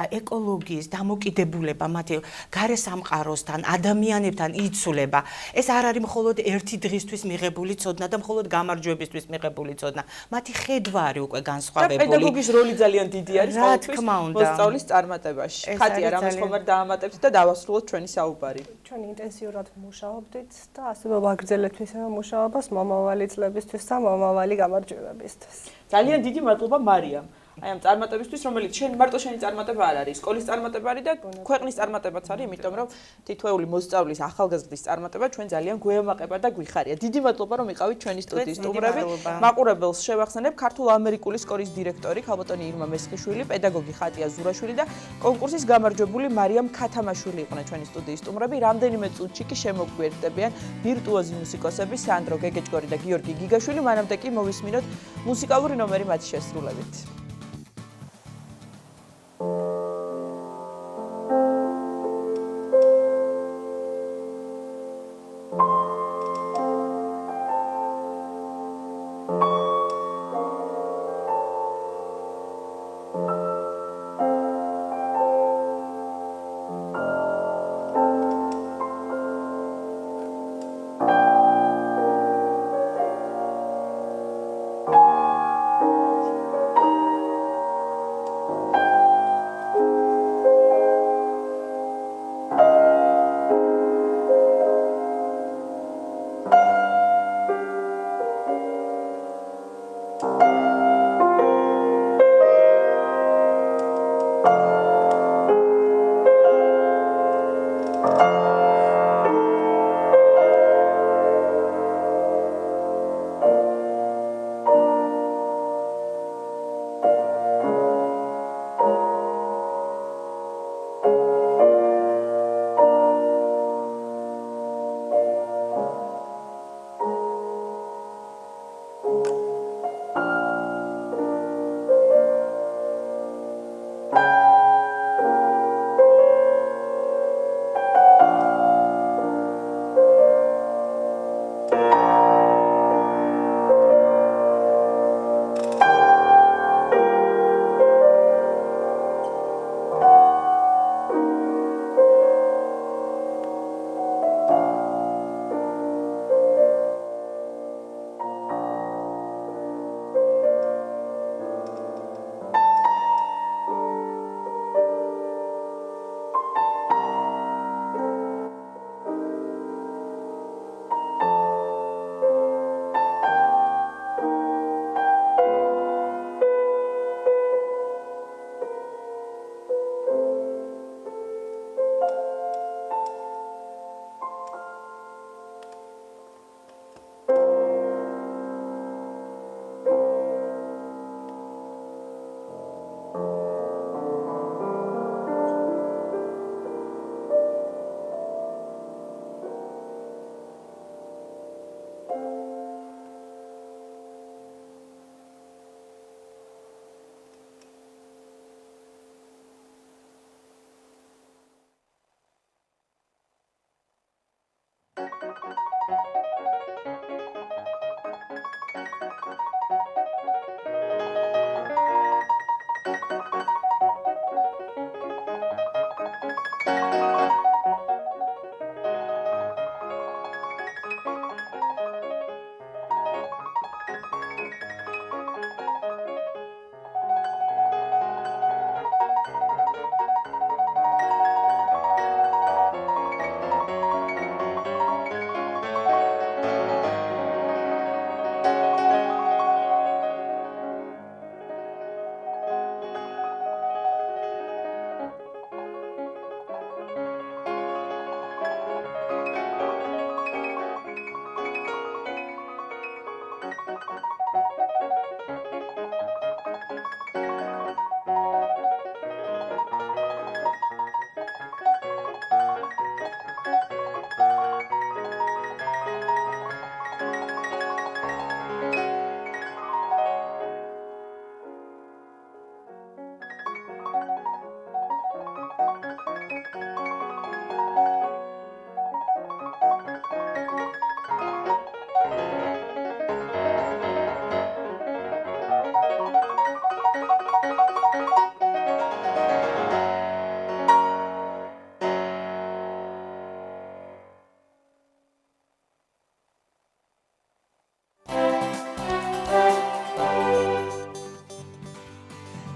ეკოლოგიის დამოკიდებულება, მათი გარესამყაროსთან, ადამიანებთან იცვლება. ეს არ არის მხოლოდ ერთი დღისთვის მიღებული ცოდნა და მხოლოდ გამარჯვებისთვის მიღებული ცოდნა. მათი ხედვა არის უკვე განსხვავებული. და პედაგოგის როლი ძალიან დიდი არის ყოველთვის მოსწავლის წარმატებაში. ხატია რამეს ხომ არ დაამატებთ და დავასრულოთ ჩვენი საუბარი. ჩვენ ინტენსიურად ვმუშაობდით და ასევე ვაგრძელებთ ისევე მუშაობას მომავალი წლებისთვის და მომავალი გამარჯვებებისთვის. ძალიან დიდი მადლობა მარიამ. აი ამ წარმატებისთვის, რომელიც მარტო შენი წარმატება არ არის, სკოლის წარმატება არის და ქვეყნის წარმატებაც არის, იმიტომ რომ თითოეული მოსწავლის ახალგაზრდის წარმატება ჩვენ ძალიან გვეამაყება და გვიხარია. დიდი მადლობა რომ იყავით ჩვენი სტუდიის სტუმრები. მაყურებელს შევახსენებ ქართულ-ამერიკული სკოლის დირექტორი ქალბატონი ირმა მესხიშვილი, პედაგოგი ხატია ზურაშვილი და კონკურსის გამარჯვებული მარიამ ქათამაშვილი იყვნენ ჩვენი სტუდიის სტუმრები. რამდენიმე წუთში კი შემოგვიერთდებიან ვირტუოზი მუსიკოსები სანდრო გეგეჭგორი და გიორგი გიგაშვილი. მანამდე კი მოვისმინოთ მუსიკალური ნომერი მათი შესრულებით.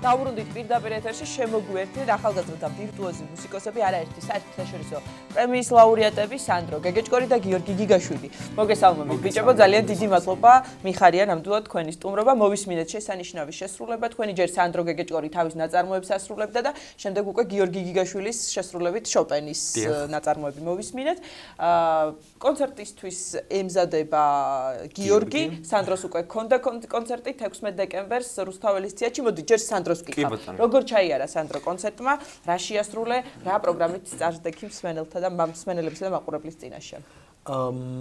დავბრუნდით პირდაპირ ეთერში შემოგვიერთეთ ახალგაზრდა ვირტუოზი მუსიკოსები არაერთი საერთაშორისო პრემიის ლაურეატები სანდრო გეგეჭკორი და გიორგი გიგაშვილი. მოგესალმებით ბიჭებო, ძალიან დიდი მადლობა მიხარია ნამდვილად თქვენი სტუმრობა. მოვისმინეთ შესანიშნავი შესრულება. თქვენი ჯერ სანდრო გეგეჭკორი თავის ნაწარმოებს ასრულებდა და შემდეგ უკვე გიორგი გიგაშვილის შესრულებით შოპენის ნაწარმოები მოვისმინეთ. კონცერტისთვის ემზადება გიორგი, სანდროს უკვე ქონდა კონცერტი 16 დეკემბერს რუსთაველის თეატრში. მოდი ჯერ სანდროს ვკითხავ. როგორ ჩაიარა სანდრო კონცერტმა, რა შეასრულე, რა პროგრამით წარსდექი მსმენელთა და მსმენელებისა და მაყურებლის წინაშე?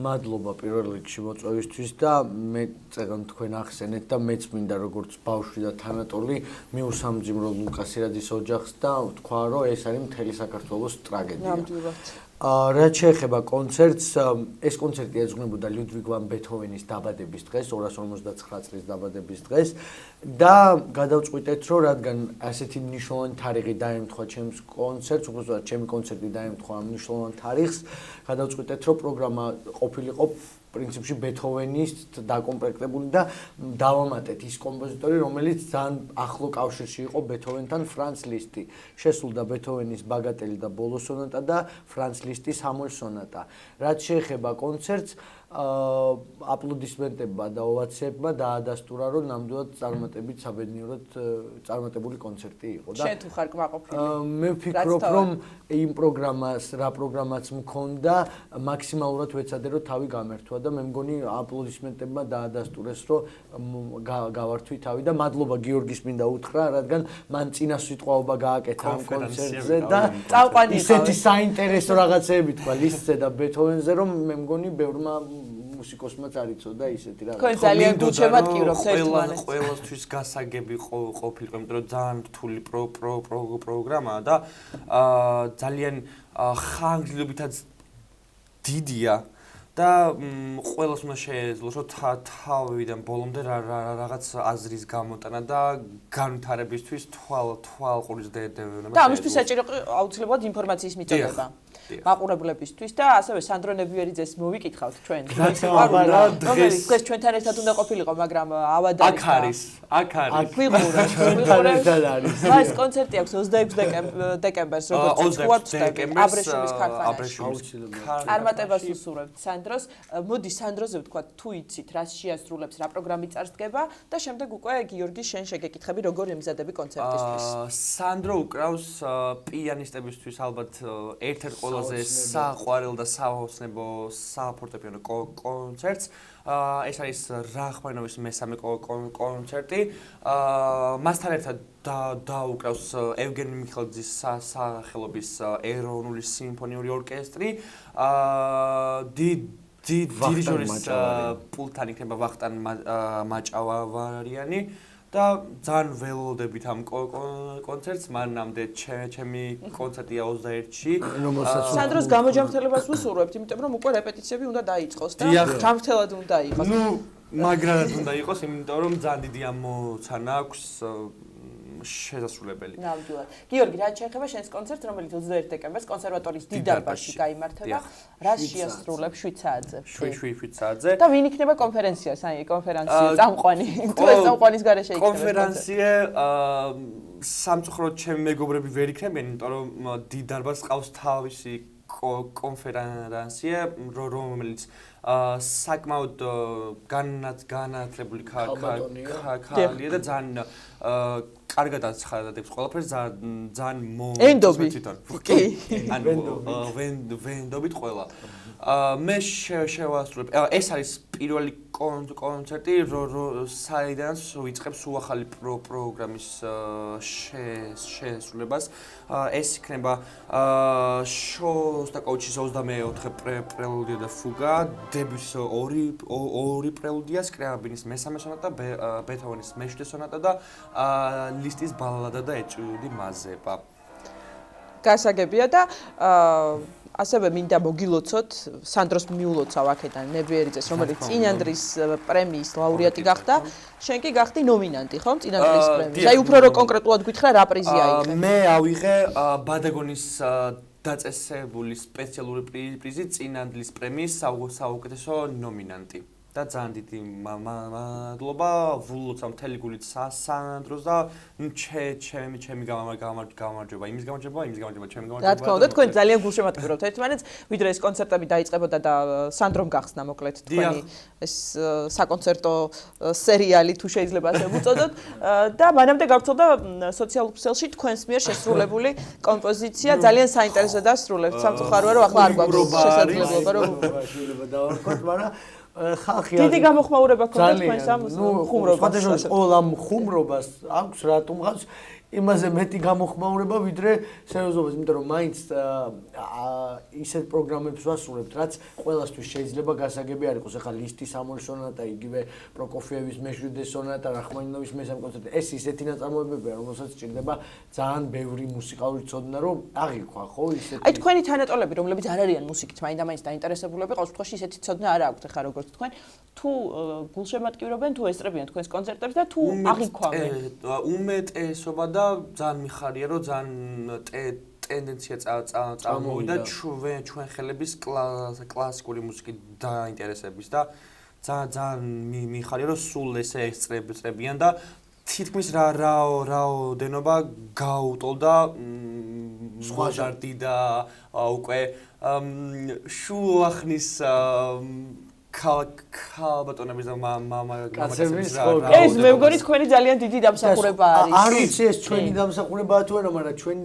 მადლობა პირველ რიგში მოწვევისთვის და მე წეგან თქვენ ახსენეთ და მეც მინდა როგორც ბავშვი და თანატოლი მიუსამძიმრო ლუკას ირაძის ოჯახს და ვთქვა რომ ეს არის მთელი საქართველოს ტრაგედია. ნამდვილად. რაც შეეხება კონცერტს, ეს კონცერტი ეძღვნებოდა ლუდვიგ ვან ბეთჰოვენის დაბადების დღეს, 259 წლის დაბადების დღეს და გადავწყვიტეთ, რომ რადგან ასეთი მნიშვნელოვანი თარიღი დაემთხვა ჩემს კონცერტს, უბრალოდ ჩემი კონცერტი დაემთხვა ამ მნიშვნელოვან თარიღს, გადავწყვიტეთ, რომ პროგრამა ყოფილიყო პრინციპში ბეთჰოვენის დაკომპლექტებული და დავამატეთ ის კომპოზიტორი, რომელიც ძალიან ახლო კავშირში იყო ბეთჰოვენთან, ფრანც ლისტი. შესრულდა ბეთჰოვენის ბაგატელი და ბოლო სონატა და ფრანც ლისტის ჰამოლ სონატა. რაც შეეხება კონცერტს, აპლოდისმენტებმა და ოვაციებმა დაადასტურა, რომ ნამდვილად წარმატებით საბედნიეროდ წარმატებული კონცერტი იყო და შენ თუ ხარ კმაყოფილი? მე ვფიქრობ, რომ იმ პროგრამას, რა პროგრამაც მქონდა, მაქსიმალურად ვეცადე, რომ თავი გამერთვა და მე მგონი აპლოდისმენტებმა დაადასტურეს, რომ გავართვი თავი და მადლობა გიორგის მინდა უთხრა, რადგან მან წინასვიტყვაობა გააკეთა ამ კონცერტზე და ისეთი საინტერესო რაღაცეები თქვა ლისტზე და ბეთჰოვენზე, რომ მე მგონი ბევრმა მუსიკოსმაც არ იცოდა ისეთი რაღაც. თქვენ ძალიან გუჩემატკივრობთ ერთმანეთს. ყველასთვის გასაგები ყოფილიყო, იმიტომ რომ ძალიან რთული პროგრამაა და ძალიან ხანგრძლივობითაც დიდია და ყველას უნდა შეეძლოს, რომ თავიდან ბოლომდე რაღაც აზრის გამოტანა და განვითარებისთვის თვალყურის დევნა. და ამისთვის საჭირო აუცილებლად ინფორმაციის მიწოდება. მაყურებლებისთვის და ასევე სანდრო ნებიერიძეს მოვიკითხავთ ჩვენ. რომელიც დღეს ჩვენთან ერთად უნდა ყოფილიყო, მაგრამ ავადარი. აქ არის. ჩვენთან არის. ეს კონცერტი აქვს 26 დეკემბერს, როგორც ვთქვათ, აბრეშუმის ქარხანაში. წარმატებას უსურვებთ სანდროს. მოდი სანდროზე ვთქვათ, თუ იცით, რა შეასრულებს, რა პროგრამი წარსდგება და შემდეგ უკვე გიორგი შენ შეგეკითხები, როგორ ემზადები კონცერტისთვის. სანდრო უკრავს პიანისტებისთვის ალბათ ერთ-ერთ ყველაზე საყვარელ და საოცნებო საფორტეპიანო კონცერტს. ეს არის რახმანინოვის მესამე კონცერტი. მასთან ერთად დაუკრავს ევგენი მიხელძის სახელობის ეროვნული სიმფონიური ორკესტრი. დირიჟორის პულტთან იქნება ვახტანგ მაჭავარიანი. და ძალიან ველოდებით ამ კონცერტს, მანამდე ჩემი კონცერტია 21-ში. სანდროს გამოჯანმრთელებას ვუსურვებთ, იმიტომ რომ უკვე რეპეტიციები უნდა დაიწყოს და ჯანმრთელად უნდა იყოს. მაგრად უნდა იყოს, იმიტომ რომ ძალიან დიდი ამოცანა აქვს შესასრულებელი. ნამდვილად. გიორგი, რაც შეეხება შენს კონცერტს, რომელიც 21 დეკემბერს კონსერვატორიის დიდარბაზში გაიმართება, რა შეასრულებ 7 საათზე? 7 საათზე. და ვინ იქნება კონფერენციას, წამყვანი? თუ ეს წამყვანის გარეშე იქნება კონფერენცია სამწუხაროდ ჩემი მეგობრები ვერ იქნებიან, იმიტომ რომ დიდარბაზს ყავს თავისი კონფერენცია, რომელიც საკმაოდ განათლებული ქალია და ძალიან კარგად აცხადებს ყველაფერს, ძალიან ენდობით. ვენდობით ყველა. მე შევასრულებ. ეს არის პირველი კონცერტი, საიდანაც ვიწყებს უახალი პროგრამის შესრულებას. ეს იქნება შოსტაკოვიჩის 24 პრელუდია და ფუგა, დებიუსის ორი პრელუდია, სკრიაბინის მესამე სონატა, ბეთჰოვენის მეშვიდე სონატა და ლისტის ბალადა და ეტიუდი მაზეპა. გასაგებია და ასევე მინდა მოგილოცოთ, სანდროს მიულოცავ აქედან ნებიერიძეს, რომელიც წინანდრის პრემიის ლაურეატი გახდა. შენ კი გახდი ნომინანტი, ხო? წინანდრის პრემიის. აი უფრო რო კონკრეტულად გითხრა, რა პრიზი აიღე? მე ავიღე ბადაგონის დაწესებული სპეციალური პრიზი წინანდრის პრემიის საუკეთესო ნომინანტი. და ძალიან დიდი მადლობა ვულოცავ მთელი გულით სანდროს და ჩემი გამარჯვება იმის გამარჯვება ჩემი გამარჯვება რა თქმა უნდა თქვენ ძალიან გულშემატკივრობთ ერთმანეთს ვიდრე ეს კონცერტები დაიწყებოდა და სანდრომ გახსნა მოკლედ თქვენი ეს საკონცერტო სერიალი თუ შეიძლება ასე ვუწოდოთ და მანამდე გავრცელდა სოციალურ ქსელში თქვენს მიერ შესრულებული კომპოზიცია ძალიან საინტერესო დასრულებთ სამწუხაროა რომ ახლა არ გვაქვს შესაძლებლობა რომ დავარქვათ მაგრამ ხალხი დიდი გამოხმაურება ქონდა თქვენს ამ ხუმრობას სხვადასხვა ყოველ ამ ხუმრობას აქვს რატომღაც იმაზე მეტი გამოხმაურება ვიდრე სერიოზობას, იმიტომ რომ მაინც ისეთ პროგრამებს ვასრულებთ, რაც ყველასთვის შეიძლება გასაგები არ იყოს. ახლა ლისტის ამორი სონატა, იგივე პროკოფიევის მეშვიდე სონატა, რახმანინოვის მესამე კონცერტი. ეს ისეთი ნაწარმოებებია, რომელსაც სჭირდება ძალიან ბევრი მუსიკალური ცოდნა, რომ აღიქვა, ხო, ისეთი. აი თქვენი თანატოლები, რომლებიც არ არიან მუსიკით, მაინდა-მაინც დაინტერესებულები, ყოველ შემთხვევაში ისეთი ცოდნა არ აქვთ, ახლა როგორც თქვენ, თუ გულშემატკივრობენ, თუ ესწრებიან თქვენს კონცერტებს და თუ აღიქვამენ. უმეტესობა და ძალიან მიხარია რომ ძალიან ტენდენცია წამოვიდა ჩვენ ხელების კლასიკური მუსიკით დაინტერესების და ძალიან მიხარია რომ სულ ესე ესწრებიან და თითქმის რაოდენობა გაუტოლდა სხვა ჟანრი და უკვე შუახნის ქალბატონების და მამაკაცების ეს მე მგონი თქვენი ძალიან დიდი დამსახურება არის. არ ვიცი ეს ჩვენი დამსახურებაა თუ არა, მაგრამ ჩვენი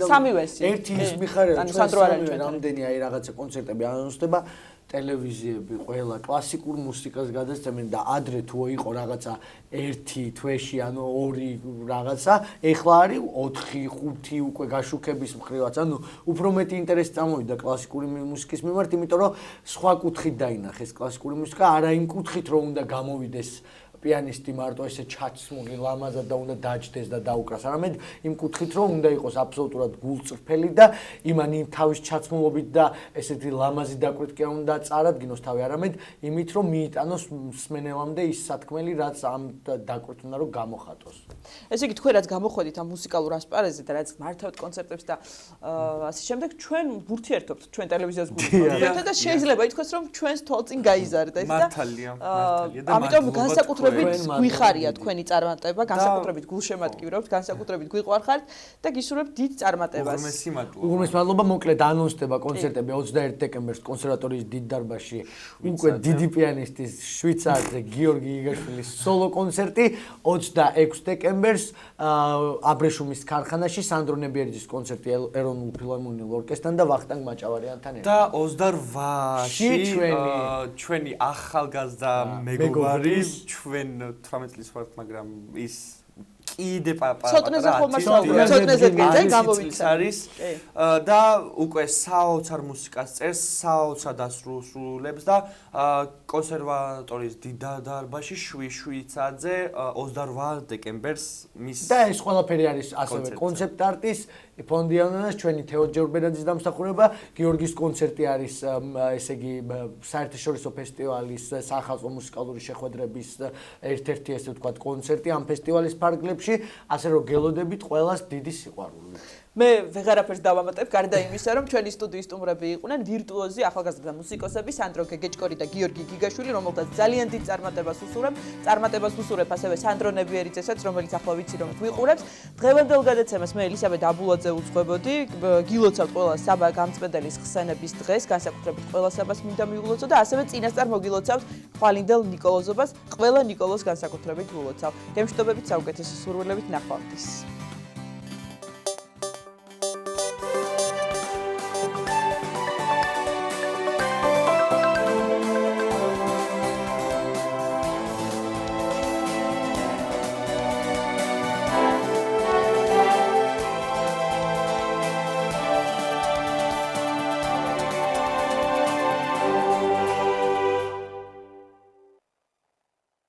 ერთი ის მიხარია, ჩვენ რამდენი აი რაღაცა კონცერტები ანონსდება, ტელევიზიები ყველა კლასიკურ მუსიკას გადასცემენ და ადრე თუ იყო რაღაცა 1 თვეში ანუ 2 რაღაცა, ეხლა არის 4-5 უკვე გაშუქების მხრივაც, ანუ უფრო მეტი ინტერესი წამოვიდა კლასიკური მუსიკის მიმართ, იმიტომ რომ სხვა კუთხით დაინახეს კლასიკური მუსიკა, არა იმ კუთხით რომ უნდა გამოვიდეს პიანისტი მარტო ესე ჩაცმული ლამაზად და უნდა დაჯდეს და დაუკრას, არამედ იმ კუთხით რომ უნდა იყოს აბსოლუტურად გულწრფელი და იმან იმ თავის ჩაცმულობით და ესეთი ლამაზი დაკვირტკი არ უნდა წარადგინოს თავი, არამედ იმით რომ მიიტანოს მსმენელამდე ის სათქმელი, რაც ამ დაკვირტ უნდა რომ გამოხატოს. ესე იგი თქვენ რაც გამოხვედით ამ მუსიკალურ ასპარეზზე და რაც მართავთ კონცერტებს და ასე შემდეგ ჩვენ ვურთიერთობთ ჩვენ ტელევიზიას გულით და შეიძლება ითქვას რომ ჩვენს თვალწინ გაიზარდა ეს და მართალია და ამიტომ განსაკუთრებით გვიხარია თქვენი წარმატება, განსაკუთრებით გულშემატკივრობთ, განსაკუთრებით გვიყვარხართ და გისურვებთ დიდ წარმატებას. უღრმესი მადლობა, მოკლედ ანონსდება კონცერტები 21 დეკემბერს კონსერვატორიის დიდ დარბაზში. უკვე დიდი პიანისტის შვიცარზე გიორგი იგაშვილის სოლო კონცერტი 26 დეკემბერს აბრეშუმის ქარხანაში სანდრო ნებიერიძის კონცერტი ეროვნულ ფილარმონიულ ორკესტრთან და ვახტანგ მაჭავარიანთან ერთად. და 28-ში ჩვენი ახალგაზრდა მეგობარი ჩვენ 18 წლის ვართ, მაგრამ ის კიდე ცოტნეზე ხომ მასაუბრებთ, ცოტნეზე დგენ გამოვიქცა არის და უკვე საოცარ მუსიკას წერს, საოცარ დასრულებს და კონსერვატორიის დიდ დარბაზში შვიცაძე 28 დეკემბერს მის და ეს ყველაფერი არის ასევე კონცეპტ არტის ფონდიანას ჩვენი თეო ჯორბერაძის დამსახურება, გიორგის კონცერტი არის ესე იგი საერთაშორისო ფესტივალის სახალხო მუსიკალური შეხვედრების ერთ-ერთი ესე ვთქვათ კონცერტი ამ ფესტივალის ფარგლებში, ასე რომ გელოდებით ყველას დიდი სიყვარული. მე ვეღარაფერს დავამატებ, გარდა იმისა, რომ ჩვენი სტუდიის სტუმრები იყვნენ ვირტუოზი ახალგაზრდა მუსიკოსები სანდრო გეგეჭკორი და გიორგი გიგაშვილი, რომელთაც ძალიან დიდ წარმატებას უსურვებ ასევე სანდრო ნებიერიძესაც, რომელიც ახლა ვიცი რომ გვიყურებს. დღევანდელ გადაცემას მე ელისაბედ აბულაძე უძღვებოდი, გილოცავთ ყველა საბა გამწმენდელის ხსენების დღეს, განსაკუთრებით ყველა საბას მინდა მივულოცო და ასევე წინასწარ მოგილოცავთ ხვალინდელ ნიკოლოზობას, ყველა ნიკოლოს განსაკუთრებით ვილოცავ. გემშვიდობებით, საუკეთესო სურვილებით, ნახვამდის.